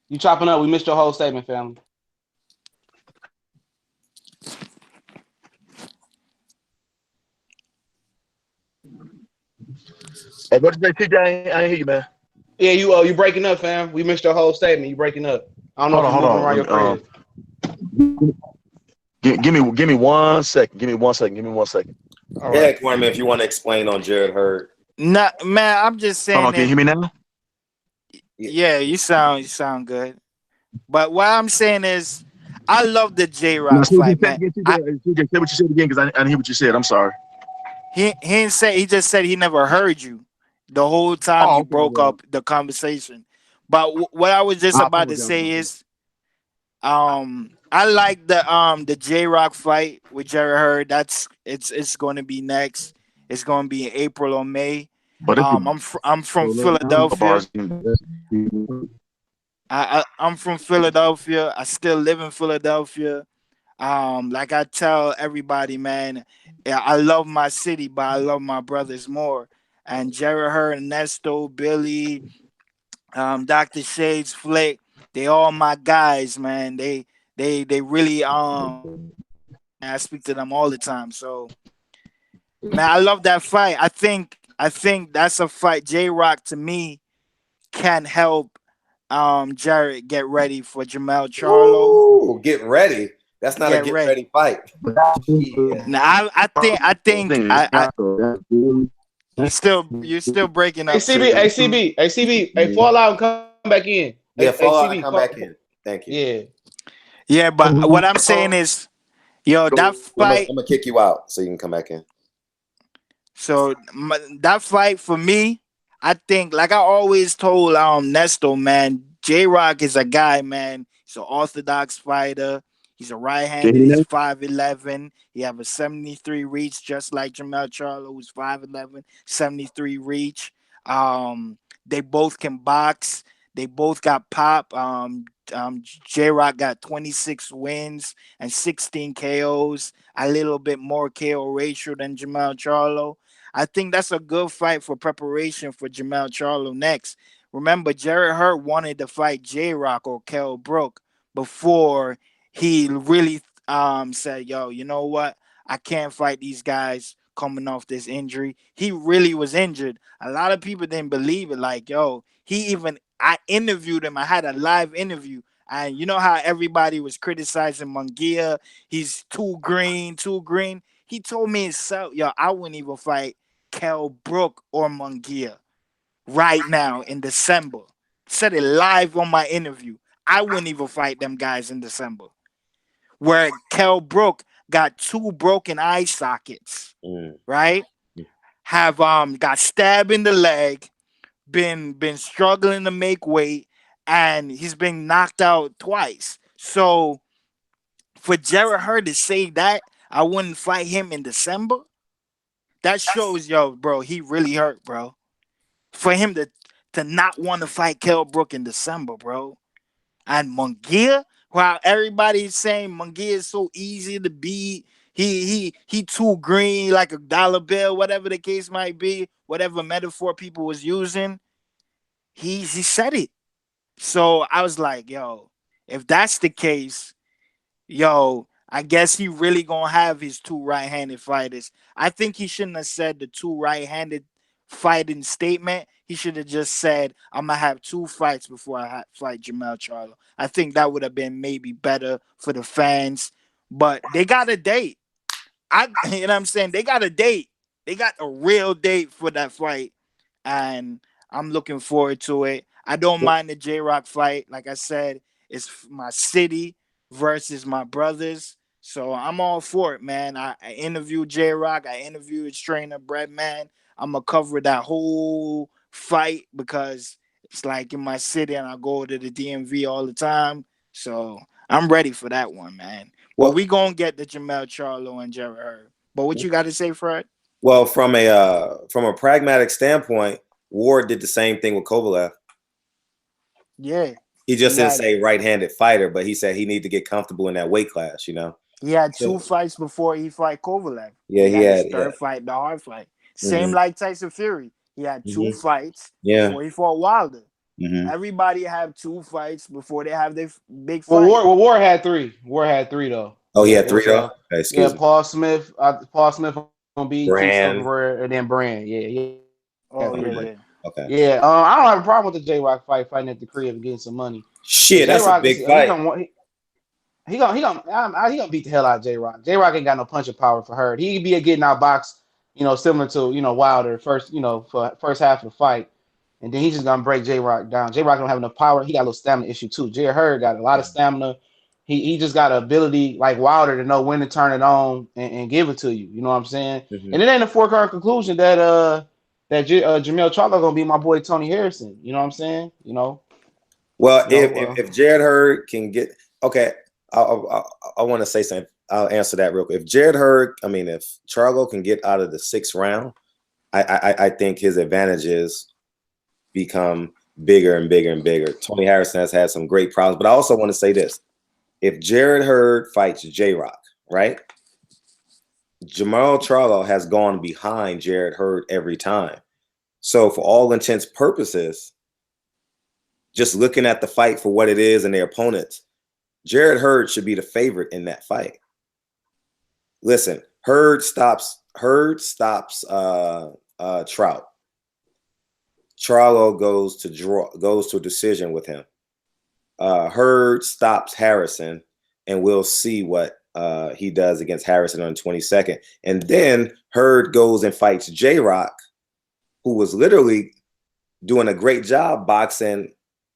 You chopping up. We missed your whole statement, family. Hey, what did you say, TJ? I ain't hear you, man. Yeah, you breaking up, fam. We missed your whole statement. You breaking up. I don't know if you're Hold moving around on. your crib. Give me 1 second. Give me 1 second. Give me 1 second. All Yeah, right. Corman, if you want to explain on Jared Hurd. Nah, man, I'm just Hold saying on. Can you that. hear me now? Yeah. Yeah, you sound good. But what I'm saying is, I love the J No, Rock say fight, it man. again, TJ. Say what you said again because I didn't hear what you said. I'm sorry. He didn't say. He just said he never heard you the whole time Oh, you okay. broke Well, up the conversation. But what I was just I about to apologize say about that. is, I like the J Rock fight with Jerry Hurd. It's going to be next. It's going to be in April or May. But it's I'm from so now Philadelphia. bars. I'm from Philadelphia. I still live in Philadelphia. Like I tell everybody, man, yeah, I love my city, but I love my brothers more. And Jerry Hurd, Ernesto, Billy, Dr. Shades, Flick, they all my guys, man. They really I speak to them all the time. So man, I love that fight. I think that's a fight. J Rock to me can help Jared get ready for Jamel Charlo. Ooh, get ready. That's not a Get get ready. ready fight. Yeah. Now I think you're still breaking Hey up, CB, hey CB. CB, hey CB, hey fall out and come back in. Yeah, Hey fall out and CB, come back in. Thank you. yeah. Yeah, but what I'm saying is, yo, that fight. I'm gonna kick you out so you can come back in. So that fight for me, I think, like I always told Nesto, man, J Rock is a guy, man. He's an orthodox fighter. He's a Can you right-handed. hear me He's now? 5'11". He have a 73 reach, just like Jamel Charlo, who's 5'11", 73 reach. They both can box. They both got pop. J Rock got 26 wins and 16 KOs, a little bit more KO ratio than Jamel Charlo. I think that's a good fight for preparation for Jamel Charlo next. Remember, Jarrett Hurt wanted to fight J Rock or Kell Brook before he really said, "Yo, you know what? I can't fight these guys coming off this injury." He really was injured. A lot of people didn't believe it. Like, yo, I interviewed him. I had a live interview. And you know how everybody was criticizing Munguia? He's too green, too green. He told me himself, yo, I wouldn't even fight Kell Brook or Munguia right now in December. Said it live on my interview. I wouldn't even fight them guys in December. Where Kell Brook got 2 broken eye sockets, right? Have got stabbed in the leg, been struggling to make weight, and he's been knocked out twice. So for Jarrett Hurd to say that I wouldn't fight him in December, that shows, yo, bro, he really hurt, bro. For him to not want to fight Kell Brook in December, bro. And Munguia, while everybody's saying Munguia is so easy to beat, he too green like a dollar bill, whatever the case might be, whatever metaphor people was using, he said it. So I was like, yo, if that's the case, yo, I guess he really gonna have his 2 right-handed fighters. I think he shouldn't have said the 2 right-handed fighting statement. He should have just said, I'm gonna have 2 fights before I fight Jamel Charlo. I think that would have been maybe better for the fans. But they got a date. You know what I'm saying? They got a date. They got a real date for that fight. And I'm looking forward to it. I don't mind the J-Rock fight. Like I said, it's my city versus my brothers. So I'm all for it, man. I interviewed J-Rock. I interviewed his trainer, Brett Man. I'm going to cover that whole fight because it's like in my city and I go to the DMV all the time. So I'm ready for that one, man. Well, we going to get the Jamel Charlo and Jarrett Hurd. But what you got to say, Fred? Well, from a pragmatic standpoint, Ward did the same thing with Kovalev. Yeah. He just didn't say right-handed fighter, but he said he needed to get comfortable in that weight class, you know. He had 2 fights before he fought Kovalev. Yeah, he had his third fight, the hard fight. Same like Tyson Fury. He had 2 fights before he fought Wilder. Everybody have 2 fights before they have their big fight. Well, Ward had 3. Ward had 3 though. Oh, he had 3 though. Okay, Paul Smith gonna be Brand, and then Brand. Yeah. Oh yeah. Okay. Yeah. I don't have a problem with the J-Rock fighting at the crib and getting some money. Shit, that's a big fight. He gonna beat the hell out of J-Rock. J-Rock ain't got no punching power for her. He could be a getting out box, similar to Wilder for first half of the fight, and then he's just gonna break J-Rock down. J-Rock don't have enough power. He got a little stamina issue too. J. Hurd got a lot of stamina. He just got an ability like Wilder to know when to turn it on and give it to you. You know what I'm saying? And it ain't a foregone conclusion that Jamel Charlo gonna be my boy Tony Harrison. You know what I'm saying? Well, if Jarrett Hurd can get I want to say something. I'll answer that real quick. If Jarrett Hurd, if Charlo can get out of the 6th round, I think his advantages become bigger and bigger and bigger. Tony Harrison has had some great problems, but I also want to say this. If Jarrett Hurd fights J-Rock, right? Jamel Charlo has gone behind Jarrett Hurd every time. So for all intents and purposes, just looking at the fight for what it is and their opponents, Jarrett Hurd should be the favorite in that fight. Listen, Hurd stops Trout. Charlo goes to a decision with him. Hurd stops Harrison, and we'll see what he does against Harrison on the 22nd. And then Hurd goes and fights J-Rock, who was literally doing a great job boxing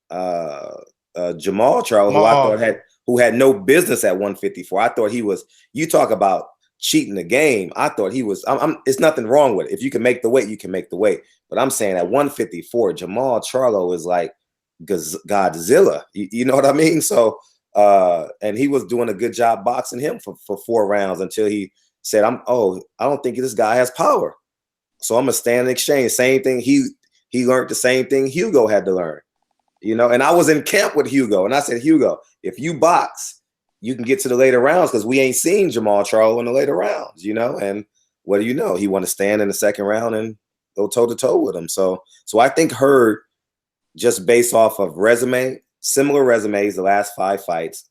Jamal Charlo, who had no business at 154. I thought he was. You talk about cheating the game. I thought he was. It's nothing wrong with it. If you can make the weight, you can make the weight. But I'm saying at 154, Jamal Charlo is like Godzilla. You know what I mean? So, and he was doing a good job boxing him for 4 rounds until he said, I don't think this guy has power. So I'm gonna stand in exchange. Same thing. He learned the same thing Hugo had to learn. You know, and I was in camp with Hugo, and I said, Hugo, if you box, you can get to the later rounds because we ain't seen Jamal Charlo in the later rounds, you know. And what do you know? He want to stand in the second round and go toe to toe with him. So I think Hurd, just based off of similar resumes, the last 5 fights,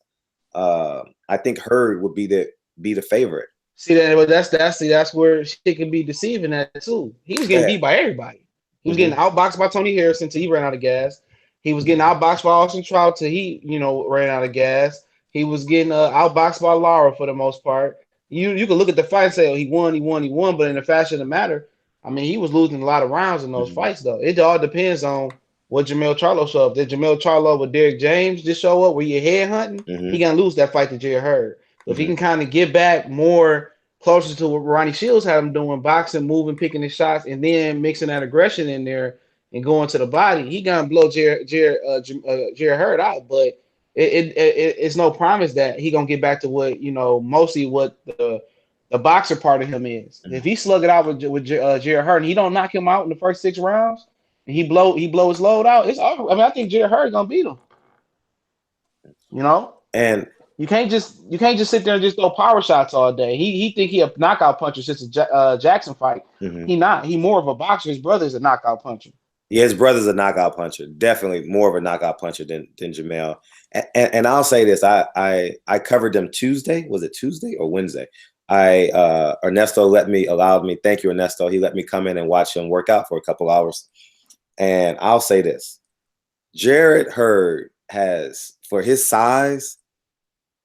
I think Hurd would be the favorite. See that, but that's where shit can be deceiving at too. He was getting beat by everybody. He was getting outboxed by Tony Harrison till he ran out of gas. He was getting outboxed by Austin Trout till he, ran out of gas. He was getting outboxed by Lara for the most part. You can look at the fight and say, oh, he won, but in the fashion of the matter, I mean, he was losing a lot of rounds in those fights though. It all depends on what Jamel Charlo show up. Did Jamel Charlo with Derek James just show up? Were you head hunting? He gonna lose that fight to Jared Hurd. If he can kind of get back more closer to what Ronnie Shields had him doing, boxing, moving, picking his shots, and then mixing that aggression in there and going to the body, he gonna blow Jared Hurd out. But it's no promise that he gonna get back to what mostly what the boxer part of him is. If he slug it out with Jared Hurd and he don't knock him out in the first 6 rounds, and he blow his load out, it's over. I mean, I think Jared Hurd gonna beat him. And you can't just sit there and just throw power shots all day. He think he a knockout puncher since the Jackson fight. He not. He more of a boxer. His brother's a knockout puncher. Yeah, his brother's a knockout puncher. Definitely more of a knockout puncher than Jamel. And I'll say this: I covered them Tuesday. Was it Tuesday or Wednesday? Ernesto allowed me. Thank you, Ernesto. He let me come in and watch him work out for a couple hours. And I'll say this: Jared Hurd has, for his size,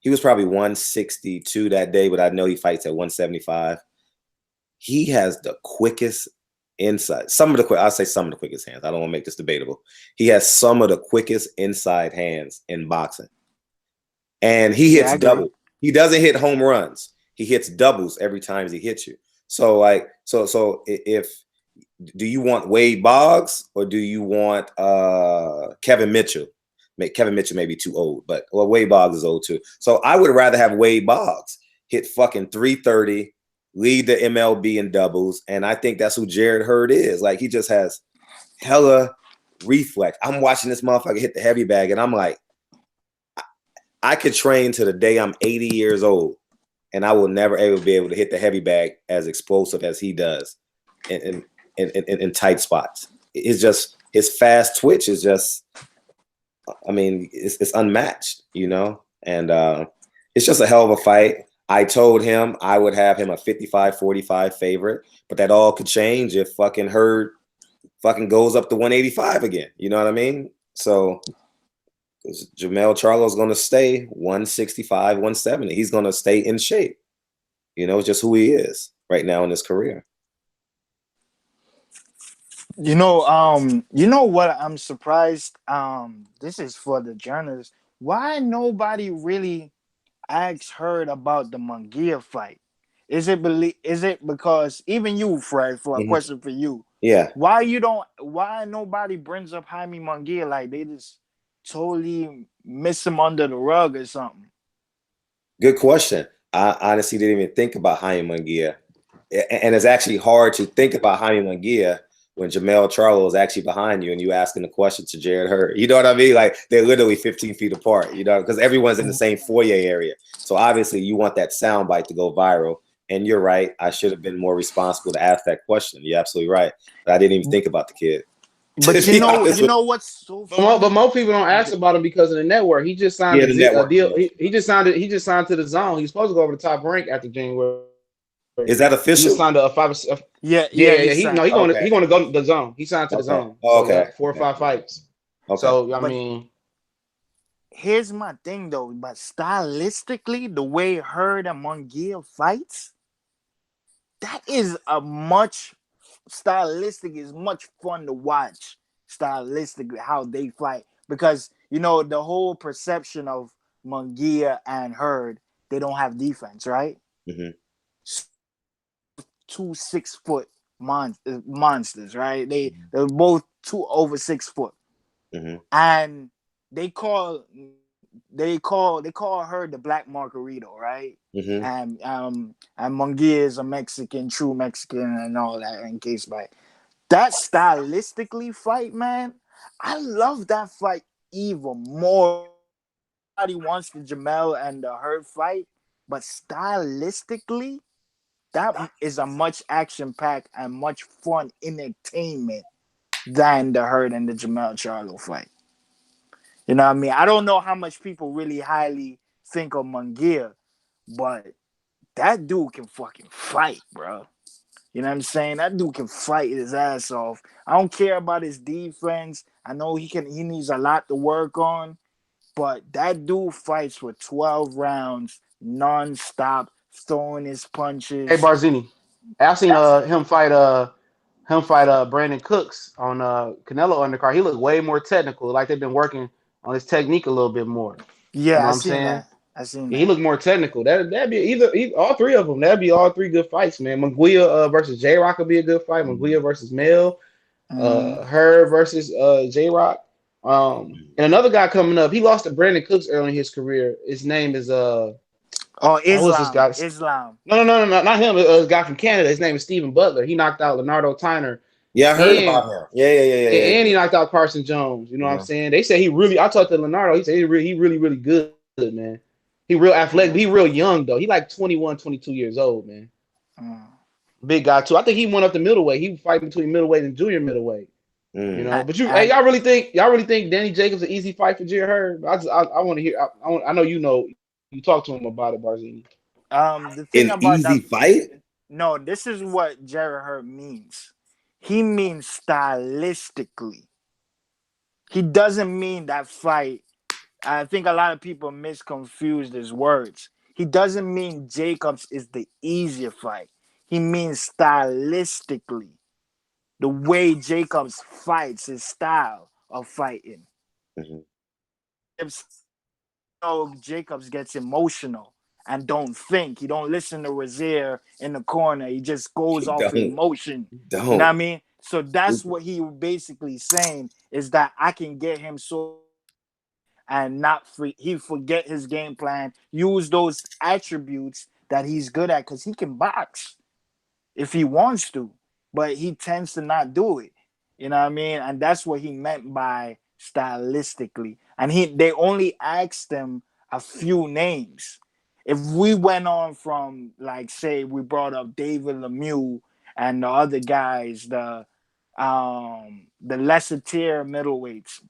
he was probably 162 that day, but I know he fights at 175. He has the quickest inside. I'll say some of the quickest hands. I don't want to make this debatable. He has some of the quickest inside hands in boxing. And he hits double. He doesn't hit home runs. He hits doubles every time he hits you. So if do you want Wade Boggs or do you want Kevin Mitchell? Kevin Mitchell may be too old, but Wade Boggs is old too. So I would rather have Wade Boggs hit fucking 330, lead the MLB in doubles, and I think that's who Jared Hurd is. Like, he just has hella reflex. I'm watching this motherfucker hit the heavy bag, and I'm like, I could train to the day I'm 80 years old, and I will never ever be able to hit the heavy bag as explosive as he does in tight spots. It's just his fast twitch is just, I mean, it's unmatched, and it's just a hell of a fight. I told him I would have him a 55-45 favorite, but that all could change if fucking Hurd fucking goes up to 185 again. You know what I mean? So Jamel Charlo's going to stay 165, 170. He's going to stay in shape. It's just who he is right now in his career. You know what? I'm surprised. This is for the journalists. Why nobody really asked Hurd about the Munguia fight? Is it because even you, Fred, for a question for you? Yeah. Why nobody brings up Jaime Munguia? Like, they just totally miss him under the rug or something? Good question. I honestly didn't even think about Jaime Munguia, and it's actually hard to think about Jaime Munguia when Jamel Charlo is actually behind you and you asking the question to Jared Hurd. You know what I mean? Like, they're literally 15 feet apart, because everyone's in the same foyer area. So obviously you want that soundbite to go viral. And you're right. I should have been more responsible to ask that question. You're absolutely right. But I didn't even think about the kid. But you know what's so funny? But most people don't ask about him because of the network. He just signed a deal. He just signed to the zone. He's supposed to go over the Top Rank after January. Is that official? He signed a 5. Yeah. He's going to go to the zone. He signed to the zone. Oh, okay. So 4 or 5 fights. Okay. So I mean, here's my thing though. But stylistically, the way Hurd and Munguia fights, that is much fun to watch. Stylistically, how they fight, because the whole perception of Munguia and Hurd, they don't have defense, right? 2 6-foot monsters, right? They're both 2 over 6 foot, and they call her the Black Margarito, right? And Munguia is a Mexican, true Mexican, and all that. In case by that stylistically fight, man, I love that fight even more. Everybody wants the Jamel and the Hurt fight, but stylistically, that is a much action packed and much fun entertainment than the Hurt and the Jamel Charlo fight. You know what I mean? I don't know how much people really highly think of Munguia, but that dude can fucking fight, bro. You know what I'm saying? That dude can fight his ass off. I don't care about his defense. I know he needs a lot to work on, but that dude fights for 12 rounds non-stop, throwing his Hey punches. Barzini, I seen him fight Brandon Cooks on Canelo undercard. He looked way more technical, like they've been working on his technique a little bit more. You know Yeah, what I I'm seen saying? that. I seen Yeah, he that. looked more technical. That'd be either all three of them. That'd be all three good fights, man. Munguia versus J Rock would be a good fight. Munguia versus Mel. Mm-hmm. Her versus J Rock. And another guy coming up. He lost to Brandon Cooks early in his career. His name is Oh, who's this Islam. guy? Islam. No, not him. A guy from Canada. His name is Stephen Butler. He knocked out Leonardo Tyner, Yeah, I heard and about him. Yeah. and he knocked out Carson Jones. You know what I'm Yeah. saying? They say he really. I talked to Leonardo. He said he really good, man. He real athletic, but he real young though. He like 21, 22 years old, man. Mm. Big guy too. I think he went up to middleweight. He fight between middleweight and junior middleweight. You Mm. know, but And y'all really think Danny Jacobs an easy fight for Jared Hurd? I want to hear. I know you talk to him about it, Barzini. the thing An about easy that, fight? no, this is what Jared Hurt means. He means stylistically. He doesn't mean that fight. I think a lot of people misconfuse his words. He doesn't mean Jacobs is the easier fight. He means stylistically. The way Jacobs fights, his style of fighting. Mhm. If Jacobs gets emotional and don't think. He don't listen to Razier in the corner. He just goes off Don't, emotion. You know what don't. I mean? So that's what he basically saying is that I can get him so and not free. He forget his game plan. Use those attributes that he's good at because he can box if he wants to, but he tends to not do it. You know what I mean? And that's what he meant by stylistically. And they only asked him a few names. If we went on from like say we brought up David Lemieux and the other guys, the lesser tier middleweights,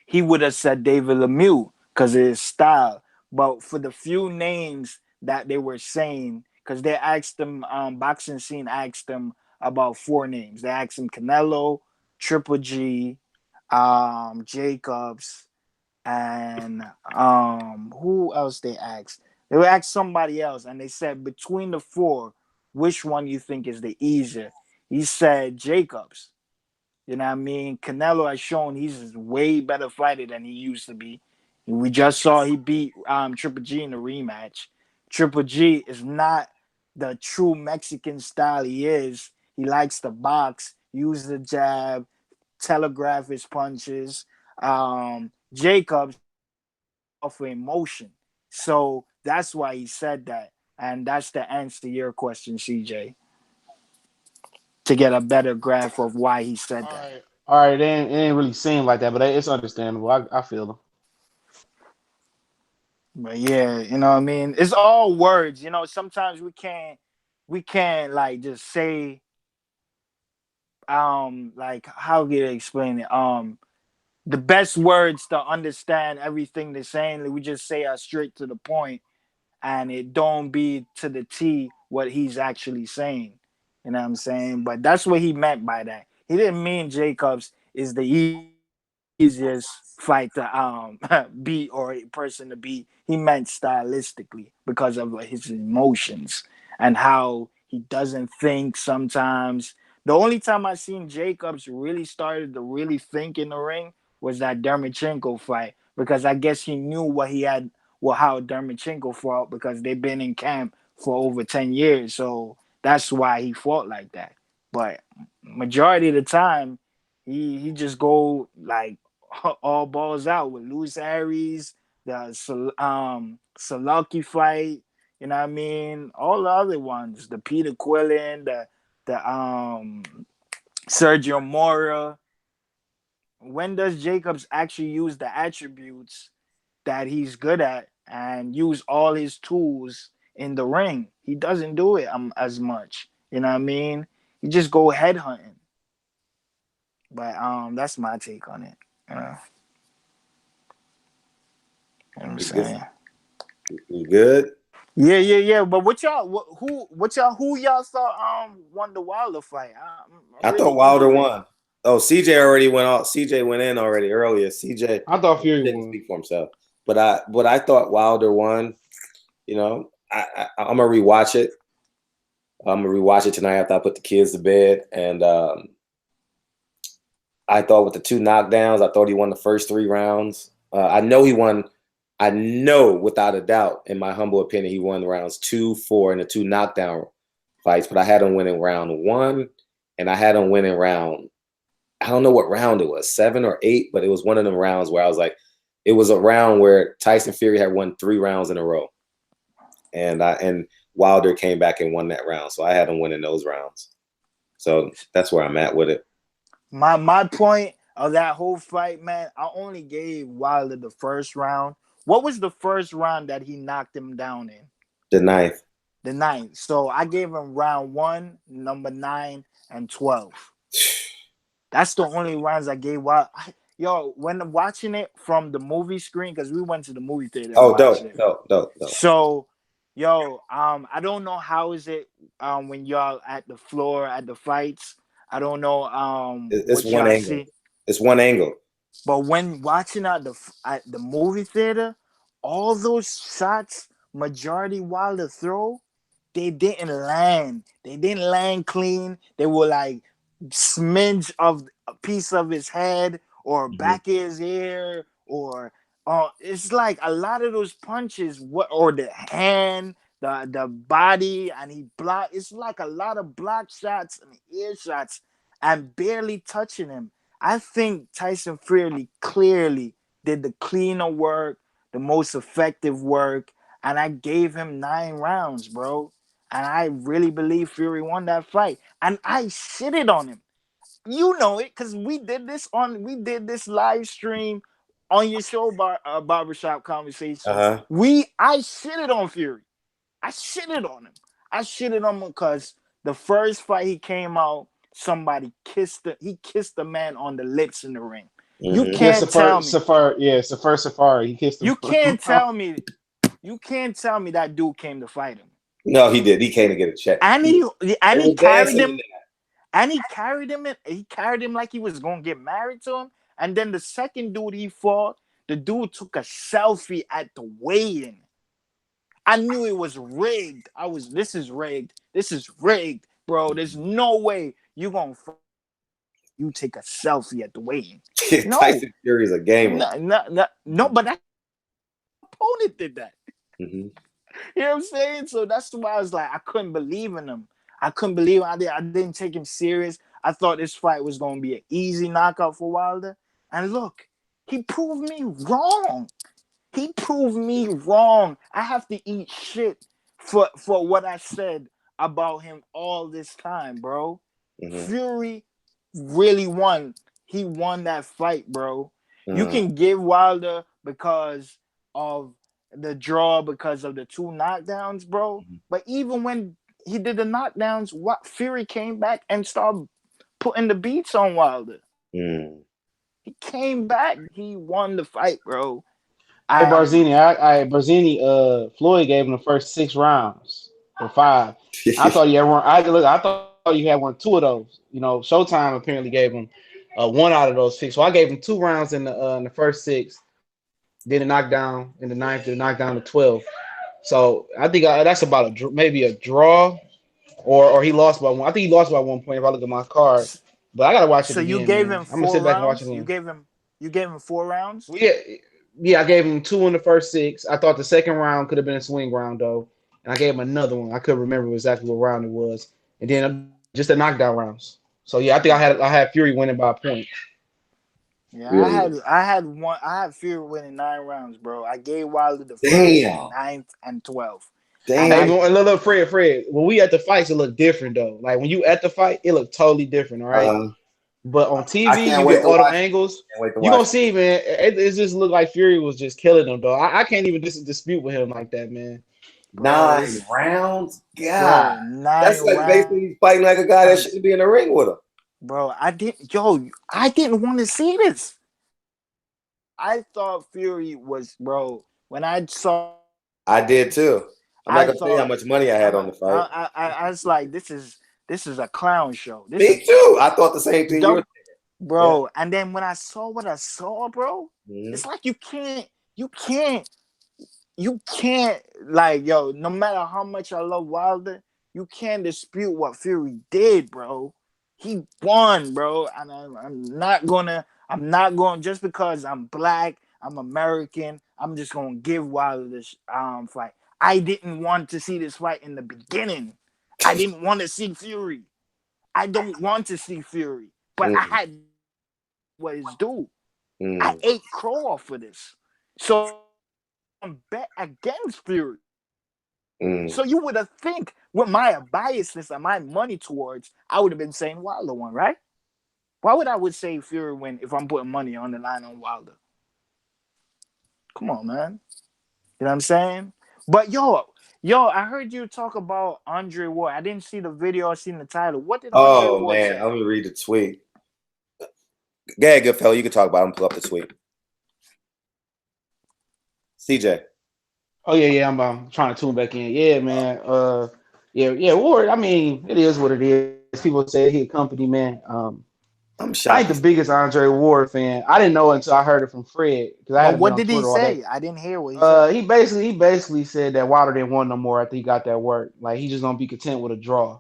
he would have said David Lemieux because of his style. But for the few names that they were saying, because they asked him, boxing scene asked him about four names. They asked him Canelo, Triple G, Jacobs, and who else they asked? They would ask somebody else, and they said between the four, which one you think is the easier? He said Jacobs. You know what I mean? Canelo has shown he's a way better fighter than he used to be. We just saw he beat Triple G in the rematch. Triple G is not the true Mexican style he is. He likes to box, use the jab, telegraph his punches. Jacobs off for emotion. So that's why he said that. And that's the answer to your question, CJ, to get a better graph of why he said that. All right. It ain't really seem like that, but it's understandable. I feel them. But yeah, you know what I mean? It's all words, you know. Sometimes we can't like just say like how can I explain it? The best words to understand everything they're saying, we just say straight to the point and it don't be to the T what he's actually saying. You know what I'm saying? But that's what he meant by that. He didn't mean Jacobs is the easiest fight to beat or a person to beat. He meant stylistically because of his emotions and how he doesn't think sometimes. The only time I seen Jacobs really started to really think in the ring was that Dermachenko fight because I guess he knew what he had, well, how Dermachenko fought because they've been in camp for over 10 years. So that's why he fought like that. But majority of the time, he just go like all balls out with Luis Aries, the Salaki fight. You know what I mean? All the other ones, the Peter Quillen, the Sergio Mora. when does Jacobs actually use the attributes that he's good at and use all his tools in the ring? He doesn't do it as much. You know what I mean? He just go headhunting. But that's my take on it. You know what I'm saying? You good? Yeah. But who y'all thought won the Wilder fight? I'm I really thought Wilder interested. won. Oh, CJ already went off. CJ went in already earlier. CJ, I thought Fury didn't won. speak for himself, but I thought Wilder won. You know, I'm gonna rewatch it. I'm gonna rewatch it tonight after I put the kids to bed. And I thought with the 2 knockdowns, I thought he won the first 3 rounds. I know he won. I know without a doubt, in my humble opinion, he won rounds 2, 4, and the 2 knockdown fights. But I had him winning round 1, and I had him winning round. I don't know what round it was, 7 or 8, but it was one of them rounds where I was like, it was a round where Tyson Fury had won 3 rounds in a row, and Wilder came back and won that round. So I had him winning those rounds. So that's where I'm at with it. My point of that whole fight, man, I only gave Wilder the first round. What was the first round that he knocked him down in? The 9th. The 9th. So I gave him round 1, number 9, and 12. That's the only rounds I gave Wilder. Yo, when watching it from the movie screen, because we went to the movie theater and watched it. Dope. So, yo, I don't know how is it when y'all at the floor at the fights. I don't know It's what one y'all angle. see. It's one angle. But when watching at the movie theater, all those shots, majority Wilder throw, they didn't land. They didn't land clean. They were like smidge of a piece of his head or back of his ear, or it's like a lot of those punches, or the hand, the body, and he block. It's like a lot of block shots and ear shots, and barely touching him. I think Tyson Fury clearly did the cleaner work, the most effective work, and I gave him 9 rounds, bro. And I really believe Fury won that fight. And I shitted on him. You know it, because we did this live stream on your show, Barbershop Conversations. I shitted on Fury. I shitted on him. I shitted on him because the first fight he came out, somebody he kissed the man on the lips in the ring. You can't tell me. Safari. He kissed him. You can't tell me. You can't tell me that dude came to fight him. No, he did. He came to get a check. And he carried him. And he carried him. He carried him like he was gonna get married to him. And then the second dude he fought, the dude took a selfie at the weigh-in. I knew it was rigged. This is rigged. This is rigged, bro. There's no way you gonna you take a selfie at the weigh-in. No. Tyson Fury's a gamer. No, but that opponent did that. Mm-hmm. You know what I'm saying? So that's why I was like, I couldn't believe in him. I couldn't believe I didn't take him serious. I thought this fight was going to be an easy knockout for Wilder. And look, he proved me wrong. He proved me wrong. I have to eat shit for what I said about him all this time, bro. Mm-hmm. Fury really won. He won that fight, bro. Mm-hmm. You can give Wilder because of the draw, because of the 2 knockdowns, bro. Mm-hmm. But even when he did the knockdowns, Fury came back and started putting the beats on Wilder. Mm. He came back. He won the fight, bro. Hey, Barzini, Floyd gave him the first 6 rounds or 5. I thought you had one. I thought you had 2 of those. You know, Showtime apparently gave him 1 out of those 6. So I gave him 2 rounds in the first 6. Did a knockdown in the 9th. Did a knockdown to 12. So I think that's about maybe a draw, or he lost by 1. I think he lost by 1 point if I look at my card. But I gotta watch it again. So you gave him 4 rounds? I'm gonna sit back and watch it again. You gave him 4 rounds? Well, yeah, I gave him 2 in the first 6. I thought the second round could have been a swing round though, and I gave him another one. I couldn't remember exactly what round it was, and then just the knockdown rounds. So yeah, I think I had Fury winning by a point. Yeah, really? I had Fury winning 9 rounds, bro. I gave Wilder the first, 9th, and 12th. Damn. And look, Fred. When we at the fights, it looked different though. Like when you at the fight, it looked totally different. All right. But on I TV, can't you wait get to all them watch. angles. Can't wait to You watch. gonna see, man. It just looked like Fury was just killing him, though. I can't even dispute with him like that, man. bro. 9 rounds? God. Bro, That's nine like rounds. basically fighting like a guy that shouldn't be in the ring with him. Bro, I didn't want to see this. I thought Fury was, bro. When I saw, I did too. I'm not I gonna tell you how thought, much money I had on the fight. I was like, this is a clown show. This Me is too. I thought the same thing you were dumb, bro. And then when I saw what I saw, bro, saying. it's like you can't, like, yo, no matter how much I love Wilder, you can't dispute what Fury did, bro. He won, bro. And I'm not going just because I'm black, I'm American, I'm just gonna give Wilder this fight. I didn't want to see this fight in the beginning. I didn't want to see Fury. I don't want to see Fury. But I Mm, had what is due. I mm, ate crow off for this. So bet against Fury. mm. So you would have think with my biasness and my money towards, I would have been saying Wilder one, right? Why would I would say Fury win if I'm putting money on the line on Wilder? Come on, man. You know what I'm saying? But I heard you talk about Andre Ward. I didn't see the video or seen the title. What did Andre Oh Ward man, say? let me read the tweet. Go ahead, good fellow. You can talk about him. Pull up the tweet. CJ. Oh yeah, I'm trying to tune back in. Yeah, man. Yeah. Ward. I mean, it is what it is. People say he a company man. I'm I ain't shocked. the biggest Andre Ward fan. I didn't know until I heard it from Fred because I But haven't been what on did he Twitter all day. say? I didn't hear what he said. He basically said that Wilder didn't want no more after he got that work. Like he just gonna be content with a draw.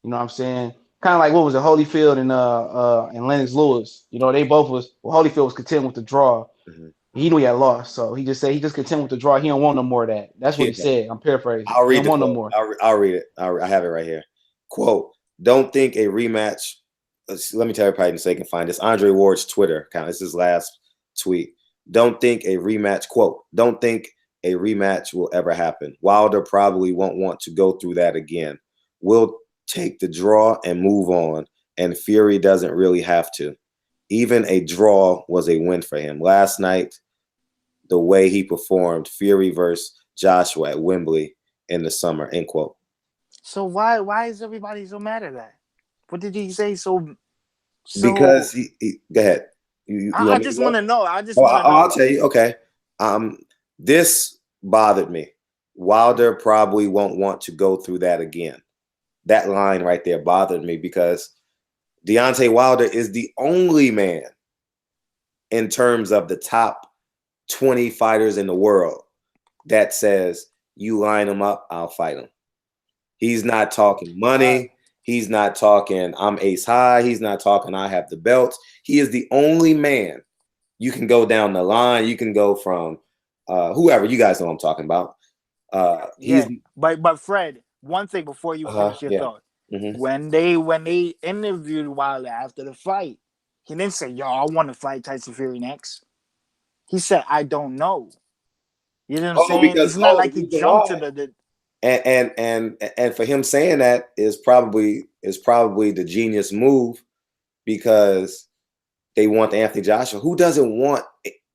You know what I'm saying? Kind of like what was it, Holyfield and Lennox Lewis. You know, they both was Holyfield was content with the draw. Mhm. He knew he had lost, so he just said he just content with the draw. He don't want no more of that. That's what Yeah, he said. I'm paraphrasing. I'll He read don't the want no quote. more. I'll read it. I have it right here. Quote: Don't think a rematch. Let me tell everybody so they can find this. Andre Ward's Twitter account. This is his last tweet. Don't think a rematch. Quote: Don't think a rematch will ever happen. Wilder probably won't want to go through that again. We'll take the draw and move on. And Fury doesn't really have to. Even a draw was a win for him last night. The way he performed, Fury versus Joshua at Wembley in the summer. End quote. So why is everybody so mad at that? What did he say so Because he go ahead. You I want me to just go? want to know. I just Oh, want to I'll know. tell you. Okay. This bothered me. Wilder probably won't want to go through that again. That line right there bothered me because Deontay Wilder is the only man in terms of the top 20 fighters in the world that says, you line him up, I'll fight him. He's not talking money. He's not talking, I'm ace high. He's not talking, I have the belts. He is the only man. You can go down the line. You can go from whoever. You guys know what I'm talking about. He's but Fred, one thing before you finish your yeah. thought. Mm-hmm. When they interviewed Wilder after the fight, he didn't say, "Yo, I want to fight Tyson Fury next." He said, "I don't know." You know what I'm saying? It's not The like he reason jumped to why, the and for him saying that is probably the genius move because they want the Anthony Joshua. Who doesn't want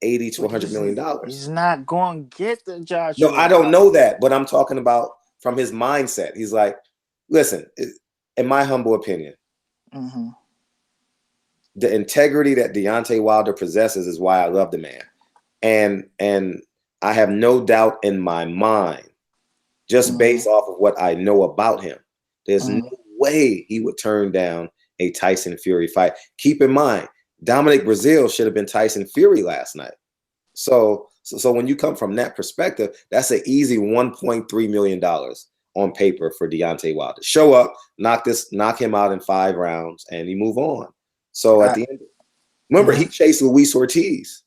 $80 to $100 million? He's not going to get the No, Joshua I don't fight. know that, but I'm talking about from his mindset. He's like, listen, in my humble opinion, Mm-hmm. the integrity that Deontay Wilder possesses is why I love the man. And I have no doubt in my mind, just based off of what I know about him, there's no way he would turn down a Tyson Fury fight. Keep in mind, Dominic Breazeale should have been Tyson Fury last night. So when you come from that perspective, that's an easy $1.3 million on paper for Deontay Wilder. Show up, knock him out in 5 rounds, and he move on. So at the end, remember, he chased Luis Ortiz.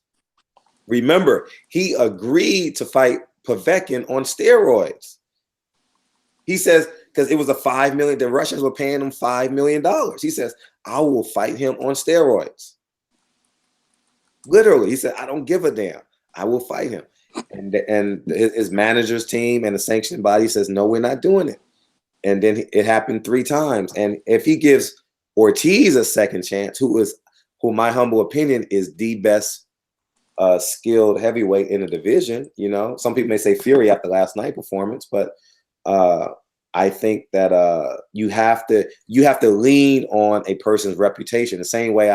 Remember, he agreed to fight Povetkin on steroids. He says, because it was a $5 million, the Russians were paying him $5 million. He says, I will fight him on steroids. Literally, he said, I don't give a damn. I will fight him. And his manager's team and the sanctioning body says, no, we're not doing it. And then it happened 3 times. And if he gives Ortiz a second chance, who my humble opinion is the best skilled heavyweight in the division. You know, some people may say Fury after last night's performance, but I think that you have to lean on a person's reputation. The same way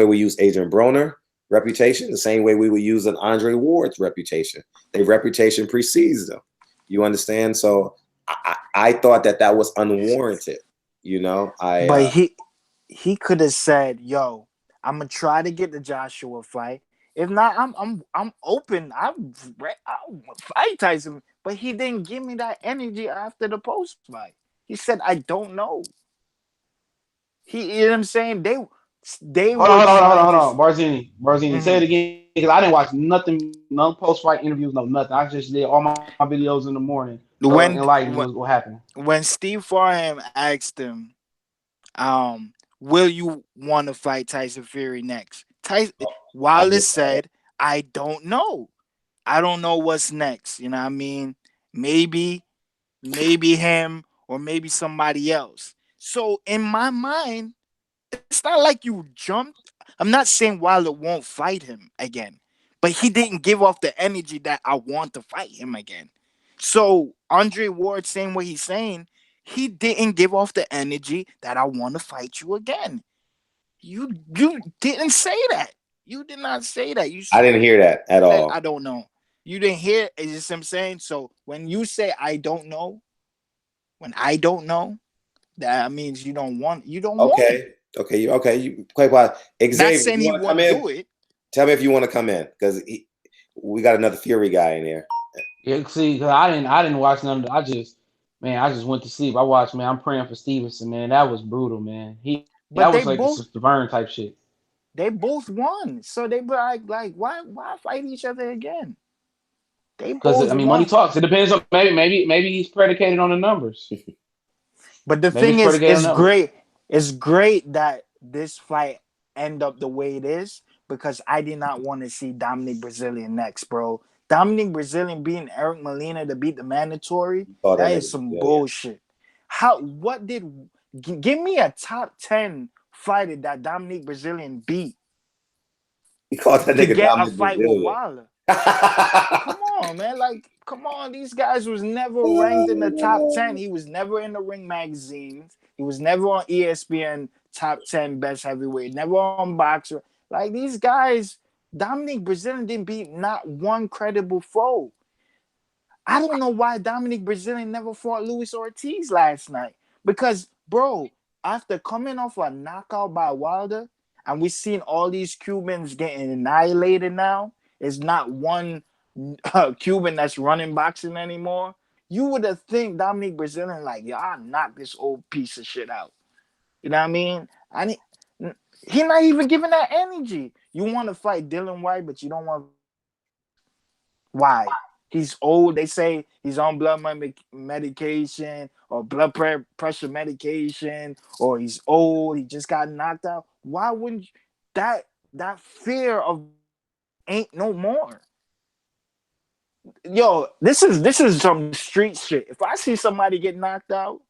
we use Adrian Broner reputation, the same way we would use an Andre Ward's reputation. Their reputation precedes them. You understand? So I thought that was unwarranted. You know, but he could have said, "Yo, I'm gonna try to get the Joshua fight. If not, I'm open. I'll fight Tyson." But he didn't give me that energy after the post fight. He said, "I don't know." You know what I'm saying? They Hold were on, trying to. Barzini, say it again because I didn't watch nothing, no post fight interviews, no nothing. I just did all my videos in the morning. So when enlighten me what happened. when Steve Farham asked him, will you want to fight Tyson Fury next? Wilder said, "I don't know. I don't know what's next." You know what I mean? Maybe him or maybe somebody else. So in my mind, it's not like you jumped. I'm not saying Wilder won't fight him again, but he didn't give off the energy that I want to fight him again. So Andre Ward saying what he's saying, he didn't give off the energy that I want to fight you again. You didn't say that. You did not say that. I didn't hear that at all. I don't know. You didn't hear. Is this what I'm saying? So when you say I don't know, that means you don't want. You don't want it. Okay. You quite quiet. Xavier, Not saying you he want to come won't in? do it. Tell me if you want to come in because we got another Fury guy in here. Yeah, see, cause I didn't watch none of the, I just went to sleep. I watched, man. I'm praying for Stevenson, man. That was brutal, man. That But was like the Vern type shit. they both won. So they were like why fight each other again? They Because both I mean, money won. talks. It depends on maybe he's predicated on the numbers. But the Maybe thing it's is, predicated on numbers. it's great that this fight end up the way it is because I did not want to see Dominic Brazilian next, bro. Dominic Brazilian beating Eric Molina to beat the mandatory, Oh, that that is nigga some Brazilian. bullshit. Give me a top 10 fighter that Dominic Brazilian beat He called that to nigga get a Dominic fight with Brazilian. Wilder. Come on, man. Like, come on. These guys was never ranked in the top 10. He was never in the Ring magazines. He was never on ESPN top 10 best heavyweight. Never on Boxer. Like, these guys, Dominic Brazilian didn't beat not one credible foe. I don't know why Dominic Brazilian never fought Luis Ortiz last night. Because, bro, after coming off a knockout by Wilder, and we've seen all these Cubans getting annihilated now, it's not one Cuban that's running boxing anymore. You would have think Dominic Brazilian like, yeah, I'll knock this old piece of shit out. You know what I mean? He not even giving that energy. You want to fight Dylan White, but you don't want. Why? He's old. They say he's on blood medication or blood pressure medication, or he's old. He just got knocked out. Why wouldn't that fear of ain't no more? Yo, this is some street shit. If I see somebody get knocked out,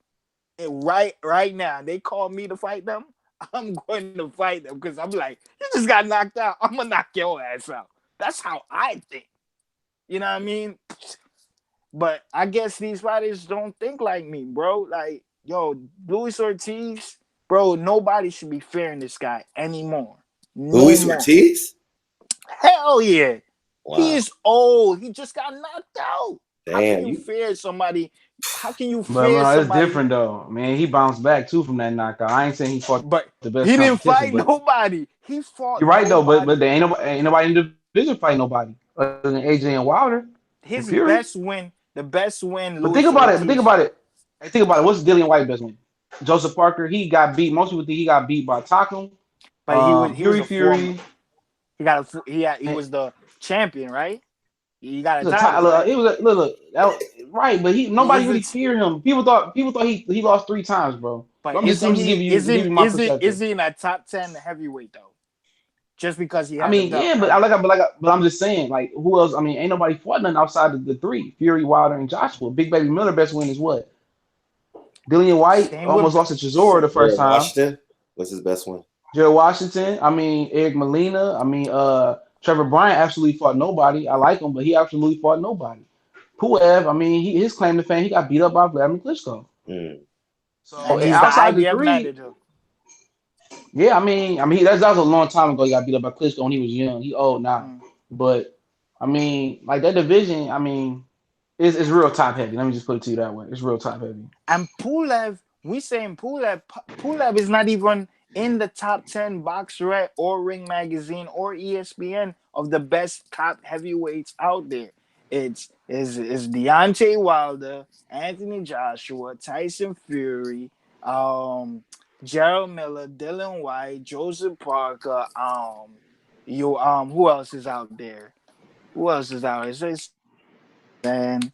and right now they call me to fight them, I'm going to fight them because I'm like, you just got knocked out. I'm gonna knock your ass out. That's how I think. You know what I mean? But I guess these fighters don't think like me, bro. Like, yo, Luis Ortiz, bro, nobody should be fearing this guy anymore. No Luis more. Ortiz? Hell yeah. Wow. He is old. He just got knocked out. Damn, How can you fear somebody? How can you But fear man, it's somebody? different though. Man, he bounced back too from that knockout. I ain't saying he fought But the best he didn't competition, fight but nobody. He fought you're right though. nobody. But there ain't nobody in the division fight nobody other than AJ and Wilder and His Fury. the best win. But think about it. Hey, think about it. What's Dillian White best win? Joseph Parker. He got beat. Most people think he got beat by Takum. But he was a former. Fury. He was the champion, right? He got a It was title, right? It was a look, right, but He nobody was really feared him. People thought he lost 3 times, bro. but I'm just giving you my is perspective. he in that top 10 heavyweight though? Just because he I had a mean, belt, yeah, right? but I'm just saying, like, who else? I mean, ain't nobody fought nothing outside of the three: Fury, Wilder, and Joshua. Big Baby Miller best win is what? Dillian White Same with almost lost to Chisora the first Jared time. Washington. What's his best one? Jared Washington. I mean, Eric Molina. I mean, Trevor Bryant absolutely fought nobody. I like him, but he absolutely fought nobody. Pulev, I mean, his claim to fame, he got beat up by Vladimir Klitschko. Mm. So and he's the outside the IBF three, manager. yeah, that was a long time ago. He got beat up by Klitschko when he was young. He old now, Mm. but I mean, like that division, I mean, it's real top heavy. Let me just put it to you that way. It's real top heavy. And Pulev, we saying Pulev is not even in the top 10 Boxrec or Ring Magazine or ESPN of the best top heavyweights out there. It's Deontay Wilder, Anthony Joshua, Tyson Fury, Gerald Miller, Dylan White, Joseph Parker, who else is out there? Who else is out? It's man.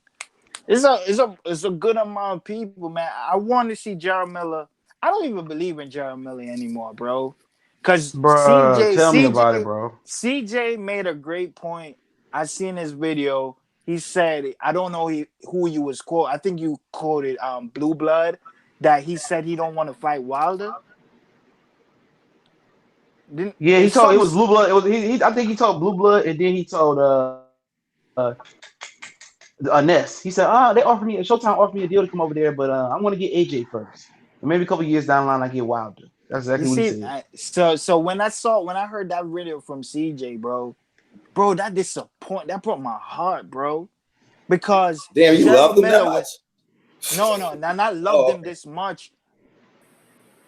It's a good amount of people, man. I want to see Jared Miller. I don't even believe in Jared Miller anymore, bro. Cause Bruh, tell me about it, bro. CJ made a great point. I seen his video. He said, I don't know who you was quote. I think you quoted Blue Blood, that he said he don't want to fight Wilder. Didn't Yeah, he it's told it some was Blue Blood. It was I think he told Blue Blood, and then he told Ness. He said, they offered me Showtime offered me a deal to come over there, but I want to get AJ first, and maybe a couple years down the line I get Wilder. That's you exactly what he see. said. So when I heard that video from CJ, bro, that broke my heart, bro. Because Damn, you love Gerald them that Miller much? was no, not loved Oh, him this much.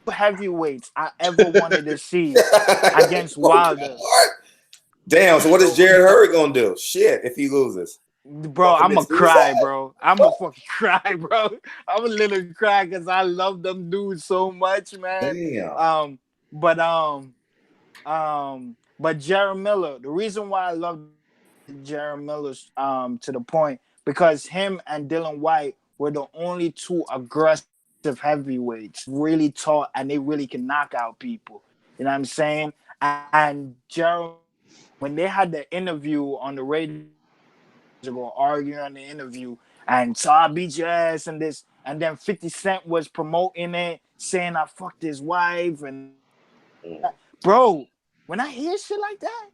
Heavyweights I ever wanted to see okay. against Wilder, Damn. So what is Jared Hurry gonna do? Shit, if he loses, bro. fuck I'm commit gonna cry, suicide. bro. I'm gonna fucking cry, bro. I'm a little cry because I love them dudes so much, man. Damn. Um, but Jared Miller. The reason why I love Jared Miller's to the point because him and Dylan White were the only two aggressive heavyweights, really tall, and they really can knock out people. You know what I'm saying? And Jared, when they had the interview on the radio, ago arguing on the interview, and so I beat your ass and this, and then 50 Cent was promoting it, saying I fucked his wife, and bro, when I hear shit like that,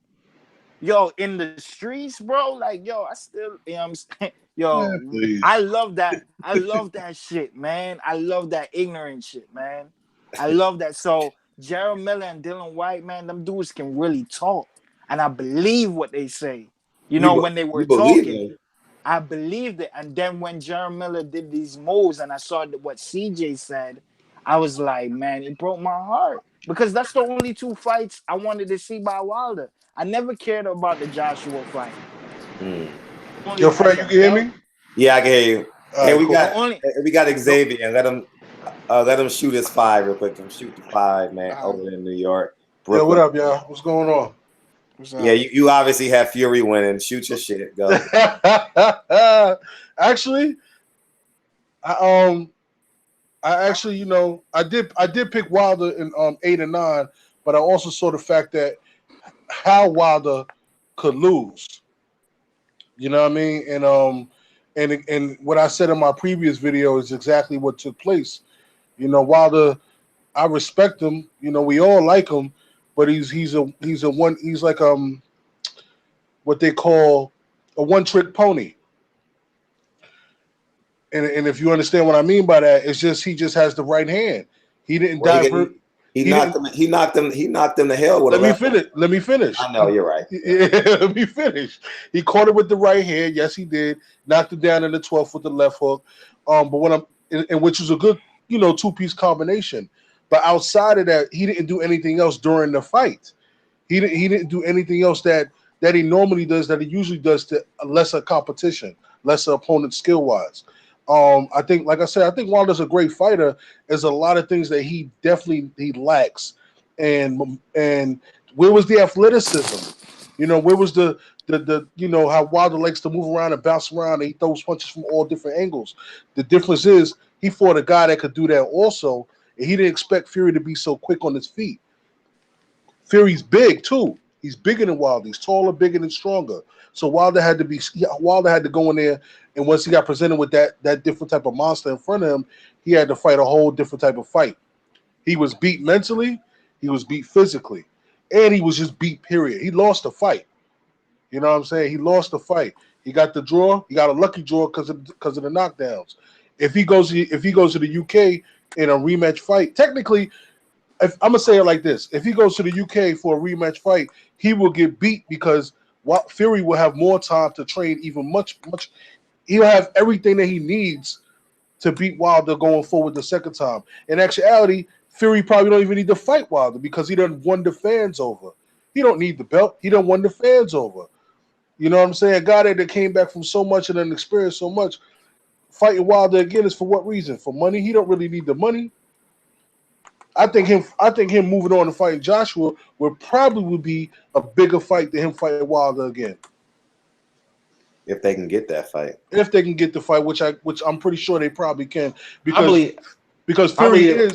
yo, in the streets, bro, like, yo, I still, you know what I'm saying? Man, Yo, please. I love that. I love that shit, man. I love that ignorant shit, man. I love that. So, Gerald Miller and Dylan White, man, them dudes can really talk. And I believe what they say. You know, when they You were believe talking, him? I believed it. And then when Gerald Miller did these moves and I saw what CJ said, I was like, man, it broke my heart. Because that's the only two fights I wanted to see by Wilder. I never cared about the Joshua fight. Mm. Yo, Only as Fred, you a can hear belt. me? Yeah, I can hear you. All Hey, right, we cool. got Only Yo, Xavier, and let him shoot his five real quick. Him shoot the five, man, over there in New York, yo, what Brooklyn. up, y'all? What's going on? what's Yeah, up? you obviously have Fury winning. Shoot your shit. Go. Actually, I actually, I did pick Wilder in 8 and 9, but I also saw the fact that how Wilder could lose. You know what I mean? And what I said in my previous video is exactly what took place. Wilder, I respect him. We all like him, but he's like what they call a one-trick pony. And if you understand what I mean by that, it's just he just has the right hand. He didn't Well, divert. he He knocked didn't. him. He knocked him to hell with a Let me left. finish. Let me finish. I know you're right. Yeah, let me finish. He caught it with the right hand. Yes, he did. Knocked it down in the 12th with the left hook. But when and which was a good, two-piece combination. But outside of that, he didn't do anything else during the fight. He didn't do anything else that he normally does, that he usually does to a lesser competition, lesser opponent skill wise. I think, like I said, I think Wilder's a great fighter. There's a lot of things that he definitely lacks, and where was the athleticism? Where was the how Wilder likes to move around and bounce around and he throws punches from all different angles. The difference is he fought a guy that could do that also, and he didn't expect Fury to be so quick on his feet. Fury's big too. He's bigger than Wilder. He's taller, bigger, and stronger. So Wilder had to go in there, and once he got presented with that different type of monster in front of him, he had to fight a whole different type of fight. He was beat mentally, he was beat physically, and he was just beat. Period. He lost the fight. You know what I'm saying? He lost the fight. He got the draw. He got a lucky draw because of the knockdowns. If he goes to the UK in a rematch fight, technically, I'm gonna say it like this: if he goes to the UK for a rematch fight, he will get beat because Fury will have more time to train even much. He'll have everything that he needs to beat Wilder going forward the second time. In actuality, Fury probably don't even need to fight Wilder because he done won the fans over. He don't need the belt. He done won the fans over. You know what I'm saying? A guy that came back from so much and then experienced so much, fighting Wilder again is for what reason? For money? He don't really need the money. I think him moving on to fighting Joshua would be a bigger fight than him fighting Wilder again. If they can get that fight. If they can get the fight, which I'm pretty sure they probably can, because Fury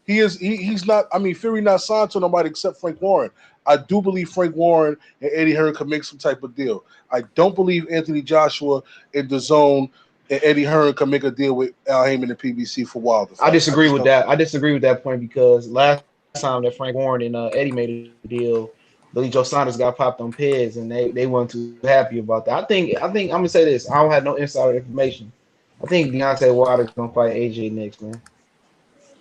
he's not. I mean, Fury not signed to nobody except Frank Warren. I do believe Frank Warren and Eddie Hearn can make some type of deal. I don't believe Anthony Joshua and DAZN and Eddie Hearn can make a deal with Al Heyman and PBC for Wilder. I disagree with that. I disagree with that point because last time that Frank Warren and Eddie made a deal, Billy Joe Saunders got popped on Pez, and they weren't too happy about that. I think I'm gonna say this. I don't have no insider information. I think Deontay Wilder's gonna fight AJ next, man.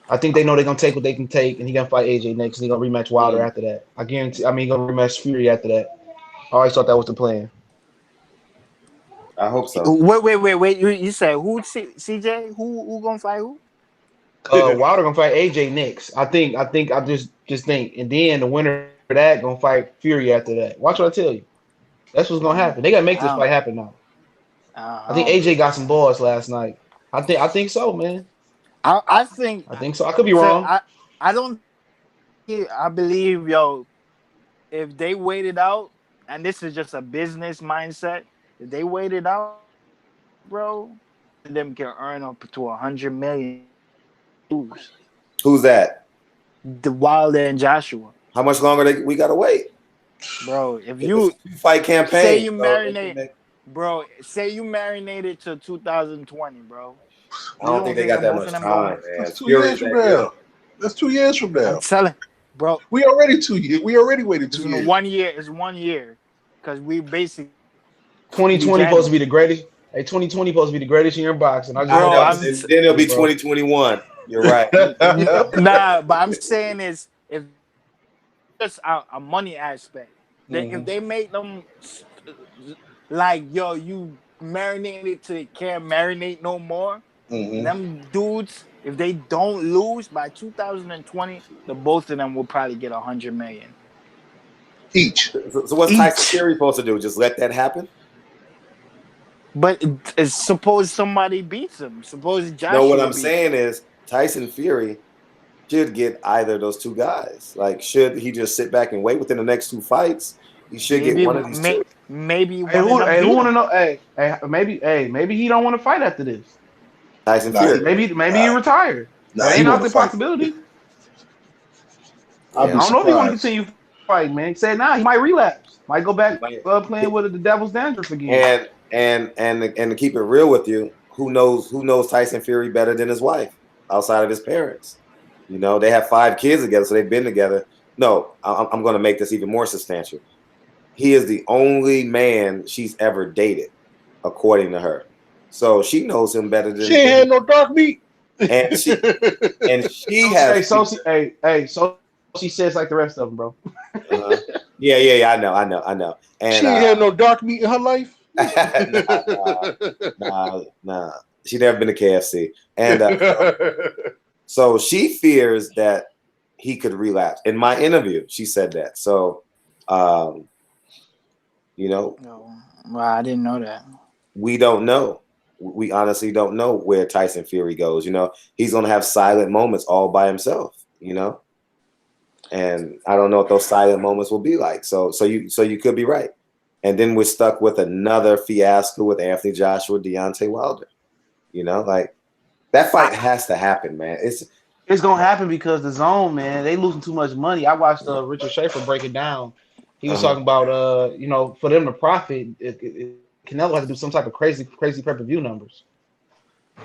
I think they know they're gonna take what they can take, and he's gonna fight AJ next, and he's gonna rematch Wilder after that. I guarantee. I mean, he's gonna rematch Fury after that. I always thought that was the plan. I hope so. Wait. You said who? CJ? Who gonna fight who? Wilder gonna fight AJ next. I just think, and then the winner of that gonna fight Fury after that. Watch what I tell you. That's what's gonna happen. They gotta make this fight happen now. I think AJ got some balls last night. I think so, man. I think so. I could be wrong. I don't. I believe, if they wait it out, and this is just a business mindset, if they wait it out, bro, them can earn up to $100 million. Who's that? The Wilder and Joshua. How much longer we gotta wait, bro? If you fight campaign, say you marinate, bro. Say you marinated to 2020, bro. I don't think they got that much time, man. That's 2 years from now. That's 2 years from now. I'm telling, bro. We already 2 years. We already waited 2 years. 1 year is 1 year, because we basically 2020 supposed to be the greatest. Hey, 2020 supposed to be the greatest year in boxing. Then it'll be 2021. You're right. Nah, but I'm saying is if just a money aspect, if they make them like you marinated till they can't marinate no more. Them dudes, if they don't lose by 2020, the both of them will probably get $100 million each. So what's Tyson Fury supposed to do? Just let that happen? But suppose somebody beats him. Suppose Joshua. No, what I'm saying is Tyson Fury should get either of those two guys. Like, should he just sit back and wait within the next two fights? He should get one of these two. Maybe. Who want to know? Maybe he don't want to fight after this. Tyson Fury. Maybe he retired. That ain't not the possibility. I don't know if he want to continue fighting, man. He said he might relapse. Might go back playing with the devil's dandruff again. And to keep it real with you, who knows Tyson Fury better than his wife outside of his parents? They have 5 kids together, so they've been together. No, I'm going to make this even more substantial. He is the only man she's ever dated, according to her. So she knows him better than she ain't had no dark meat. And she has. So she says like the rest of them, bro. Yeah. I know. And she ain't had no dark meat in her life. Nah. She never been to KFC, and so she fears that he could relapse. In my interview, she said that. So, No, well, I didn't know that. We don't know. We honestly don't know where Tyson Fury goes. He's gonna have silent moments all by himself. And I don't know what those silent moments will be like. So you could be right. And then we're stuck with another fiasco with Anthony Joshua, Deontay Wilder. Like that fight has to happen, man. It's gonna happen because the zone, man, they losing too much money. I watched Richard Schaefer break it down. He was talking about for them to profit, Canelo had to do some type of crazy pay-per-view numbers.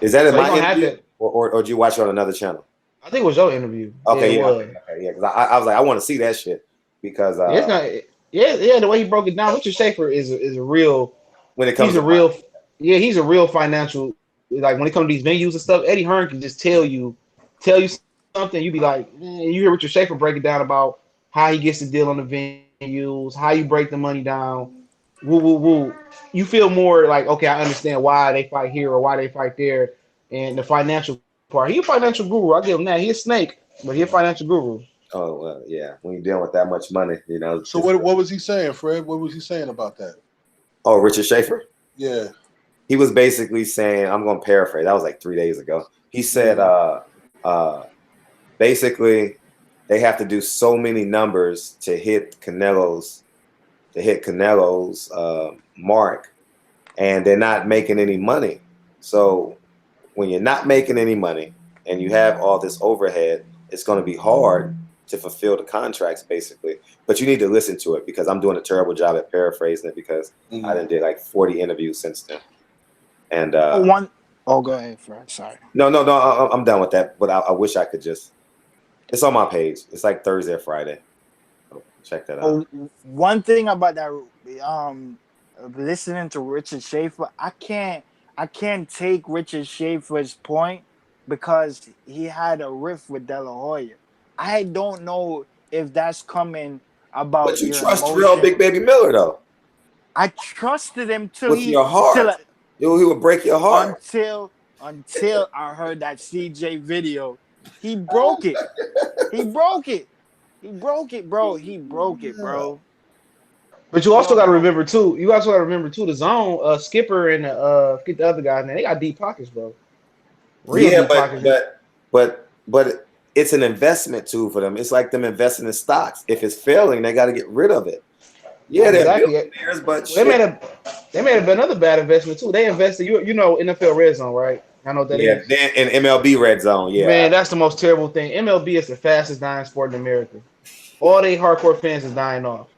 Is that in So he my gonna have interview, to. or did you watch it on another channel? I think it was your interview. Okay, Yeah, yeah, it was. okay, yeah. Because I was like, I want to see that shit because Yeah, it's not. Yeah. The way he broke it down, Richard Schaefer is a real. when it comes He's to a real. Yeah, he's a real financial. Like when it comes to these venues and stuff, Eddie Hearn can just tell you something. You be like, you hear Richard Schaefer break it down about how he gets the deal on the venues, how you break the money down. Woo woo woo. You feel more like, okay, I understand why they fight here or why they fight there, and the financial part. He a financial guru. I give him that. He a snake, but he a financial guru. oh well, yeah. When you're dealing with that much money, So what was he saying, Fred? What was he saying about that? Oh, Richard Schaefer. Yeah. He was basically saying, I'm going to paraphrase. That was like 3 days ago. He said, basically, they have to do so many numbers to hit Canelo's mark, and they're not making any money. So when you're not making any money and you have all this overhead, it's going to be hard to fulfill the contracts, basically. But you need to listen to it because I'm doing a terrible job at paraphrasing it because I done did like 40 interviews since then. And go ahead, Fred. Sorry. No, I'm done with that. But I wish I could just. It's on my page. It's like Thursday or Friday. Check that out. One thing about that, listening to Richard Schaefer, I can't take Richard Schaefer's point because he had a riff with De La Hoya. I don't know if that's coming about But you your trust emotion. real Big Baby Miller though. I trusted him till with your heart. He would break your heart until I heard that CJ video. He broke it. He broke it. He broke it, bro. He broke it, bro. But you also got to remember too. You also got to remember too. The zone, Skipper and get the other guys, man. They got deep pockets, bro. Real deep pockets. But it's an investment tool for them. It's like them investing in stocks. If it's failing, they got to get rid of it. Yeah, exactly. But they made another bad investment too. They invested, NFL Red Zone, right? I know what that is. Yeah, then in MLB Red Zone, yeah. Man, that's the most terrible thing. MLB is the fastest dying sport in America. All they hardcore fans is dying off.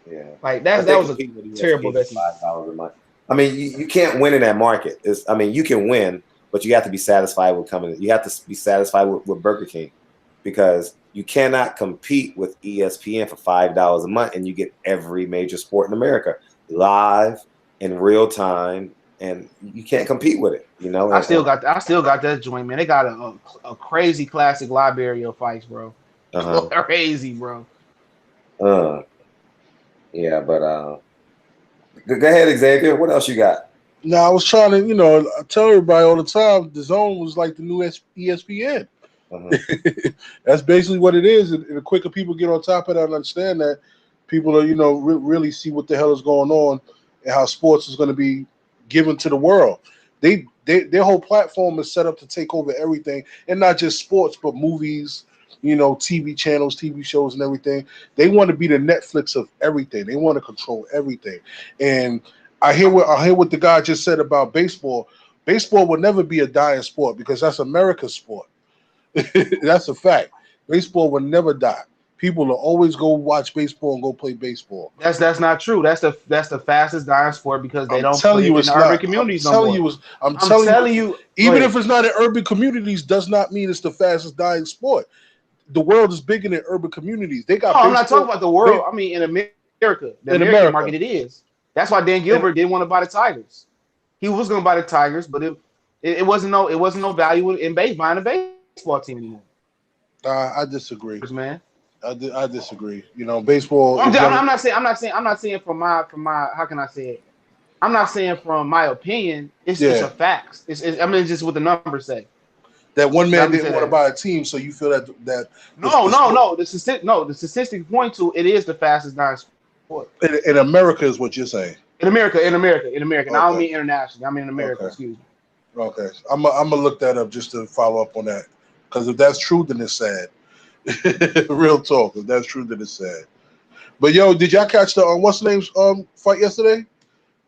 Yeah, like that was a terrible investment. $5 a month. I mean, you can't win in that market. You can win, but you have to be satisfied with coming. You have to be satisfied with Burger King, because you cannot compete with ESPN for $5 a month and you get every major sport in America live in real time, and you can't compete with it. I still got that joint, man. They got a crazy classic library of fights, bro. Crazy, bro. Yeah, but go ahead, Xavier. What else you got? No, I was trying to, I tell everybody all the time, the Zone was like the new ESPN. That's basically what it is. And the quicker people get on top of that and understand that, people are, really see what the hell is going on and how sports is going to be given to the world. Their whole platform is set up to take over everything, and not just sports, but movies, TV channels, TV shows, and everything. They want to be the Netflix of everything. They want to control everything. And I hear what the guy just said about baseball. Baseball will never be a dying sport because that's America's sport. That's a fact. Baseball will never die. People will always go watch baseball and go play baseball. That's not true. That's the fastest dying sport because they don't put it in urban communities no more. I'm telling you, even if it's not in urban communities, does not mean it's the fastest dying sport. The world is bigger than urban communities. They got. No, I'm not talking about the world. I mean, in America, the American market, it is. That's why Dan Gilbert didn't want to buy the Tigers. He was going to buy the Tigers, but it wasn't no value in buying a baseball team anymore. I disagree, man. I disagree. Baseball. I'm not saying from my. How can I say it? I'm not saying from my opinion. It's a fact. It's just what the numbers say. That one man didn't want to buy a team, so you feel that no. The statistics point to it is the fastest dying sport. In America is what you're saying. In America. Okay. I don't mean internationally. I mean in America. Okay. Excuse me. Okay, I'm gonna look that up just to follow up on that, because if that's true, then it's sad. Real talk. If that's true, then it's sad. But yo, did y'all catch the what's the name's fight yesterday?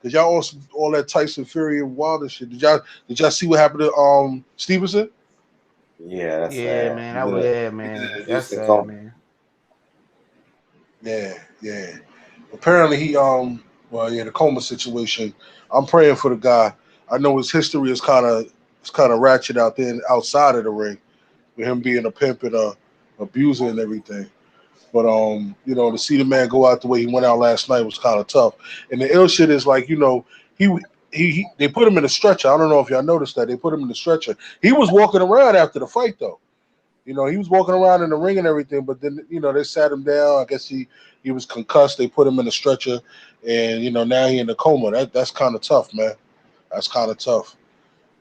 Did y'all also all that Tyson Fury and Wilder shit? Did y'all see what happened to Stevenson? Yeah, that's sad. Man. That's sad, man. Yeah. Apparently he well, yeah, the coma situation. I'm praying for the guy. I know his history is kind of ratchet out there outside of the ring, with him being a pimp and a abuser and everything. But to see the man go out the way he went out last night was kind of tough. And the ill shit is like, he they put him in a stretcher. I don't know if y'all noticed that they put him in the stretcher. He was walking around after the fight though. He was walking around in the ring and everything, but then they sat him down. I guess he was concussed. They put him in a stretcher, and now he in a coma. That's kind of tough, man. That's kind of tough.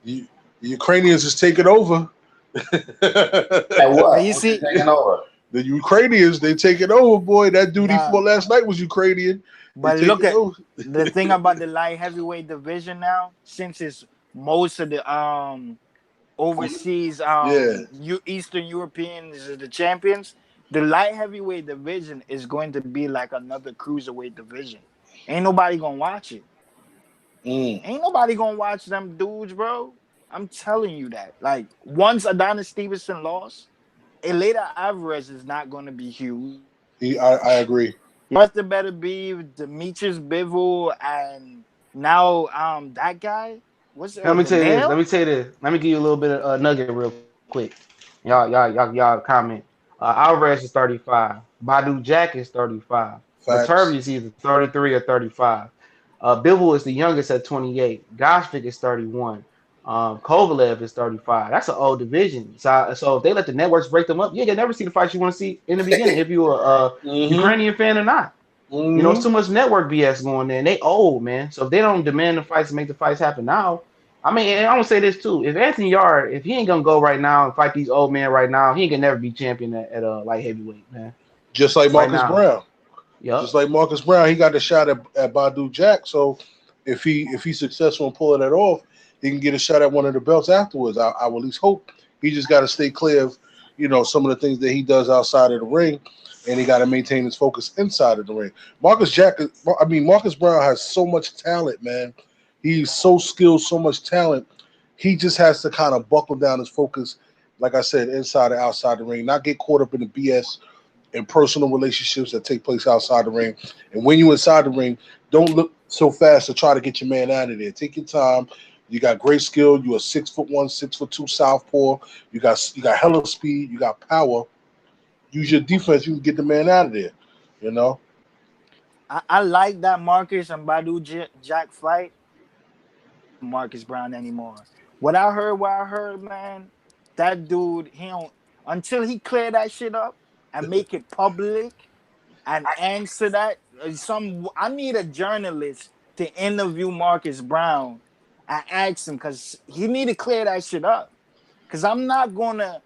The Ukrainians is taking over. At But what? you What's he see, taking over? The Ukrainians, they taking over, boy. That dude he nah. fought last night was Ukrainian. They But look taking at over. the thing about the light heavyweight division now, since it's most of the overseas Yeah. Eastern Europeans are the champions, the light heavyweight division is going to be like another cruiserweight division. Ain't nobody gonna watch it. Mm. Ain't nobody gonna watch them dudes, bro. I'm telling you that. Like once Adonis Stevenson lost, Elena Alvarez is not gonna be huge. I agree. Arthur better be Demetrius Bivol and now that guy. What's Let me the tell you this. Let nail? me tell you this. Let me give you a little bit of nugget real quick. Y'all comment. Alvarez is 35. Badu Jack is 35. Facts. Maturity is either 33 or 35. Bivol is the youngest at 28. Goshvik is 31. Kovalev is 35. That's an old division. So if they let the networks break them up, you can never see the fights you want to see in the beginning if you're a Mm-hmm. Ukrainian fan or not. It's Mm-hmm. too much network BS going there. And they old, man. So if they don't demand the fights and make the fights happen now, I mean, and I'm gonna say this too. If Anthony Yard, if he ain't gonna go right now and fight these old men right now, he ain't gonna never be champion at light heavyweight, man. Just like Right Marcus now. Brown. Just Yup. like Marcus Brown, he got the shot at Badu Jack. So if he's successful in pulling that off, he can get a shot at one of the belts afterwards. I will at least hope. He just got to stay clear of some of the things that he does outside of the ring, and he got to maintain his focus inside of the ring. Marcus Brown has so much talent, man. He's so skilled, so much talent. He just has to kind of buckle down his focus, like I said, inside and outside the ring, not get caught up in the BS and personal relationships that take place outside the ring. And when you're inside the ring, don't look so fast to try to get your man out of there. Take your time. You got great skill. You're a 6'1", 6'2" southpaw. You got hella speed. You got power. Use your defense. You can get the man out of there. You know. I like that Marcus and Jack fight. Marcus Brown anymore. What I heard, man, that dude, he don't until he clear that shit up and make it public and answer that. I need a journalist to interview Marcus Brown and ask him because he need to clear that shit up. Because I'm not gonna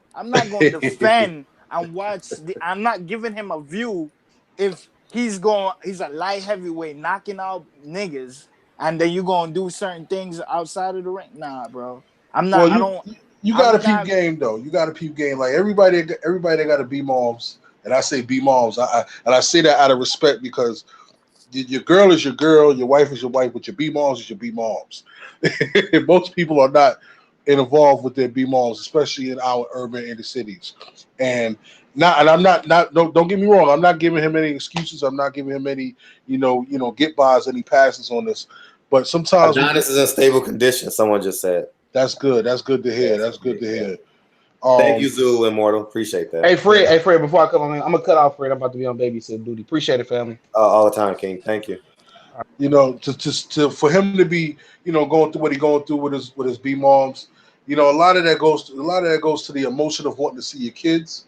defend and watch. I'm not giving him a view if he's a light heavyweight knocking out niggas, and then you gonna do certain things outside of the ring. Nah, bro. I'm not. Well, I don't. you got to I'm peep not. game though. You got to peep game. Like everybody that got to be moms, and I say be moms. I say that out of respect because your girl is your girl, your wife is your wife, but your B moms is your B moms. Most people are not involved with their B moms, especially in our urban inner cities. And I'm not don't get me wrong, I'm not giving him any excuses. I'm not giving him any, get bys, any passes on this. But sometimes Adonis is in stable condition. Someone just said. that's good. That's good to hear. Yes, That's good to yeah. hear. Thank you, Zulu Immortal. Appreciate that. Hey Fred, before I come on, I'm gonna cut off Fred. I'm about to be on babysit duty. Appreciate it, family. All the time, King. Thank you. To for him to be, going through what he's going through with his B moms, a lot of that goes to the emotion of wanting to see your kids,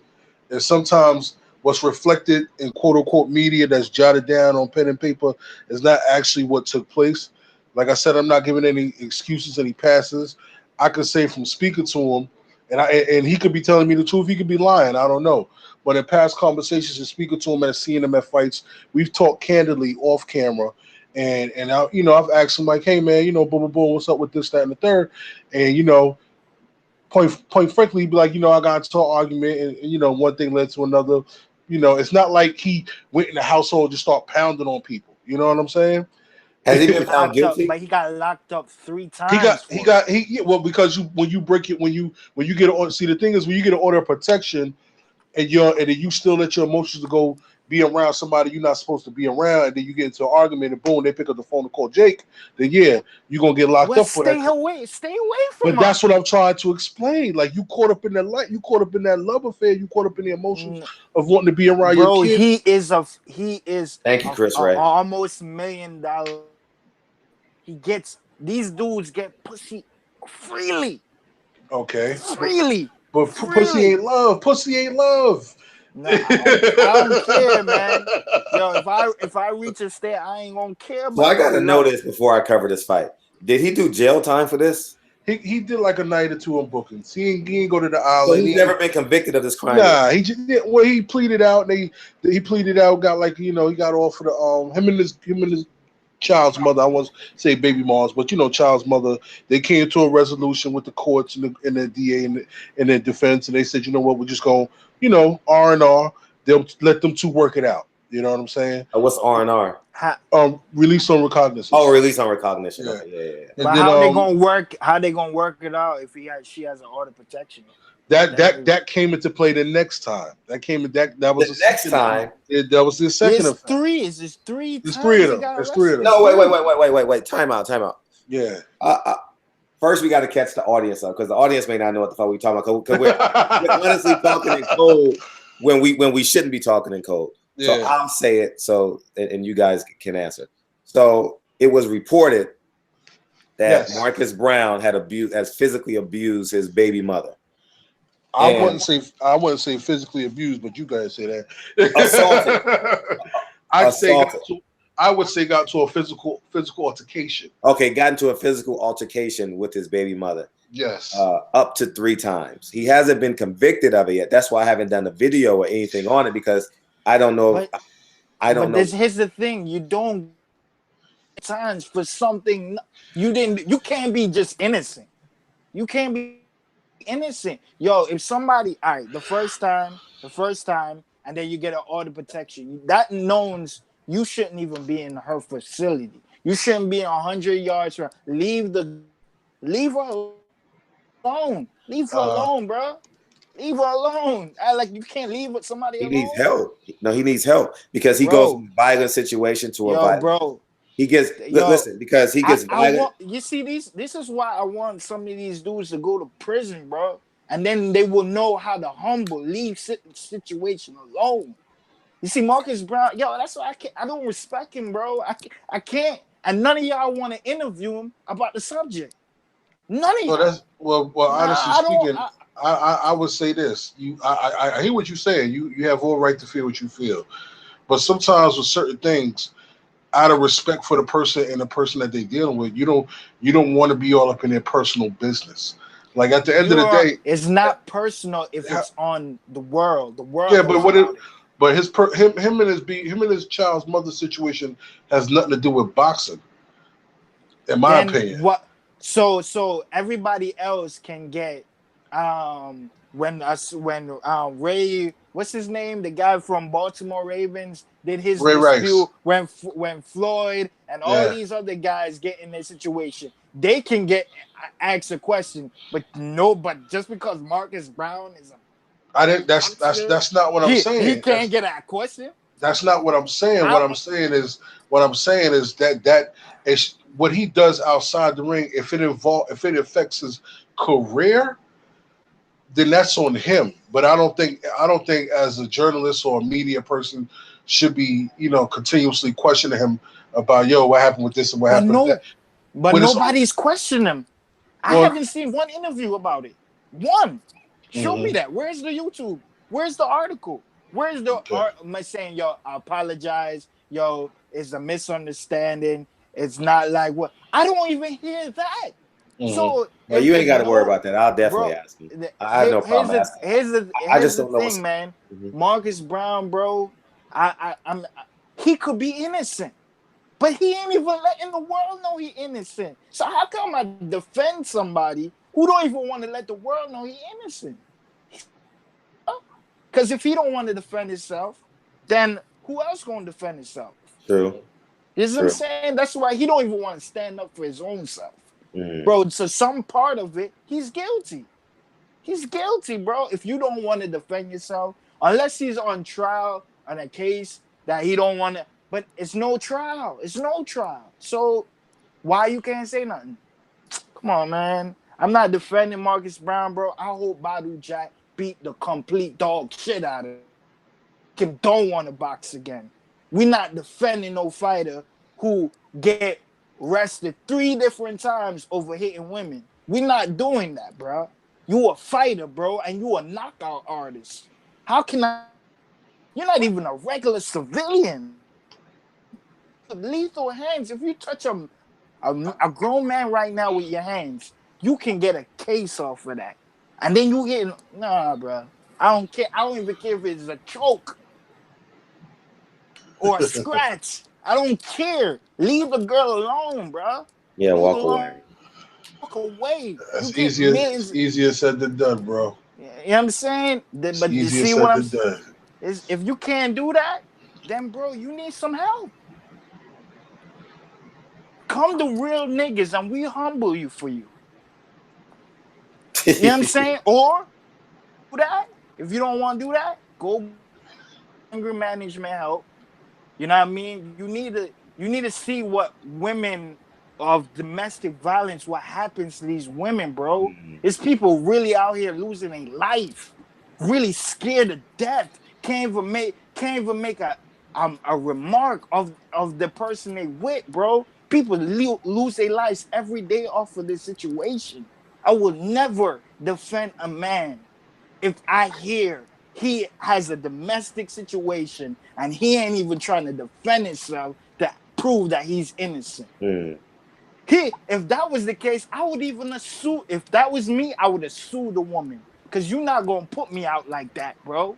and sometimes what's reflected in quote unquote media that's jotted down on pen and paper is not actually what took place. Like I said, I'm not giving any excuses, any passes. I could say from speaking to him, and he could be telling me the truth. He could be lying. I don't know. But in past conversations and speaking to him and seeing him at fights, we've talked candidly off camera. And I've asked him like, hey man, boom, boom, boom, what's up with this, that, and the third, and point frankly, he'd be like, I got into an argument, and one thing led to another. It's not like he went in the household and just start pounding on people. You know what I'm saying? Has he been found guilty? But he got locked up 3 He got times. he got he yeah, well because when you break it when you get an order, see the thing is when you get an order of protection and then you still let your emotions go be around somebody you're not supposed to be around, and then you get into an argument, and boom, they pick up the phone to call Jake, then yeah, you're gonna get locked up for that. Stay away from But her. that's what I'm trying to explain. Like, you caught up in that light, you caught up in that love affair, you caught up in the emotions of wanting to be around your Bro, kid. he is Thank you, Chris Ray. almost $1 million. He gets these dudes get pussy freely. Okay, Freely. but pussy ain't love. Pussy ain't love. Nah, I don't care, man. Yo, if I reach a state, I ain't gonna care about. So I gotta know this before I cover this fight. Did he do jail time for this? He did like a night or two on bookings. He ain't go to the So island. he's never been convicted of this crime. Nah, he just well, he pleaded out. He pleaded out. Got like, he got off for the him and his child's mother. I won't say baby moms, but child's mother. They came to a resolution with the courts and the DA and the defense, and they said, you know what, we're just going, R&R. They'll let them two work it out. You know what I'm saying? What's R&R? Release on recognizance. Oh, release on recogniztion. Yeah. Okay, yeah. But And how then, they gonna work? How they gonna work it out if she has an order protection? That came into play the next time. That was The next time. That was the second. It's three. It's just three. There's three of them. There's three of them. No, wait. Time out. Yeah. First, we got to catch the audience up because the audience may not know what the fuck we talking about. Because we're honestly talking in code when we shouldn't be talking in code. So Yeah. I'll say it and you guys can answer. So it was reported that Marcus Brown has physically abused his baby mother. I wouldn't say physically abused, but you guys say that. Assaulted. I would say got to a physical altercation. Okay, got into a physical altercation with his baby mother. Yes. Up to 3 times. He hasn't been convicted of it yet. That's why I haven't done a video or anything on it because I don't know. I don't know. Here's the thing: you don't times for something you can't be just innocent. You can't be innocent. Yo, if somebody, all right, the first time, and then you get an order protection, that knows you shouldn't even be in her facility. You shouldn't be 100 yards from. Leave her alone. Leave her alone, bro. Leave her alone. Like you can't leave with somebody alone. He needs help. No, he needs help because he goes from a violent situation to a violent. Bro. He gets listen because he gets violent. You see, this is why I want some of these dudes to go to prison, bro, and then they will know how to leave situation alone. You see, Marcus Brown, that's why I don't respect him, bro. I can't, and none of y'all want to interview him about the subject. None of y'all. Honestly speaking, I would say this. I hear what you're saying. You have all right to feel what you feel, but sometimes with certain things, out of respect for the person and the person that they're dealing with, you don't want to be all up in their personal business. Like at the end of the day, it's not personal if it's on the world. The world. Yeah, but him and his child's mother situation has nothing to do with boxing, in my opinion. What? So everybody else can get when Ray, what's his name, the guy from Baltimore Ravens did his dispute when Floyd and all these other guys get in their situation, they can get asked a question, but just because Marcus Brown is that's not what I'm saying. He can't get a question. That's not what I'm saying. What I'm saying is that is what he does outside the ring. If it affects his career, then that's on him. But I don't think as a journalist or a media person should be continuously questioning him about what happened with this and what happened with that. But nobody's questioning him. I haven't seen one interview about it. One. Show me that. Where's the YouTube? Where's the article? Where's the saying, I apologize. It's a misunderstanding. It's not like what. I don't even hear that. So you ain't got to worry about that. I'll definitely ask you. I have no problem asking. Here's the thing, man. Marcus Brown, bro. He could be innocent, but he ain't even letting the world know he innocent. So how come I defend somebody who don't even want to let the world know he innocent? Because if he don't want to defend himself, then who else gonna defend himself? True. You know what I'm saying? That's why he don't even want to stand up for his own self. Bro, so some part of it, he's guilty. He's guilty, bro. If you don't want to defend yourself, unless he's on trial on a case that he don't want to, but it's no trial. It's no trial. So why you can't say nothing? Come on, man. I'm not defending Marcus Brown, bro. I hope Badu Jack beat the complete dog shit out of him. Him don't want to box again. We not defending no fighter who get arrested 3 different times over hitting women. We not doing that, bro. You a fighter, bro, and you a knockout artist. How can I? You're not even a regular civilian. Lethal hands. If you touch a grown man right now with your hands, you can get a case off of that. And then you hitting, nah, bro. I don't care. I don't even care if it's a choke or a scratch. I don't care. Leave the girl alone, bro. Yeah, Leave walk alone. away. Walk away. You That's get easier. millions. It's easier said than done, bro. You know what I'm saying? It's But you easier see what said I'm than done. is if you can't do that, then bro, you need some help. Come to real niggas and we humble you for you. You know what I'm saying? Or do that. If you don't want to do that, go anger management help. You know what I mean? You need to see what women of domestic violence, what happens to these women, bro. It's people really out here losing their life, really scared to death. Can't even make a remark of the person they with, bro. People lose their lives every day off of this situation. I will never defend a man if I hear he has a domestic situation and he ain't even trying to defend himself to prove that he's innocent. Mm. If that was the case, I would even assume, if that was me, I would have sued the woman. Cause you're not gonna put me out like that, bro.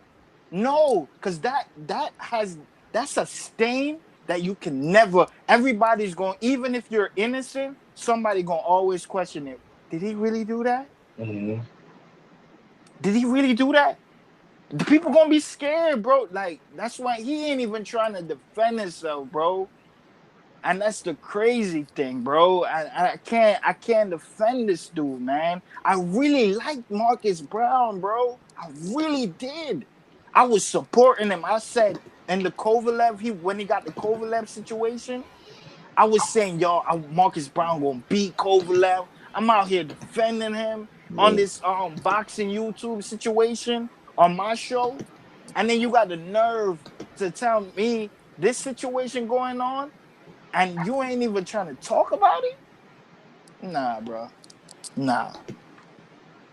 No, cause that's a stain that you can never. Everybody's going, even if you're innocent, somebody gonna always question it. Did he really do that? Mm-hmm. Did he really do that? The people gonna be scared, bro. Like that's why he ain't even trying to defend himself, bro. And that's the crazy thing, bro. I can't defend this dude, man. I really liked Marcus Brown, bro. I really did. I was supporting him. I said in the Kovalev, when he got the Kovalev situation, I was saying, y'all, Marcus Brown gonna beat Kovalev. I'm out here defending him on Mm. this boxing YouTube situation on my show. And then you got the nerve to tell me this situation going on and you ain't even trying to talk about it? Nah, bro. Nah.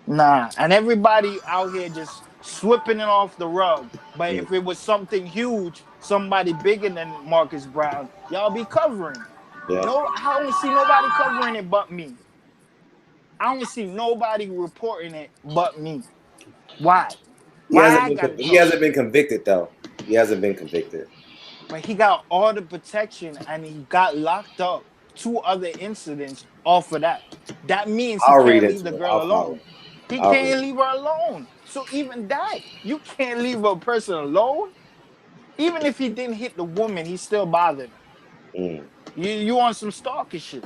Nah. And everybody out here just sweeping it off the rug. But Mm. if it was something huge, somebody bigger than Marcus Brown, y'all be covering it. Yeah. No, I don't see nobody covering it but me. I don't see nobody reporting it but me. Why? Why I gotta He talk? hasn't been convicted though. He hasn't been convicted. But he got all the protection and he got locked up 2 other incidents off of that. That means he I'll read can't leave the into it. girl I'll follow. alone. He I'll read. can't leave her alone. So even that, you can't leave a person alone. Even if he didn't hit the woman, he's still bothering her. Mm. You on some stalker shit.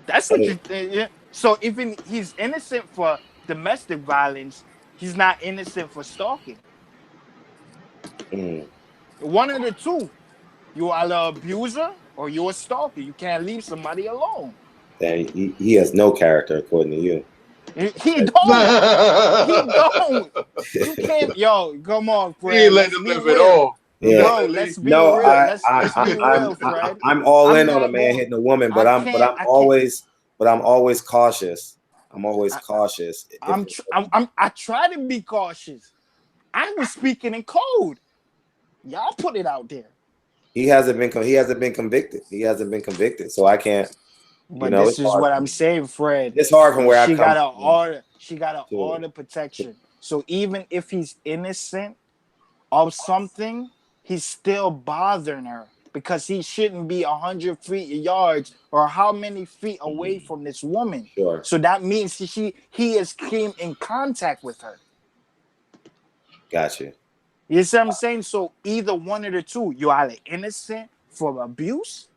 That's what you Hey. think. Yeah. So even he's innocent for domestic violence, he's not innocent for stalking. Mm. One of the two. You are the abuser or you a stalker. You can't leave somebody alone. He has no character according to you. He don't. He don't. You can't. Yo, come on, He ain't Fred. letting Let's him be live at real, all. Yeah. bro. Definitely. Let's be No, real. Let's be real, Fred. I'm all I'm in on a not man going. hitting a woman, I can't. I can't. I'm always cautious. I'm always I, cautious. If I try to be cautious. I was speaking in code. Y'all put it out there. he hasn't been convicted. He hasn't been convicted. So I can't, But it's this is hard what for I'm me. saying, Fred. It's hard from where I She come got an from order. She got an to order protection. So even if he's innocent of something, he's still bothering her because he shouldn't be 100 feet yards or how many feet away from this woman. sure. So that means he has came in contact with her. Gotcha. You see what I'm saying? So either one of the two, you're either innocent for abuse,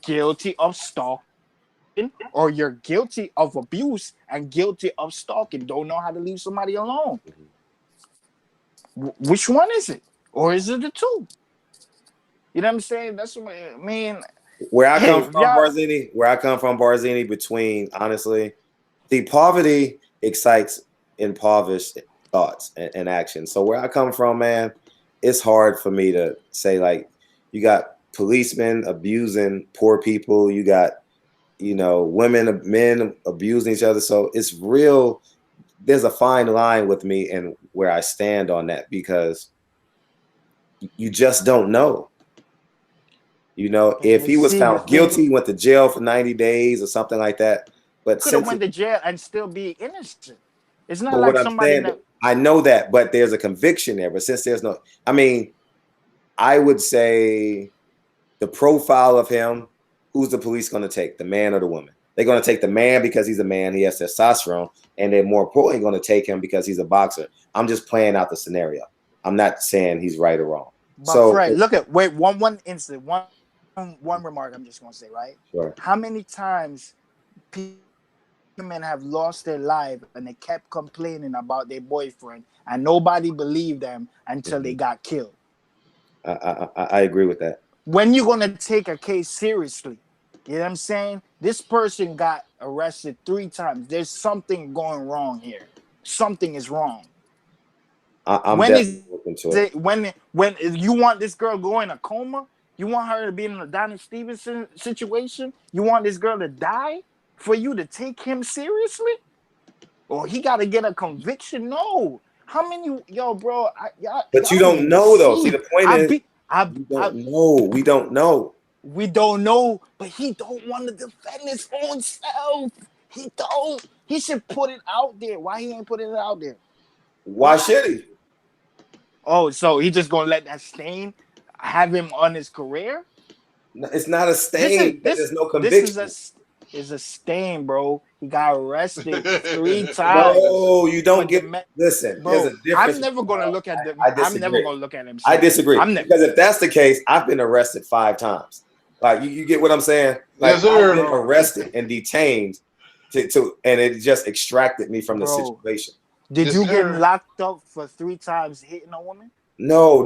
guilty of stalking, or you're guilty of abuse and guilty of stalking. Don't know how to leave somebody alone. Which one is it? Or is it the two? You know what I'm saying? That's what I mean. Where I Hey, come if from, y'all, Barzini, between honestly, the poverty excites impoverished thoughts and actions. So where I come from, man, it's hard for me to say, like, you got policemen abusing poor people, you got, men abusing each other. So it's real. There's a fine line with me and where I stand on that, because you just don't know. If he was see the found thing, guilty, went to jail for 90 days or something like that. But could have since went to jail and still be innocent. It's not But like what I'm somebody saying, that I know that, but there's a conviction there. But since there's no, I mean, I would say the profile of him, who's the police going to take, the man or the woman? They're going to take the man because he's a man, he has testosterone, and they're more importantly going to take him because he's a boxer. I'm just playing out the scenario. I'm not saying he's right or wrong. But So, Fred, look at one incident, one remark I'm just gonna say, right? sure. How many times women have lost their life and they kept complaining about their boyfriend and nobody believed them until they got killed? I agree with that. When you gonna take a case seriously? You know what I'm saying? This person got arrested 3 times. There's something going wrong here. Something is wrong. I'm When is definitely looking to it. it when you want this girl go in a coma? You want her to be in a Donnie Stevenson situation? You want this girl to die for you to take him seriously? Or he got to get a conviction? No. How many bro? But you Y'all don't being know, though. See, deceived. the point is, we I don't know. We don't know. we don't know, but he don't want to defend his own self. He don't. He should put it out there. Why he ain't putting it out there? Why Why? should he? Oh, so he just gonna let that stain have him on his career? No, it's not a This is stain because this there's no this is conviction. a stain, bro. He got arrested 3 times No, you for don't get. the Listen, there's bro. a difference. I'm never I gonna look at him. I disagree, I'm never, because if that's the case, I've been arrested 5 times. Like, you get what I'm saying? Like, Yes, I've sir. been bro, arrested and detained and it just extracted me from the bro. situation. Did Yes, you get sir. locked up for 3 times hitting a woman? No,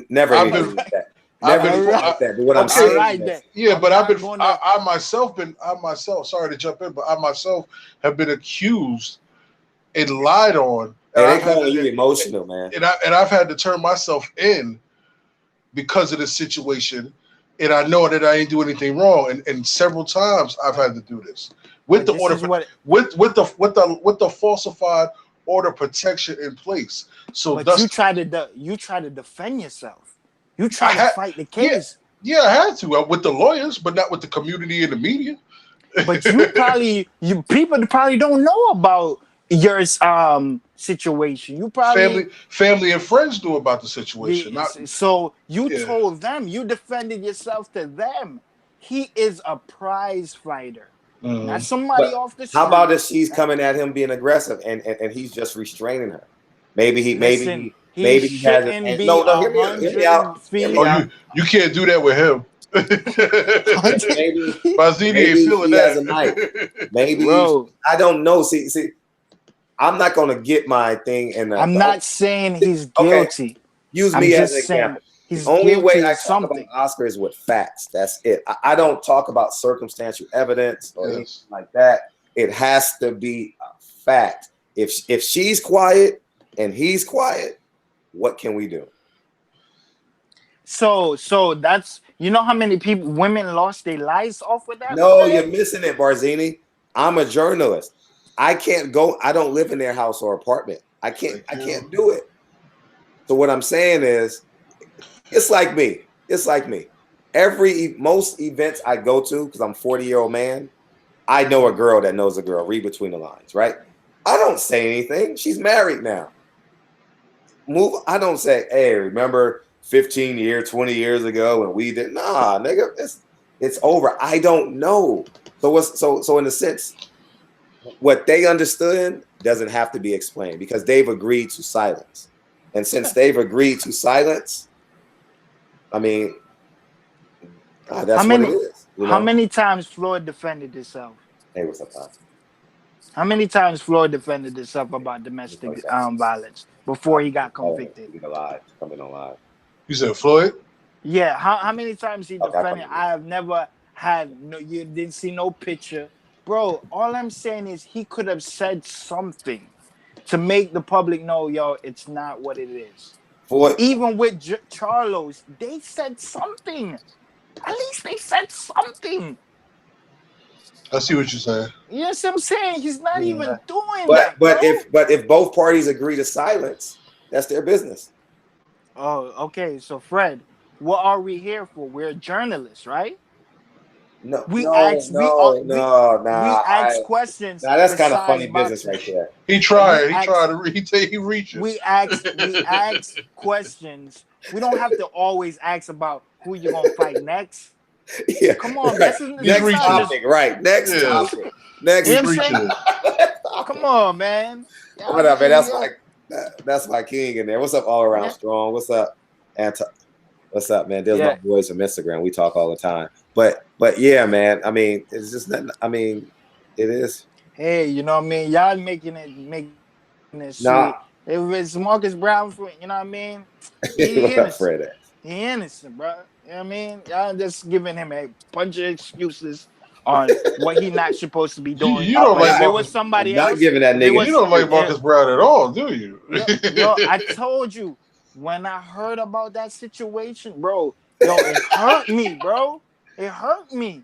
never I've anything been, like that. I've Never been, All anything right, like that. But what I'm okay. all saying right then. is, Yeah, I'm but not gonna. I myself, sorry to jump in, but I myself have been accused and lied on, and hey, they I've had calling you to, emotional, man. I've had to turn myself in because of this situation, and I know that I ain't do anything wrong, and several times I've had to do this with But the this order is what. with the falsified order protection in place. So But thus, you try to defend yourself. You I try to had fight the yeah case. yeah I had to with the lawyers, but not with the community and the media. But you people probably don't know about your situation. You probably Family and friends knew about the situation. Not so you yeah. told them, you defended yourself to them. He is a prize fighter, not Mhm. somebody But off the how about street. if she's coming at him being aggressive and he's just restraining her? Maybe he maybe Listen, he he maybe he has it. shouldn't be No, hear me out. Hear me out. 100 Hear feet. me Oh, out. you can't do that with him. Maybe Mazzini ain't maybe feeling he has a knife. that. Maybe Bro, I don't know. See, I'm not gonna get my thing in I'm the not saying he's okay. guilty. Use I'm me as an just saying example. The he's only way guilty I of talk about something. Oscar is with facts. That's it. I don't talk about circumstantial evidence or anything Yes. like that. It has to be a fact. If she's quiet and he's quiet, what can we do? So that's, you know how many women lost their lives off with that, No, Fred? you're missing it, Barzini. I'm a journalist. I can't go. I don't live in their house or apartment. I can't. Thank I you. can't do it. So what I'm saying is, it's like me. It's like me. Most events I go to, because I'm a 40-year-old man, I know a girl that knows a girl. Read between the lines, right? I don't say anything. She's married now. I don't say, hey, remember 15 years, 20 years ago when we did? Nah, nigga, it's over. I don't know. So in a sense, what they understood doesn't have to be explained because they've agreed to silence. And since they've agreed to silence, I mean, How that's what it many is, how many times Floyd defended himself? Hey, what's up, Pop? How many times Floyd defended himself about domestic violence before he got convicted? Coming on live. You said Floyd? Yeah, how many times he Okay, defended? I have never had no. You didn't see no picture, bro. All I'm saying is he could have said something to make the public know, yo, it's not what it is. For Even with Charlos, they said something. At least they said something. I see what you're saying. You know what I'm saying? He's not even doing but that, bro. if both parties agree to silence, that's their business. Oh, okay. So Fred, what are we here for? We're journalists, right? No, We no, ask, no, no, we nah. ask questions. Nah, that's kind of besides funny business boxing. right there. He tried. We He ask- tried to. He reached. We ask questions. We don't have to always ask about who you're gonna fight next. Yeah, Come on, right. Next reaching. topic, right? Next Yeah. topic. Next. You know He's what I'm reaching saying? it. Come on, man. What up, man? That's my king in there. What's up, all around strong? What's up, What's up, man? There's my boys from Instagram. We talk all the time. But yeah, man. I mean, it's just nothing. I mean, it is. Hey, you know what I mean? Y'all making it sweet. Nah. If it's Marcus Brown, you know what I mean? He What up, innocent. Fred? He innocent, bro. You know what I mean? Y'all just giving him a bunch of excuses on what he not supposed to be doing. You don't like if it Marcus. was somebody I'm not else, giving that nigga. You don't like Marcus Brown at all, do you? Yo, I told you when I heard about that situation, bro. Yo, it hurt me, bro. It hurt me,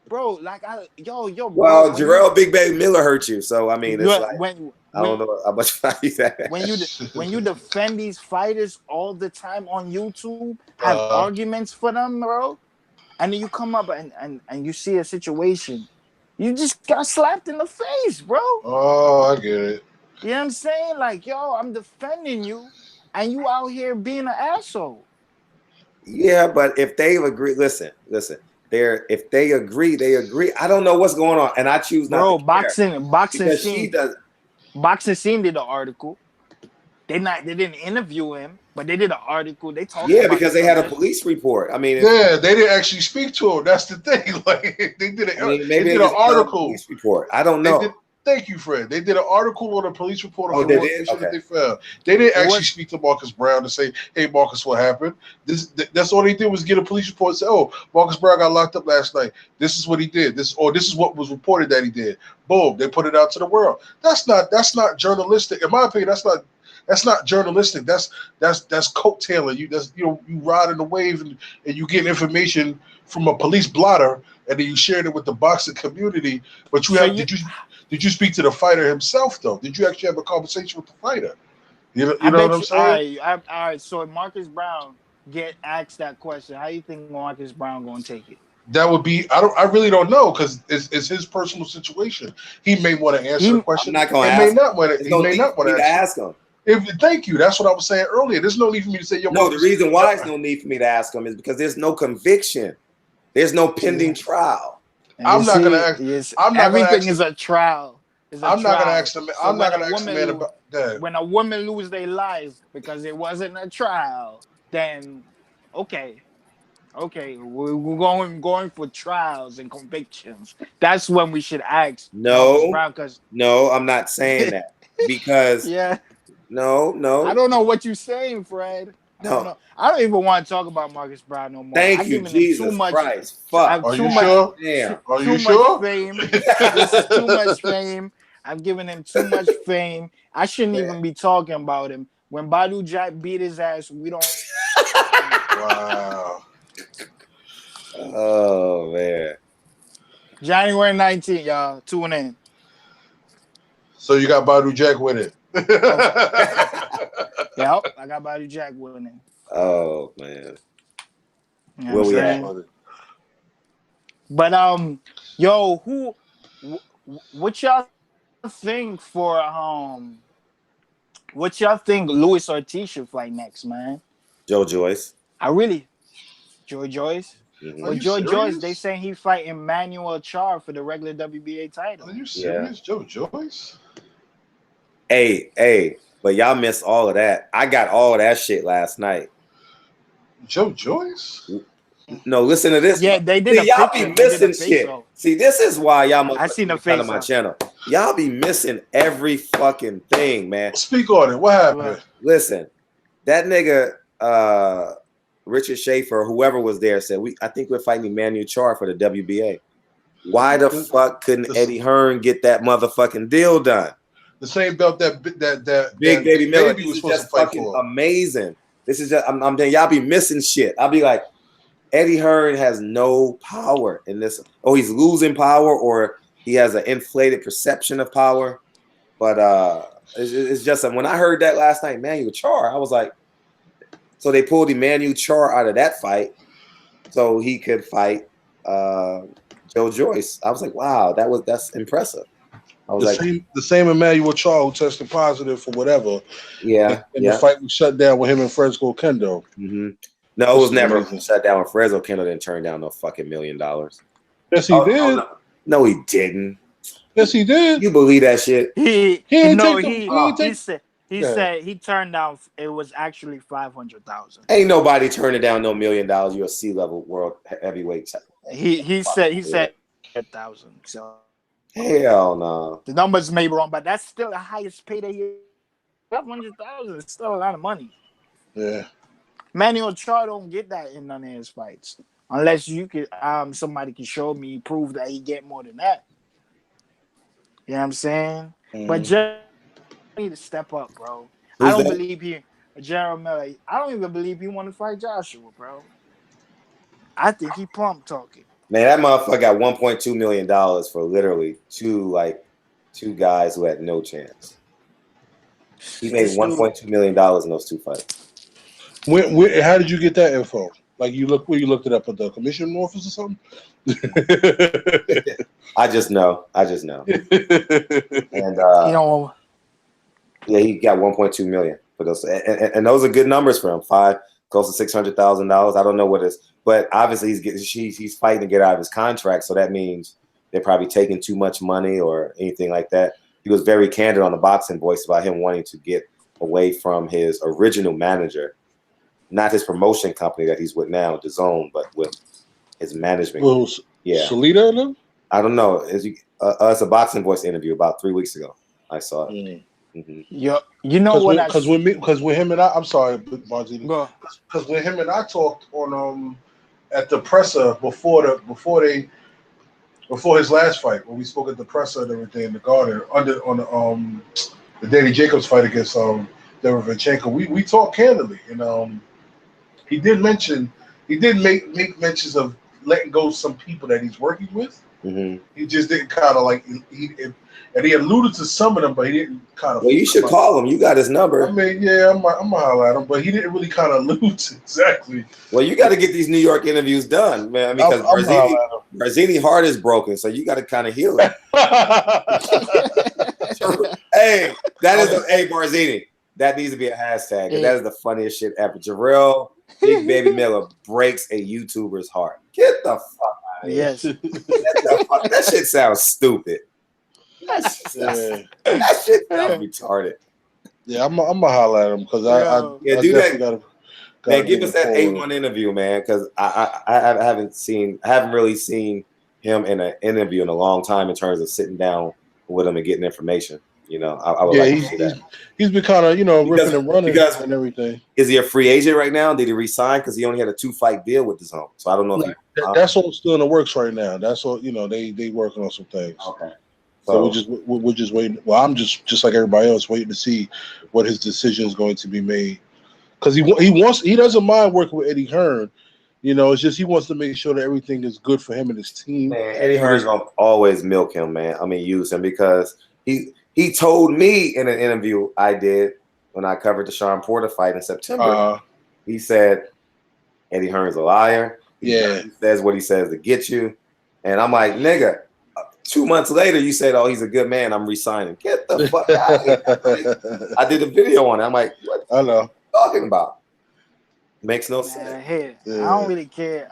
bro. Like bro. Well, Jarrell Big Baby Miller hurt you, so I mean, it's like when I don't know how much value that. When you defend these fighters all the time on YouTube, have arguments for them, bro, and then you come up and you see a situation, you just got slapped in the face, bro. Oh, I get it. You know what I'm saying? Like, yo, I'm defending you, and you out here being an asshole. Yeah, but if they agree, listen. If they agree, they agree. I don't know what's going on, and I choose not to care. Boxing Scene did an article. They didn't interview him, but they did an article. They talked. Yeah, because they had a police report. I mean, yeah, they didn't actually speak to him. That's the thing. Like they did an article. Police report. I don't know. Thank you, Fred. They did an article on a police report on the organization that they found. They didn't actually speak to Marcus Brown to say, "Hey, Marcus, what happened?" That's all they did was get a police report and say, "Oh, Marcus Brown got locked up last night. This is what he did. This is what was reported that he did." Boom. They put it out to the world. That's not journalistic. In my opinion, that's not journalistic. That's coattailing. You ride in the wave and you get information from a police blotter and then you share it with the boxing community. But did you speak to the fighter himself though? Did you actually have a conversation with the fighter? You know what I'm saying? All right. So if Marcus Brown get asked that question, how do you think Marcus Brown going to take it? That would be I really don't know because it's his personal situation. He may want to answer the question. I'm not going to ask. He may not want to ask him. Thank you. That's what I was saying earlier. There's no need for me to say. Yo, no, the reason why there's no need for me to ask him is because there's no conviction. There's no pending trial. I'm not going to ask. Everything is a trial. I'm not going to ask them. I'm not going to ask the man about that. When a woman lose their life because it wasn't a trial, then okay, we're going for trials and convictions. That's when we should ask. No, I'm not saying that because No. I don't know what you're saying, Fred. I don't even want to talk about Marcus Brown no more. Thank you, Jesus Christ. Fuck. Are you sure? Are you sure? Fame. This is too much fame. I'm giving him too much fame. I shouldn't even be talking about him. When Badu Jack beat his ass, we don't. Wow. Oh man. January 19th, y'all. Tune in. So you got Badu Jack with it. Yep, I got Badu Jack winning. Oh man. You know what we at? But yo, what y'all think what y'all think Luis Ortiz should fight next, man? Joe Joyce. Joe Joyce? Mm-hmm. Well, Joe Joyce, they saying he fighting Manuel Char for the regular WBA title. Are you serious, Joe Joyce? Hey, but y'all missed all of that. I got all of that shit last night. Joe Joyce? No, listen to this. Yeah, they did. See, y'all be missing shit. See, this is why y'all must I seen the face on my channel. Y'all be missing every fucking thing, man. Speak on it. What happened? Listen, that nigga, Richard Schaefer, whoever was there, said I think we're fighting Emmanuel Char for the WBA. Why the fuck couldn't Eddie Hearn get that motherfucking deal done? The same belt that Big Baby Miller was is supposed just to fight fucking for. amazing. This is just I'm y'all be missing shit. I'll be like, Eddie Hearn has no power in this. Oh, he's losing power, or he has an inflated perception of power. But it's just when I heard that last night, Emmanuel Char, I was like, so they pulled Emmanuel Char out of that fight so he could fight Joe Joyce. I was like, wow, that's impressive. I was the same Emmanuel Char who tested positive for whatever. Yeah. The fight was shut down with him and Fresco Kendo. Mm-hmm. No, it was never shut down. Fresco Kendo didn't turn down no fucking $1 million. Yes, he did. No, he didn't. Yes, he did. You believe that shit? He said he turned down. It was actually 500,000. Ain't nobody turning down no $1 million. You're a C-level world heavyweight. He said 1,000. So hell no. The numbers may be wrong, but that's still the highest payday. 500,000 is still a lot of money. Yeah. Manuel Char don't get that in none of his fights, unless you could somebody can show me prove that he get more than that. You know what I'm saying? But Jerry need to step up, bro. I don't believe he, Gerald Miller. I don't even believe he want to fight Joshua, bro. I think he plump talking. Man, that motherfucker got $1.2 million for literally two guys who had no chance. He made $1.2 million in those two fights. How did you get that info? Like you looked it up at the commission office or something? I just know. And yeah, he got $1.2 million for those, and those are good numbers for him. Close to $600,000. I don't know what it is, but obviously he's fighting to get out of his contract, so that means they're probably taking too much money or anything like that. He was very candid on the Boxing Voice about him wanting to get away from his original manager, not his promotion company that he's with now, DAZN, but with his management. Well, yeah, Salida, no? I don't know. It's a Boxing Voice interview about 3 weeks ago. I saw it. Mm. Mm-hmm. You know what? Because with him and I'm sorry, Barzini. Because when him and I talked on at the presser before his last fight, when we spoke at the presser and everything in the garden on the Danny Jacobs fight against Derevchenko, we talked candidly, and he did make mentions of letting go some people that he's working with. Mm-hmm. He just didn't kind of like and he alluded to some of them, but he didn't kind of. Well, you should call him. You got his number. I mean, yeah, I'm gonna holler at him, but he didn't really kind of allude to exactly. Well, you got to get these New York interviews done, man, because Barzini heart is broken, so you got to kind of heal it. Hey, Barzini. That needs to be a hashtag. That is the funniest shit ever. Jarrell Big Baby Miller breaks a YouTuber's heart. Get the fuck out of here. Yes. That shit sounds stupid. That shit sounds retarded. Yeah, I'm gonna holler at him because I do that. Man, give us that A1 interview, man, because I haven't really seen him in an interview in a long time in terms of sitting down with him and getting information. You know, I would like to see that. He's been kind of, ripping and running and everything. Is he a free agent right now? Did he resign? Because he only had a 2-fight deal with DAZN. So I don't know. That's all still in the works right now. That's all, they working on some things. Okay. So we're just waiting. Well, I'm just like everybody else waiting to see what his decision is going to be made. Because he doesn't mind working with Eddie Hearn. It's just he wants to make sure that everything is good for him and his team. Man, Eddie Hearn's gonna always milk him, man. I mean, use him because he told me in an interview I did when I covered the Sean Porter fight in September. He said Eddie Hearn's a liar. He says what he says to get you, and I'm like, nigga. 2 months later, you said, "Oh, he's a good man. I'm resigning." Get the fuck out of here! I did a video on it. I'm like, "What? I know. What are you talking about?" Makes no sense. I don't really care.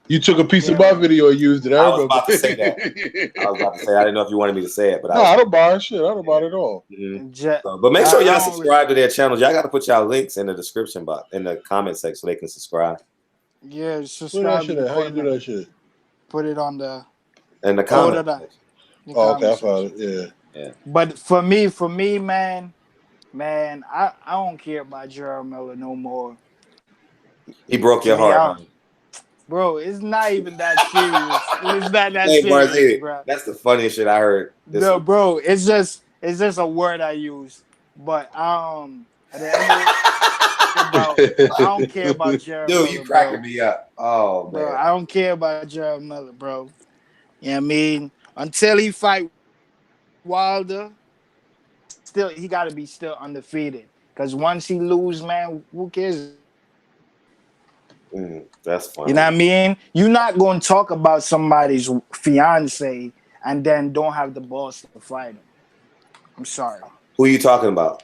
You took a piece of my video and used it. I was about to say that. I didn't know if you wanted me to say it, but I don't buy shit. I don't buy it at all. Mm-hmm. But make sure y'all subscribe to their channels. Y'all got to put y'all links in the description box in the comment section so they can subscribe. Yeah, subscribe. How you do that shit? Put it on the in the comment. Oh, okay, I found it. Yeah. But for me, man, I don't care about Gerald Miller no more. He broke To your me, heart, huh? bro, it's not even that serious. It's not that Hey, serious, Barzini, bro. that's the funniest shit I heard this No, week. bro, it's just a word I use. But at the end of the I don't care about Jared Dude, you Miller, bro. cracking me up. Oh Bro, man. I don't care about Jared Miller, bro. You know what I mean? Until he fight Wilder, still he gotta be still undefeated. Cause once he lose, man, who cares? That's You know funny. what I mean? You're not gonna talk about somebody's fiance and then don't have the balls to fight him. I'm sorry. Who are you talking about?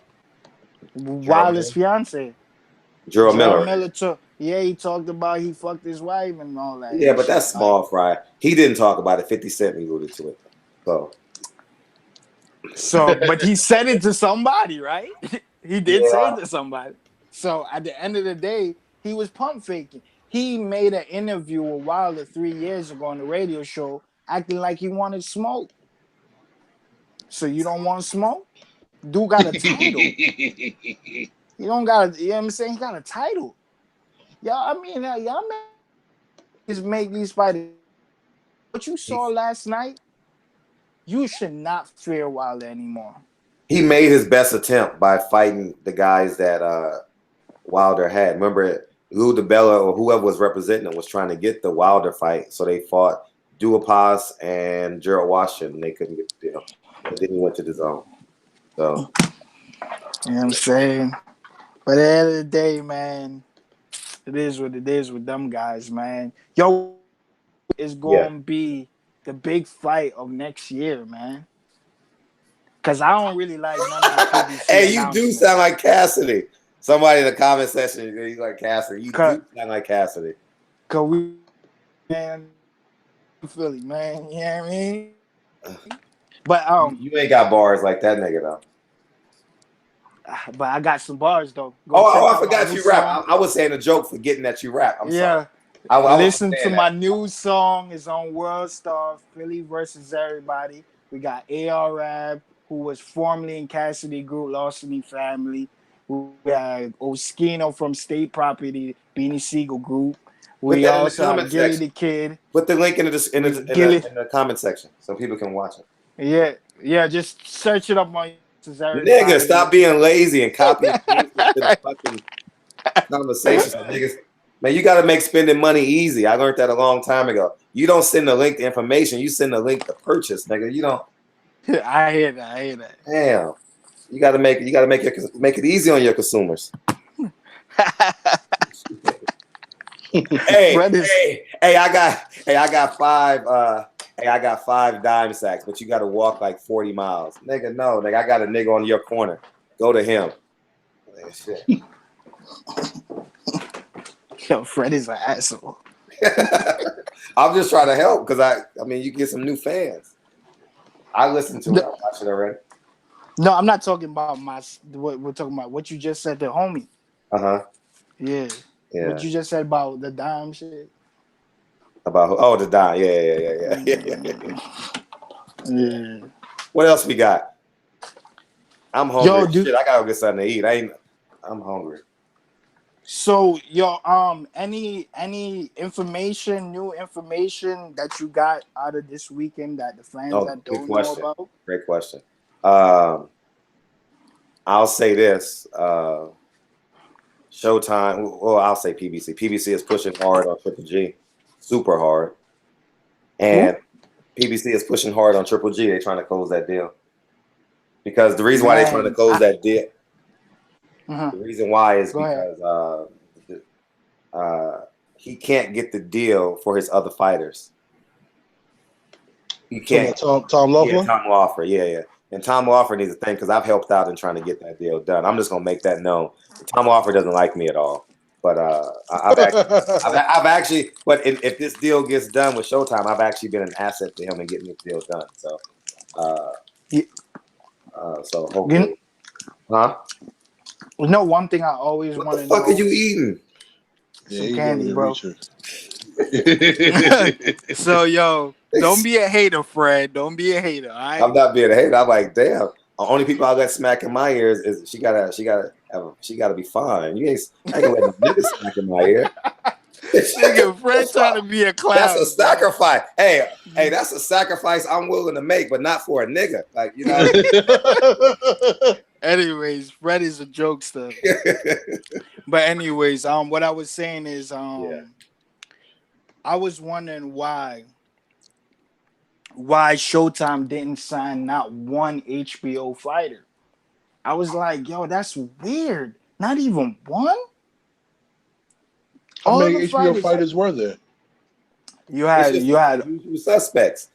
Gerald Wilder's Miller? fiance. Gerald Gerald Miller. Miller took, yeah, he talked about he fucked his wife and all that Yeah, and but shit. that's Like, small fry. He didn't talk about it. 50 Cent alluded to it. So so, but he said it to somebody, right? He did say yeah. it to somebody. So at the end of the day, he was pump faking. He made an interview with Wilder 3 years ago on the radio show, acting like he wanted smoke. So you don't want smoke? Dude got a title. You don't got, you know what I'm saying? He got a title. Y'all, I mean, y'all just make these fighters. What you saw last night, you should not fear Wilder anymore. He made his best attempt by fighting the guys that Wilder had. Remember, Lou DiBella or whoever was representing him was trying to get the Wilder fight, so they fought Duhaupas and Gerald Washington. They couldn't get the deal, but then he went to the zone. So You know what I'm saying? But at the end of the day, man, it is what it is with them guys, man. Yo, is yeah. going to be the big fight of next year, man. Because I don't really like none of the PBC Hey, you do sound announcements. like Cassidy. Somebody in the comment section, he's like Cassidy. You do sound like Cassidy. Because we, man, Philly, man. You know what I mean? But You ain't got bars like that nigga though. I got some bars though. Go Oh, check I out my forgot new you rap. song. I was saying a joke, forgetting that you rap. I'm sorry. Yeah. I was Listen to saying my that. new song. It's on World Star, Philly versus everybody. We got AR Rab, who was formerly in Cassidy Group, Larceny Family. We got Oskino from State Property, Beanie Siegel Group. Put We that in the also have comment Gilly section. the Kid. Put the link in Gilly. the comment section so people can watch it. Yeah, just search it up on versus Nigga, everybody. stop being lazy and copy and paste into the fucking conversations. Niggas, man, you got to make spending money easy. I learned that a long time ago. You don't send the link to information. You send the link to purchase, nigga. You don't. I hear that. Damn. You got to make it. You got to make it easy on your consumers. Hey, I got five dime sacks, but you got to walk like 40 miles, nigga. No, nigga, I got a nigga on your corner. Go to him. Shit. Yo, Fred is an asshole. I'm just trying to help because I mean, you get some new fans. I listened to it. I watched it already. No, I'm not talking about what we're talking about. What you just said to homie. Uh-huh. Yeah. Yeah. What you just said about the dime shit. About the dime. Yeah. Yeah. What else we got? I'm hungry. Yo, dude. Shit, I gotta get something to eat. I'm hungry. So, any information, new information that you got out of this weekend that the fans that don't know about? Great question. I'll say this. Showtime, well, I'll say PBC. PBC is pushing hard on Triple G. Super hard. And PBC is pushing hard on Triple G. They're trying to close that deal. Because the reason why they're trying to close that deal, the reason why is because he can't get the deal for his other fighters. He can't. Tom Loeffler? Yeah, Tom Loeffler, yeah. And Tom Loeffler needs to think because I've helped out in trying to get that deal done. I'm just gonna make that known. Tom Loeffler doesn't like me at all. But I've actually, but if this deal gets done with Showtime, I've actually been an asset to him in getting this deal done. So, so hopefully, huh? No, one thing I always want to know. What the fuck are you eating? Some candy, bro. So yo, don't be a hater, Fred. Don't be a hater. All right? I'm not being a hater. I'm like, damn. The only people I let smack in my ears is she gotta be fine. I ain't gonna let no niggas smack in my ear. Nigga, Fred trying to be a clown. That's a sacrifice. Hey, that's a sacrifice I'm willing to make, but not for a nigga. Like, you know. Anyways, Fred is a jokester. But anyways, what I was saying is, I was wondering why Showtime didn't sign not one HBO fighter. I was like, yo, that's weird. Not even one. How All many the HBO fighters were there? You had usual suspects.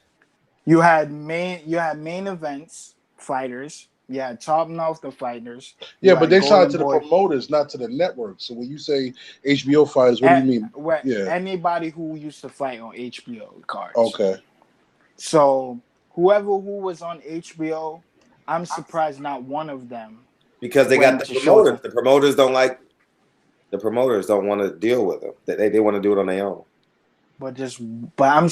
You had main events fighters. You had topping off the fighters. Yeah, but they signed to Golden the Boy. promoters, not to the network. So when you say HBO fighters, what do you mean? Yeah, Anybody who used to fight on HBO cards. Okay. So who was on HBO, I'm surprised not one of them. Because they got the promoters. The promoters don't want to deal with them. They want to do it on their own. But I'm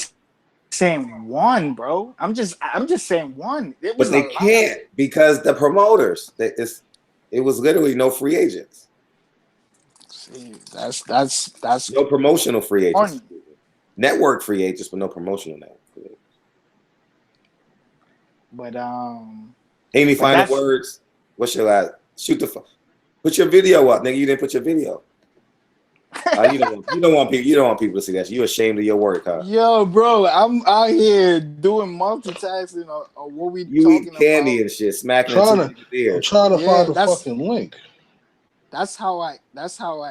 saying one, bro. I'm just saying one. But they can't because the promoters. It was literally no free agents. See, that's no promotional free agents. funny. Network free agents, but no promotional network free agents. But Amy, final words. What's your last? Put your video up, nigga. You didn't put your video. You don't want people to see that. You ashamed of your work, huh? Yo, bro, I'm out here doing multitasking on what we talking eat candy about. And shit, smacking I'm trying to find the fucking link. That's how I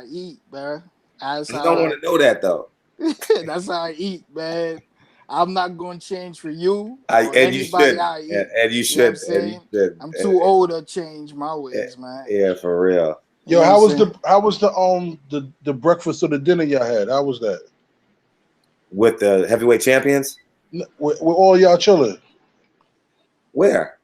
eat, man. I don't want to know that though. That's how I eat, man. I'm not going to change for you. And you should. And you should. I'm too old to change my ways, man. Yeah, for real. Yo, how was the breakfast or the dinner y'all had? How was that? With the heavyweight champions? With all y'all chilling. Where?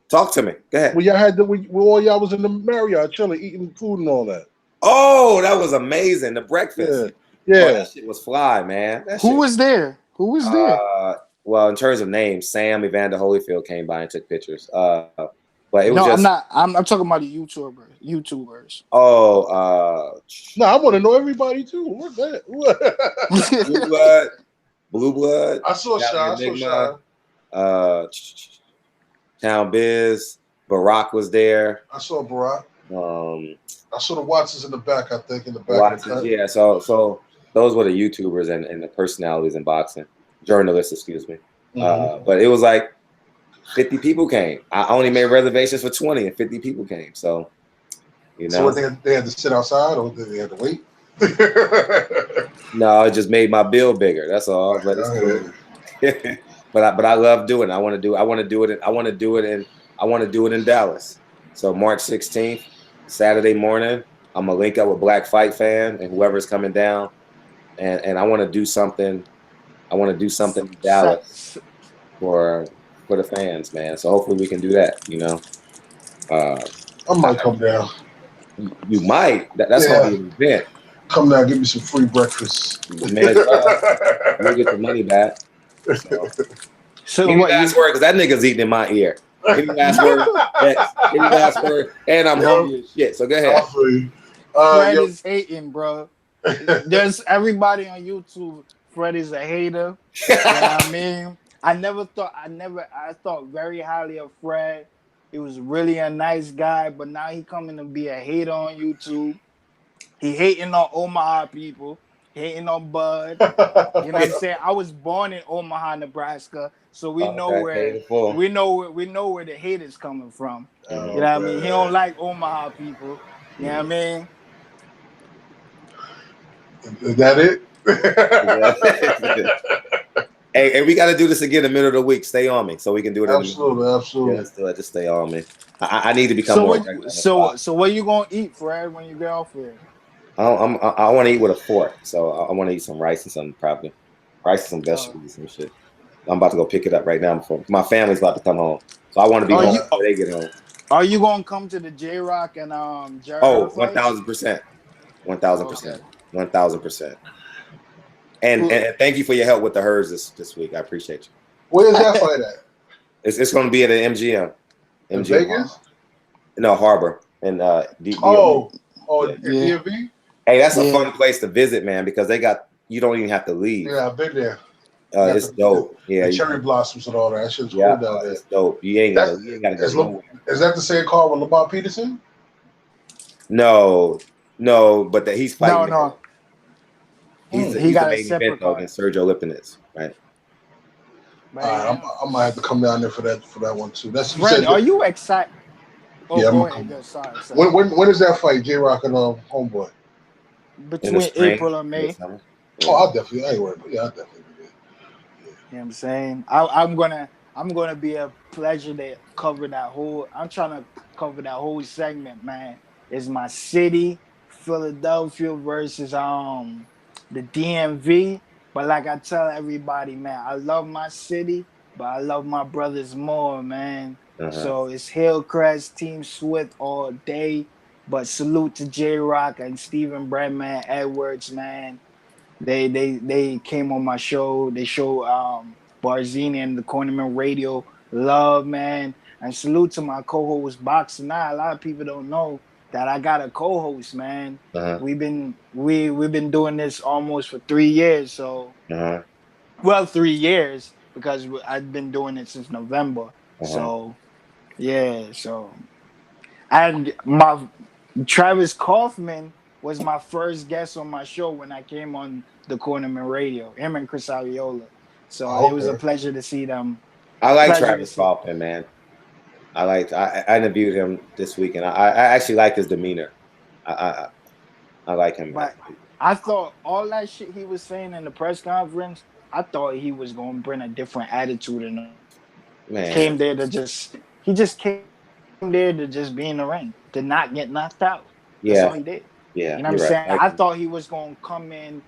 Talk to me. Go ahead. Well, y'all had all y'all was in the Marriott chilling, eating food and all that. Oh, that was amazing. The breakfast. Yeah. Oh, that shit was fly, man. Who was there? Well, in terms of names, Sam Evander Holyfield came by and took pictures. But it was I'm not. I'm talking about the YouTubers. Oh, no, I want to know everybody too. What's that? Blue Blood. I saw Shy. Town Biz. Barack was there. I saw Barack. I saw the Watsons in the back. I think in the back. Watsons, yeah. So those were the YouTubers and the personalities in boxing, journalists, excuse me. But it was like 50 people came. I only made reservations for 20, and 50 people came. So, you know. So what, they had to sit outside, or did they have to wait? No, it just made my bill bigger. That's all. But it's cool. but I love doing it. I want to do it in Dallas. So March 16th, Saturday morning, I'm gonna link up with Black Fight Fan and whoever's coming down, and I want to do something. I want to do something in Dallas for the fans, man. So hopefully we can do that. You know, I might come down. You might. That's gonna be an event. Come down, give me some free breakfast. Man, we'll get the money back. So any last word? Because that nigga's eating in my ear. Any last word? Any last word? And I'm hungry as shit. So go ahead. Fred is hating, bro. There's everybody on YouTube. Fred is a hater. You know what I mean? I thought very highly of Fred. He was really a nice guy, but now he coming to be a hater on YouTube. He hating on Omaha people, hating on Bud. You know what I'm saying? I was born in Omaha, Nebraska, so we know where the haters coming from. You know what I mean? He don't like Omaha people. You know what I mean? Is that it? Hey, we got to do this again in the middle of the week. Stay on me so we can do it. Absolutely. Yeah, just stay on me. I need to become more. So what you gonna eat, Fred, when you get off here? I want to eat with a fork, so I want to eat some rice and some vegetables and some shit. I'm about to go pick it up right now before my family's about to come home, so I want to be home before they get home. Are you gonna come to the J-Rock and Jared? Oh, 1,000%, 1,000%. 1000%. And thank you for your help with the herds this week. I appreciate you. Where's that fight at? It's going to be at the MGM. In Vegas? No, Harbor. And yeah. DMV? Hey, that's a fun place to visit, man, because you don't even have to leave. Yeah, I've been there. It's dope. Yeah, the cherry blossoms and all that. That shit's cool down there. It's dope. You ain't got to go. Is that the same car with Lamar Peterson? No, but he's fighting. No. He's got a main event though against Sergio Lipinets, right? I might have to come down there for that one too. Brent, are you excited? Oh, yeah, go ahead. Sorry. When is that fight, J-Rock and Homeboy? Between April and May. Oh, I'll definitely. I ain't worried, but I'll definitely be there. You know what I'm saying? I'm gonna be a pleasure to cover that whole. I'm trying to cover that whole segment, man. It's my city, Philadelphia versus the DMV. But like I tell everybody, man, I love my city, but I love my brothers more, man. So it's Hillcrest, Team Swift all day. But salute to J-Rock and Stephen Bradman Edwards, man. They came on my show. They showed Barzini and the Cornerman Radio love, man. And salute to my co-host Boxing Now. A lot of people don't know that I got a co-host, man. We've been doing this almost for 3 years. So, well, 3 years because I've been doing it since November. So, yeah. So, and my Travis Kaufman was my first guest on my show when I came on the Cornerman Radio. Him and Chris Ariola. So it was a pleasure to see them. I like Travis Kaufman, man. I interviewed him this week, and I actually like his demeanor. I like him. But I thought all that shit he was saying in the press conference, I thought he was going to bring a different attitude in. Man. He just came there to just be in the ring, to not get knocked out. That's all he did. Yeah, you know what I'm saying? I thought he was going to come in,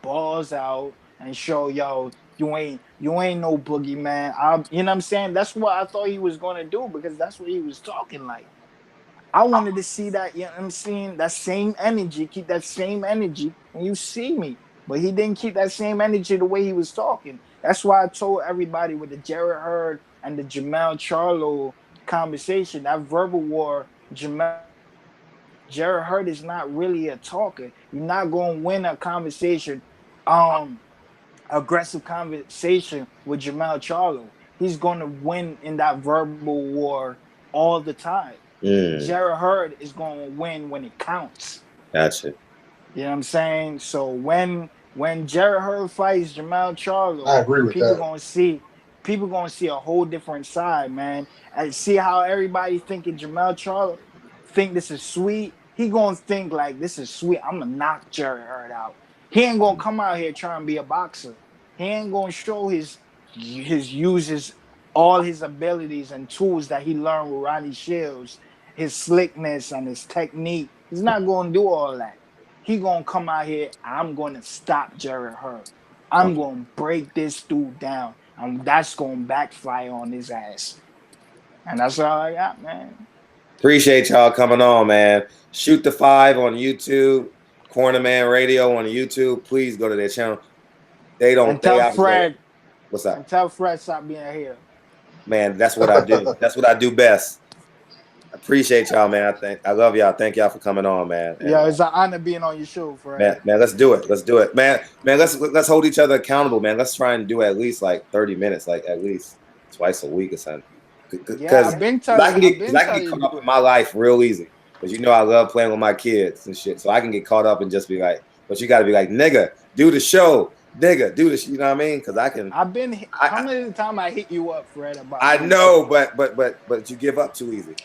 balls out, and show, yo, you ain't no boogeyman. You know what I'm saying? That's what I thought he was going to do, because that's what he was talking like. I wanted to see that, you know what I'm saying, that same energy, keep that same energy when you see me. But he didn't keep that same energy the way he was talking. That's why I told everybody with the Jarrett Hurd and the Jermell Charlo conversation, that verbal war, Jarrett Hurd is not really a talker. You're not going to win a conversation, aggressive conversation with Jermell Charlo. He's going to win in that verbal war all the time. Jarrett Hurd is going to win when it counts. Gotcha. You know what I'm saying? So when Jarrett Hurd fights Jermell Charlo, I agree with people going to see a whole different side, man. And see how everybody thinking Jermell Charlo think this is sweet. He gonna think like, this is sweet. I'm gonna knock Jarrett Hurd out. He ain't gonna come out here trying to be a boxer. He ain't gonna show all his abilities and tools that he learned with Ronnie Shields, his slickness and his technique. He's not gonna do all that. He gonna come out here, I'm gonna stop Jarrett Hurd. I'm gonna break this dude down. And that's gonna backfire on his ass. And that's all I got, man. Appreciate y'all coming on, man. Shoot the 5 on YouTube, Cornerman Radio on YouTube. Please go to their channel. And tell Fred. What's up? And tell Fred stop being here. Man, that's what I do. That's what I do best. Appreciate y'all, man. I love y'all. Thank y'all for coming on, man. Yeah, it's an honor being on your show, Fred. Man, let's do it. Let's do it, man. Let's hold each other accountable, man. Let's try and do at least like 30 minutes, like at least twice a week or something. Because I can get caught up in my life real easy. Because I love playing with my kids and shit. So I can get caught up and just be like, but you got to be like, nigga, do the show. Nigga, do this. You know what I mean? Because how many times I hit you up, Fred? I know, but you give up too easy.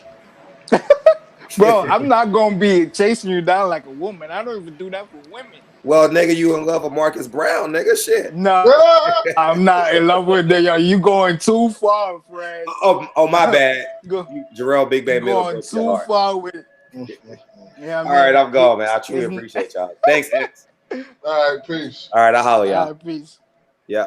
Bro, I'm not going to be chasing you down like a woman. I don't even do that for women. Well, nigga, you in love with Marcus Brown, nigga. Shit. No, I'm not in love with that. You going too far, Fred. Oh, my bad. Jarrell Big Bang Miller. Going too far with it. Yeah, all right, I'm gone, man. I truly appreciate y'all. Thanks, X. All right, peace. All right, I'll holler y'all. All right, peace. Yeah.